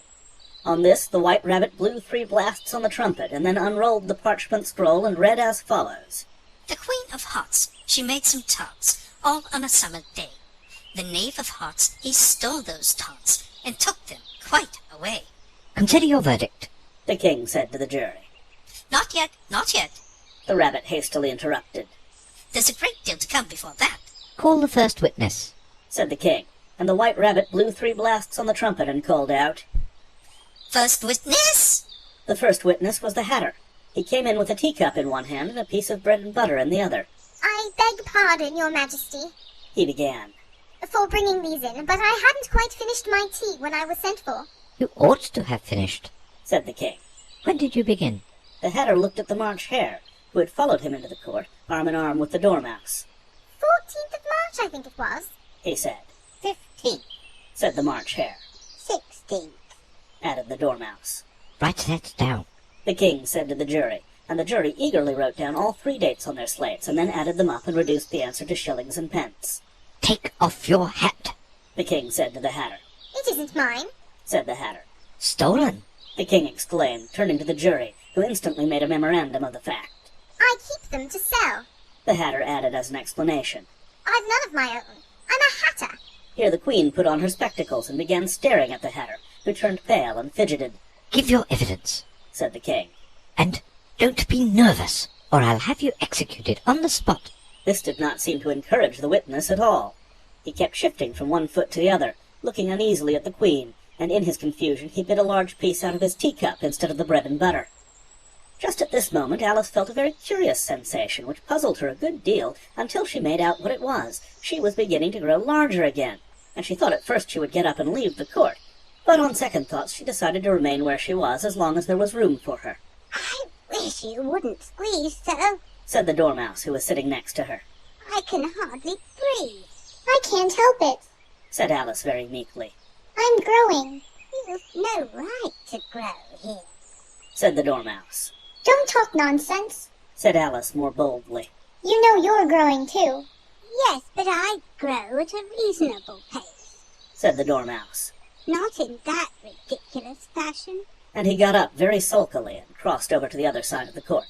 On this the White Rabbit blew 3 blasts on the trumpet, and then unrolled the parchment scroll and read as follows. The Queen of Hearts, she made some tarts, all on a summer day. The Knave of Hearts, he stole those tarts, and took them quite away. "Consider your verdict," the king said to the jury. Not yet, not yet, the rabbit hastily interrupted. There's a great deal to come before that. "Call the first witness," said the king, and the White Rabbit blew 3 blasts on the trumpet and called out, First witness! The first witness was the Hatter. He came in with a teacup in one hand and a piece of bread and butter in the other. I beg pardon, Your Majesty, he began, for bringing these in, but I hadn't quite finished my tea when I was sent for. "You ought to have finished," said the king. "When did you begin?" The Hatter looked at the March Hare, who had followed him into the court, arm in arm with the Dormouse. 14th of March, I think it was, he said. 15th, said the March Hare, 16th, added the Dormouse. "Write that down," the king said to the jury, and the jury eagerly wrote down all 3 dates on their slates, and then added them up and reduced the answer to shillings and pence. "Take off your hat," the king said to the Hatter. It isn't mine, said the Hatter. "Stolen," the king exclaimed, turning to the jury, who instantly made a memorandum of the fact. I keep them to sell. The Hatter added as an explanation. I've none of my own. I'm a hatter. Here the queen put on her spectacles and began staring at the Hatter, who turned pale and fidgeted. "Give your evidence," said the king. "And don't be nervous, or I'll have you executed on the spot." This did not seem to encourage the witness at all. He kept shifting from one foot to the other, looking uneasily at the queen, and in his confusion he bit a large piece out of his teacup instead of the bread and butter. Just at this moment Alice felt a very curious sensation, which puzzled her a good deal until she made out what it was. She was beginning to grow larger again, and she thought at first she would get up and leave the court. But on second thoughts she decided to remain where she was as long as there was room for her. I wish you wouldn't squeeze so, said the Dormouse, who was sitting next to her. I can hardly breathe. I can't help it, said Alice very meekly. I'm growing. You've no right to grow here, said the Dormouse. Don't talk nonsense, said Alice more boldly. You know you're growing too. Yes, but I grow at a reasonable pace, said the Dormouse. Not in that ridiculous fashion. And he got up very sulkily and crossed over to the other side of the court.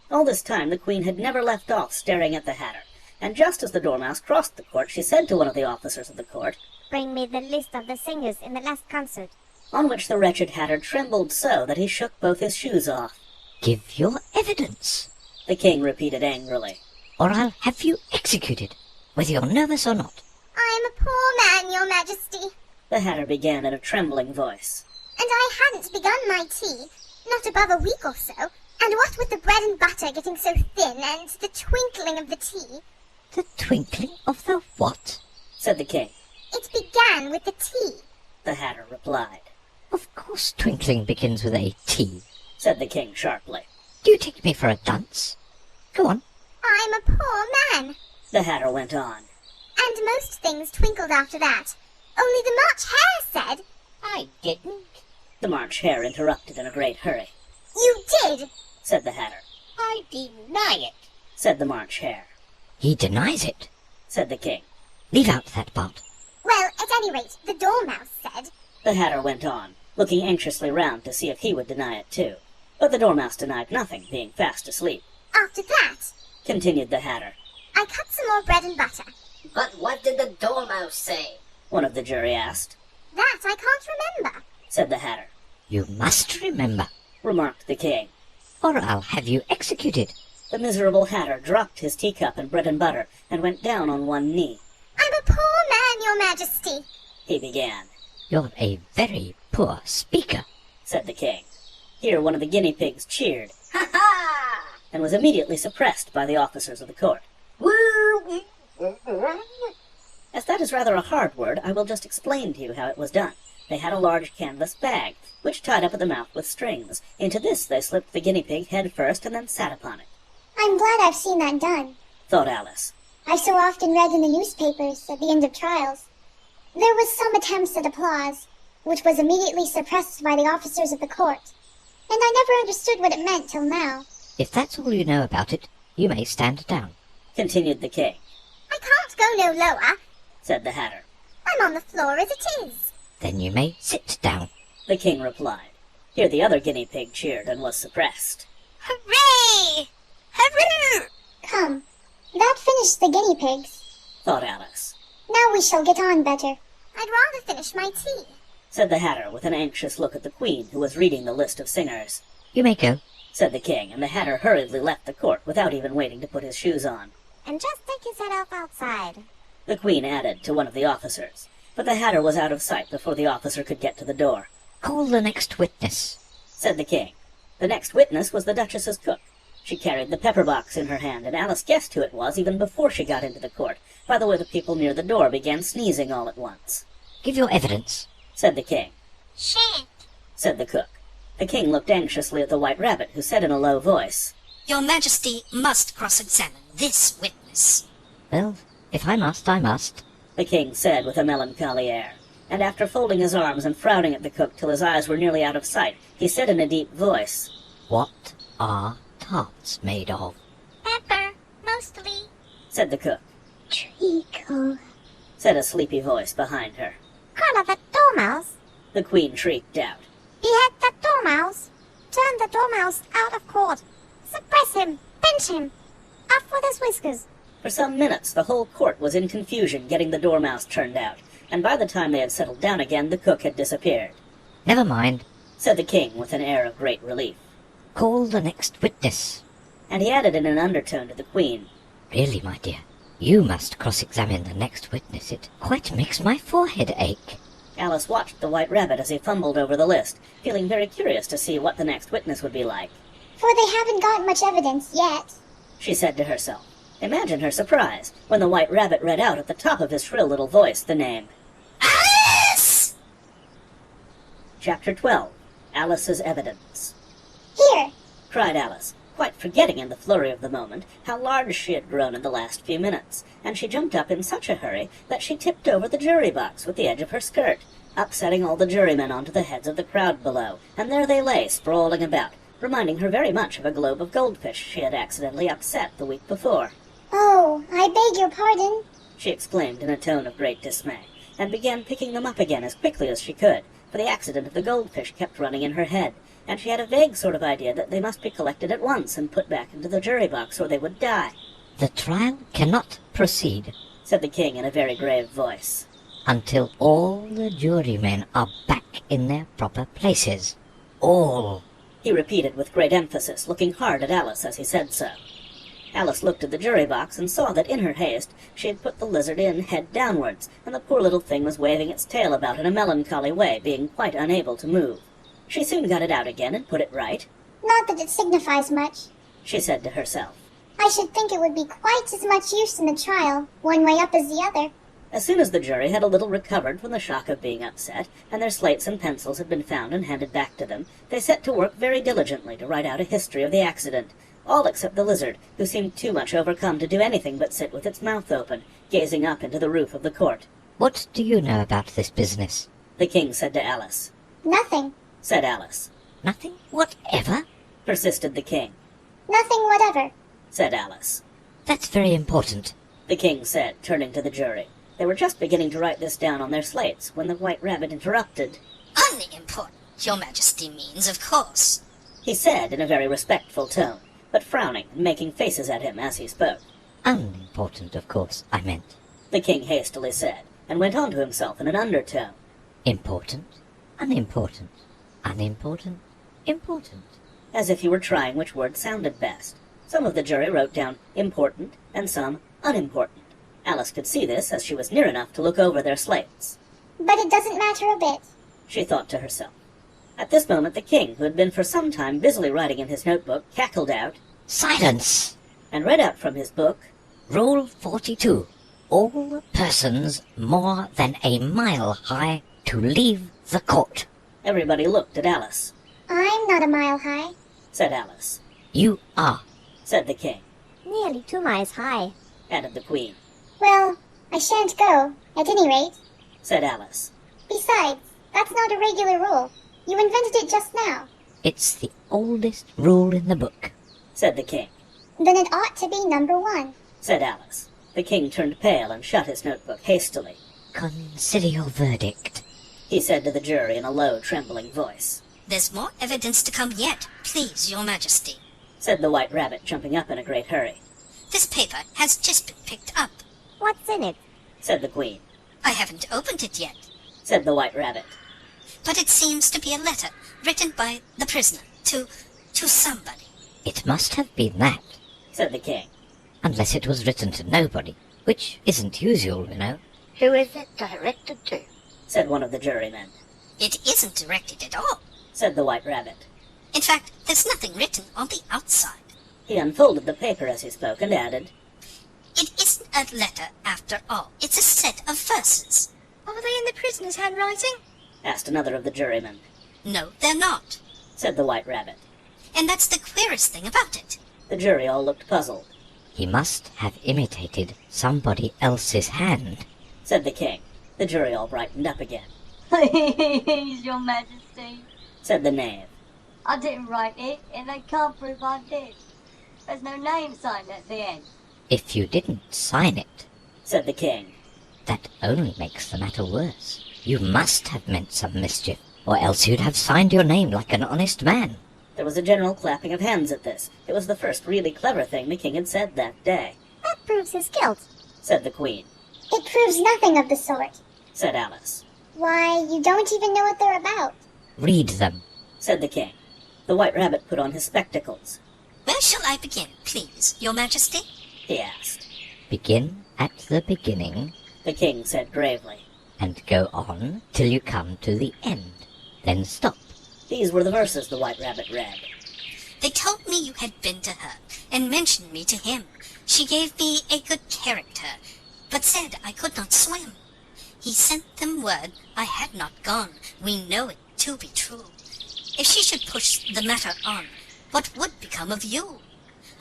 All this time the queen had never left off staring at the Hatter, and just as the Dormouse crossed the court she said to one of the officers of the court, Bring me the list of the singers in the last concert. On which the wretched Hatter trembled so that he shook both his shoes off. "Give your evidence," the king repeated angrily, "or I'll have you executed, whether you're nervous or not." I'm a poor man, Your Majesty, the Hatter began in a trembling voice. And I hadn't begun my tea, not above a week or so, and what with the bread and butter getting so thin, and the twinkling of the tea... "The twinkling of the what?" said the king. It began with the tea, the Hatter replied. "Of course twinkling begins with a T," said the king sharply. "Do you take me for a dunce? Go on." I'm a poor man, the Hatter went on. And most things twinkled after that. Only the March Hare said... I didn't. The March Hare interrupted in a great hurry. You did, said the Hatter. I deny it, said the March Hare. "He denies it," said the king. "Leave out that part." Well, at any rate, the Dormouse said... The Hatter went on, looking anxiously round to see if he would deny it too. But the Dormouse denied nothing, being fast asleep. After that, continued the Hatter, I cut some more bread and butter. But what did the Dormouse say? one of the jury asked. That I can't remember, said the Hatter. "You must remember," remarked the king. "or I'll have you executed." The miserable Hatter dropped his teacup and bread and butter, and went down on one knee. I'm a poor man, Your Majesty, he began. "You're a very poor speaker," said the king. Here one of the guinea pigs cheered, Ha ha! and was immediately suppressed by the officers of the court. As that is rather a hard word, I will just explain to you how it was done. They had a large canvas bag, which tied up at the mouth with strings. Into this they slipped the guinea pig head first and then sat upon it. I'm glad I've seen that done. Thought Alice. I've so often read in the newspapers at the end of trials. There was some attempts at applause, which was immediately suppressed by the officers of the court. and I never understood what it meant till now. If that's all you know about it, you may stand down, continued the king. I can't go no lower, said the Hatter. I'm on the floor as it is. Then you may sit down, the king replied. Here the other guinea pig cheered and was suppressed. Hooray! Hooray! Come, that finished the guinea pigs, thought Alice. Now we shall get on better. I'd rather finish my tea, said the Hatter with an anxious look at the queen, who was reading the list of singers. You may go, said the king, and the Hatter hurriedly left the court without even waiting to put his shoes on. And just take his head off outside, the queen added to one of the officers. But the Hatter was out of sight before the officer could get to the door. Call the next witness, said the king. The next witness was the Duchess's cook. She carried the pepper box in her hand, and Alice guessed who it was even before she got into the court, by the way the people near the door began sneezing all at once. Give your evidence, said the king. Shan't, said the cook. The king looked anxiously at the White Rabbit, who said in a low voice, Your Majesty must cross-examine this witness. Well, if I must, I must, the king said with a melancholy air. And after folding his arms and frowning at the cook till his eyes were nearly out of sight, he said in a deep voice, What are tarts made of? pepper, mostly. said the cook. Treacle, said a sleepy voice behind her. Call the dormouse. The queen shrieked out. Behead the dormouse. Turn the dormouse out of court. Suppress him. Pinch him. Off with his whiskers. For some minutes the whole court was in confusion getting the dormouse turned out, and by the time they had settled down again the cook had disappeared. Never mind, said the king with an air of great relief. Call the next witness. And he added in an undertone to the queen, Really, my dear, you must cross-examine the next witness. It quite makes my forehead ache. Alice watched the White Rabbit as he fumbled over the list, feeling very curious to see what the next witness would be like. For they haven't got much evidence yet, she said to herself. Imagine her surprise when the White Rabbit read out at the top of his shrill little voice the name, Alice! Chapter 12, Alice's Evidence. Here, cried Alice, quite forgetting in the flurry of the moment how large she had grown in the last few minutes, and she jumped up in such a hurry that she tipped over the jury box with the edge of her skirt, upsetting all the jurymen onto the heads of the crowd below, and there they lay sprawling about, reminding her very much of a globe of goldfish she had accidentally upset the week before. Oh, I beg your pardon, she exclaimed in a tone of great dismay, and began picking them up again as quickly as she could, for the accident of the goldfish kept running in her head, and she had a vague sort of idea that they must be collected at once and put back into the jury box or they would die. The trial cannot proceed, said the king in a very grave voice, until all the jurymen are back in their proper places. All, he repeated with great emphasis, looking hard at Alice as he said so. Alice looked at the jury box and saw that in her haste she had put the lizard in head downwards, and the poor little thing was waving its tail about in a melancholy way, being quite unable to move. She soon got it out again and put it right. Not that it signifies much, she said to herself. I should think it would be quite as much use in the trial, one way up as the other. As soon as the jury had a little recovered from the shock of being upset, and their slates and pencils had been found and handed back to them, they set to work very diligently to write out a history of the accident, all except the lizard, who seemed too much overcome to do anything but sit with its mouth open, gazing up into the roof of the court. What do you know about this business? The king said to Alice. Nothing, said Alice. Nothing whatever? Persisted the king. Nothing whatever, said Alice. That's very important, the king said, turning to the jury. They were just beginning to write this down on their slates when the White Rabbit interrupted. Unimportant, your Majesty means, of course, he said in a very respectful tone, but frowning and making faces at him as he spoke. Unimportant, of course, I meant, the king hastily said, and went on to himself in an undertone. Important, unimportant, unimportant, important. As if he were trying which word sounded best. Some of the jury wrote down important and some unimportant. Alice could see this as she was near enough to look over their slates. But it doesn't matter a bit, she thought to herself. At this moment the king, who had been for some time busily writing in his notebook, cackled out, Silence! And read out from his book, Rule 42. All persons more than a mile high to leave the court. Everybody looked at Alice. I'm not a mile high, said Alice. You are, said the king. Nearly 2 miles high, added the queen. Well, I shan't go, at any rate, said Alice. Besides, that's not a regular rule. You invented it just now. It's the oldest rule in the book, said the king. Then it ought to be number 1, said Alice. The king turned pale and shut his notebook hastily. Consider your verdict, he said to the jury in a low, trembling voice. There's more evidence to come yet, please, your majesty, said the White Rabbit, jumping up in a great hurry. This paper has just been picked up. What's in it? said the queen. I haven't opened it yet, said the White Rabbit. but it seems to be a letter written by the prisoner to somebody. It must have been that, said the king. unless it was written to nobody, which isn't usual, you know. Who is it directed to? said one of the jurymen. It isn't directed at all. said the White Rabbit. In fact, there's nothing written on the outside. He unfolded the paper as he spoke and added, It isn't a letter after all. It's a set of verses. Are they in the prisoner's handwriting? asked another of the jurymen. No, they're not. said the White Rabbit. And that's the queerest thing about it. The jury all looked puzzled. He must have imitated somebody else's hand. said the king. The jury all brightened up again. Please, your majesty. said the knave. I didn't write it, and they can't prove I did. There's no name signed at the end. If you didn't sign it, said the king. that only makes the matter worse. You must have meant some mischief, or else you'd have signed your name like an honest man. There was a general clapping of hands at this. It was the first really clever thing the king had said that day. That proves his guilt. said the queen. It proves nothing of the sort. said Alice. Why, you don't even know what they're about. Read them. said the king. The White Rabbit put on his spectacles. Where shall I begin, please, your majesty? he asked. Begin at the beginning The king said gravely. and go on till you come to the end. Then stop. These were the verses the White Rabbit read. They told me you had been to her, and mentioned me to him. She gave me a good character, but said I could not swim. He sent them word I had not gone. We know it to be true. If she should push the matter on, what would become of you?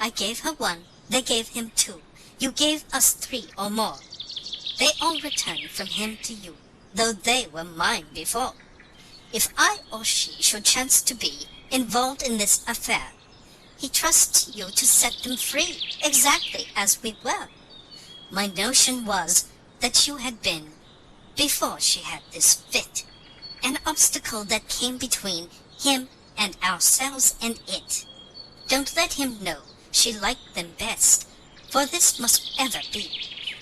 I gave her 1, they gave him 2. You gave us 3 or more. They all returned from him to you, though they were mine before. If I or she should chance to be involved in this affair, he trusts you to set them free, exactly as we were. My notion was that you had been, before she had this fit, an obstacle that came between him and ourselves and it. Don't let him know she liked them best, for this must ever be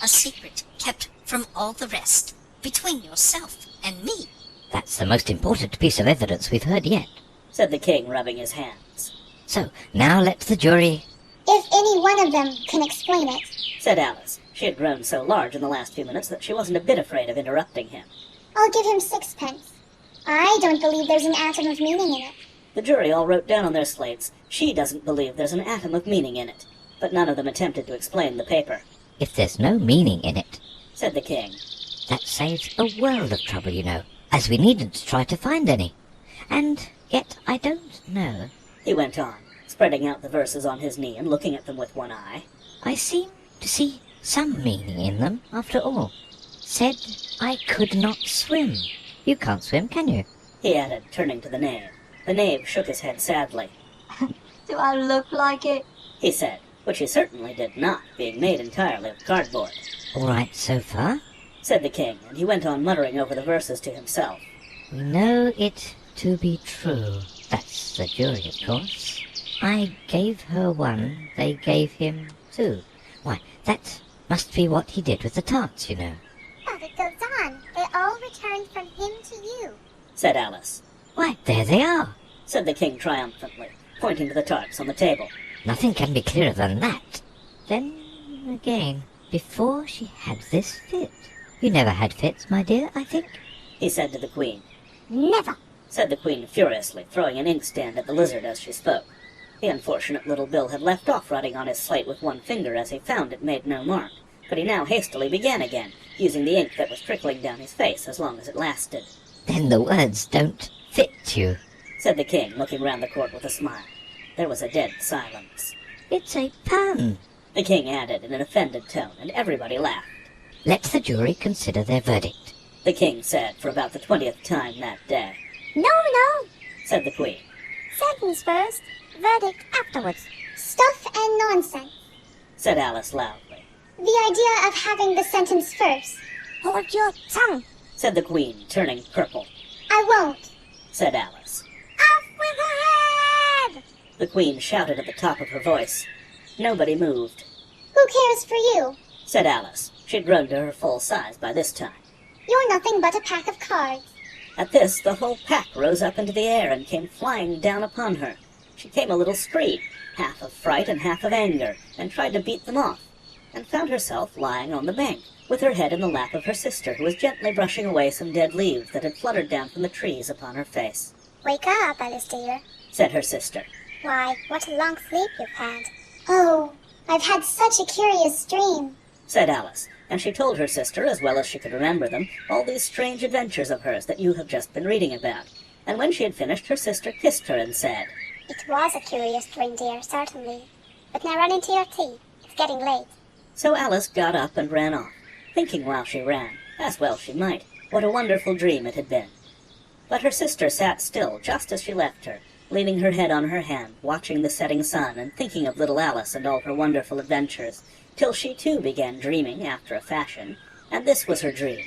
a secret kept from all the rest, between yourself and me. That's the most important piece of evidence we've heard yet. said the king, rubbing his hands. So, now let the jury... If any one of them can explain it. said Alice. She had grown so large in the last few minutes that she wasn't a bit afraid of interrupting him. I'll give him 6 pence. I don't believe there's an atom of meaning in it. The jury all wrote down on their slates, she doesn't believe there's an atom of meaning in it. But none of them attempted to explain the paper. If there's no meaning in it, said the king. that saves a world of trouble, you know, as we needn't try to find any. And yet I don't know. He went on, spreading out the verses on his knee and looking at them with one eye. I seem to see some meaning in them, after all. Said I could not swim. You can't swim, can you? He added, turning to the knave. The knave shook his head sadly. Do I look like it? He said, which he certainly did not, being made entirely of cardboard. All right so far. Said the king, and he went on muttering over the verses to himself. We know it to be true. That's the jury, of course. I gave her 1, they gave him 2. Why, that must be what he did with the tarts, you know. But it goes on. They all returned from him to you. Said Alice. Why, there they are. Said the king triumphantly, pointing to the tarts on the table. Nothing can be clearer than that. Then, again, before she had this fit. You never had fits, my dear, I think? He said to the queen. Never. Said the queen furiously, throwing an inkstand at the lizard as she spoke. The unfortunate little Bill had left off writing on his slate with one finger as he found it made no mark, but he now hastily began again, using the ink that was trickling down his face as long as it lasted. Then the words don't fit you, said the king, looking round the court with a smile. There was a dead silence. It's a pun, the king added in an offended tone, and everybody laughed. Let the jury consider their verdict, the king said for about the 20th time that day. No, said the queen. Sentence first, verdict afterwards. Stuff and nonsense, said Alice loudly. The idea of having the sentence first. Hold your tongue, said the Queen, turning purple. I won't, said Alice. off with her head! The Queen shouted at the top of her voice. Nobody moved. Who cares for you? Said Alice. She'd grown to her full size by this time. You're nothing but a pack of cards. At this, the whole pack rose up into the air and came flying down upon her. She gave a little scream, half of fright and half of anger, and tried to beat them off, and found herself lying on the bank, with her head in the lap of her sister, who was gently brushing away some dead leaves that had fluttered down from the trees upon her face. Wake up, Alice dear, said her sister. Why, what a long sleep you've had. Oh, I've had such a curious dream, said Alice, and she told her sister, as well as she could remember them, all these strange adventures of hers that you have just been reading about. And when she had finished, her sister kissed her and said, It was a curious dream, dear, certainly. But now run into your tea. It's getting late. So Alice got up and ran off, thinking while she ran, as well she might, what a wonderful dream it had been. But her sister sat still just as she left her, leaning her head on her hand, watching the setting sun and thinking of little Alice and all her wonderful adventures, till she too began dreaming after a fashion, and this was her dream.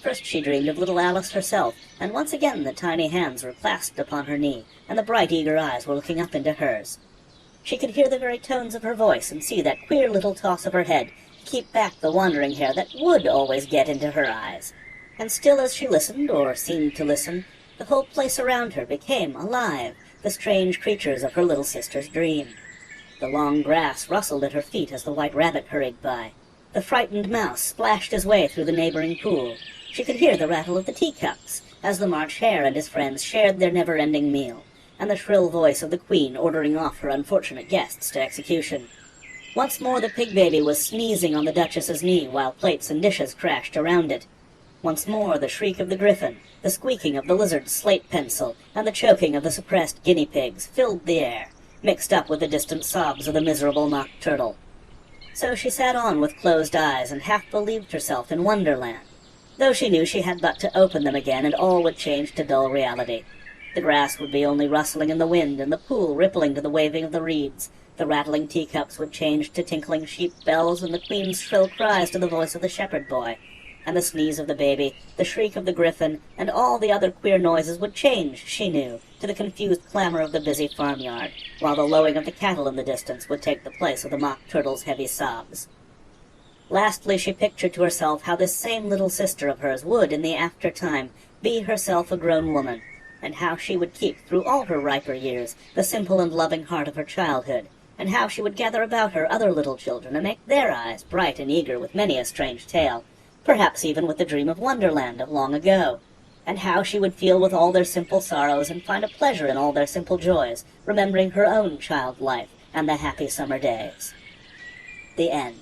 First she dreamed of little Alice herself, and once again the tiny hands were clasped upon her knee, and the bright eager eyes were looking up into hers. She could hear the very tones of her voice and see that queer little toss of her head to keep back the wandering hair that would always get into her eyes. And still as she listened, or seemed to listen, the whole place around her became alive, the strange creatures of her little sister's dream. The long grass rustled at her feet as the white rabbit hurried by. The frightened mouse splashed his way through the neighboring pool. She could hear the rattle of the teacups as the March Hare and his friends shared their never-ending meal, and the shrill voice of the Queen ordering off her unfortunate guests to execution. Once more the pig baby was sneezing on the Duchess's knee while plates and dishes crashed around it. Once more the shriek of the griffin, the squeaking of the lizard's slate pencil, and the choking of the suppressed guinea pigs filled the air, mixed up with the distant sobs of the miserable mock turtle. So she sat on with closed eyes and half believed herself in Wonderland, though she knew she had but to open them again and all would change to dull reality. The grass would be only rustling in the wind and the pool rippling to the waving of the reeds. The rattling teacups would change to tinkling sheep bells and the Queen's shrill cries to the voice of the shepherd boy. And the sneeze of the baby, the shriek of the griffin, and all the other queer noises would change, she knew, to the confused clamor of the busy farmyard, while the lowing of the cattle in the distance would take the place of the mock turtle's heavy sobs. Lastly, she pictured to herself how this same little sister of hers would, in the after-time, be herself a grown woman, and how she would keep, through all her riper years, the simple and loving heart of her childhood, and how she would gather about her other little children and make their eyes bright and eager with many a strange tale, perhaps even with the dream of Wonderland of long ago, and how she would feel with all their simple sorrows and find a pleasure in all their simple joys, remembering her own child life and the happy summer days. The end.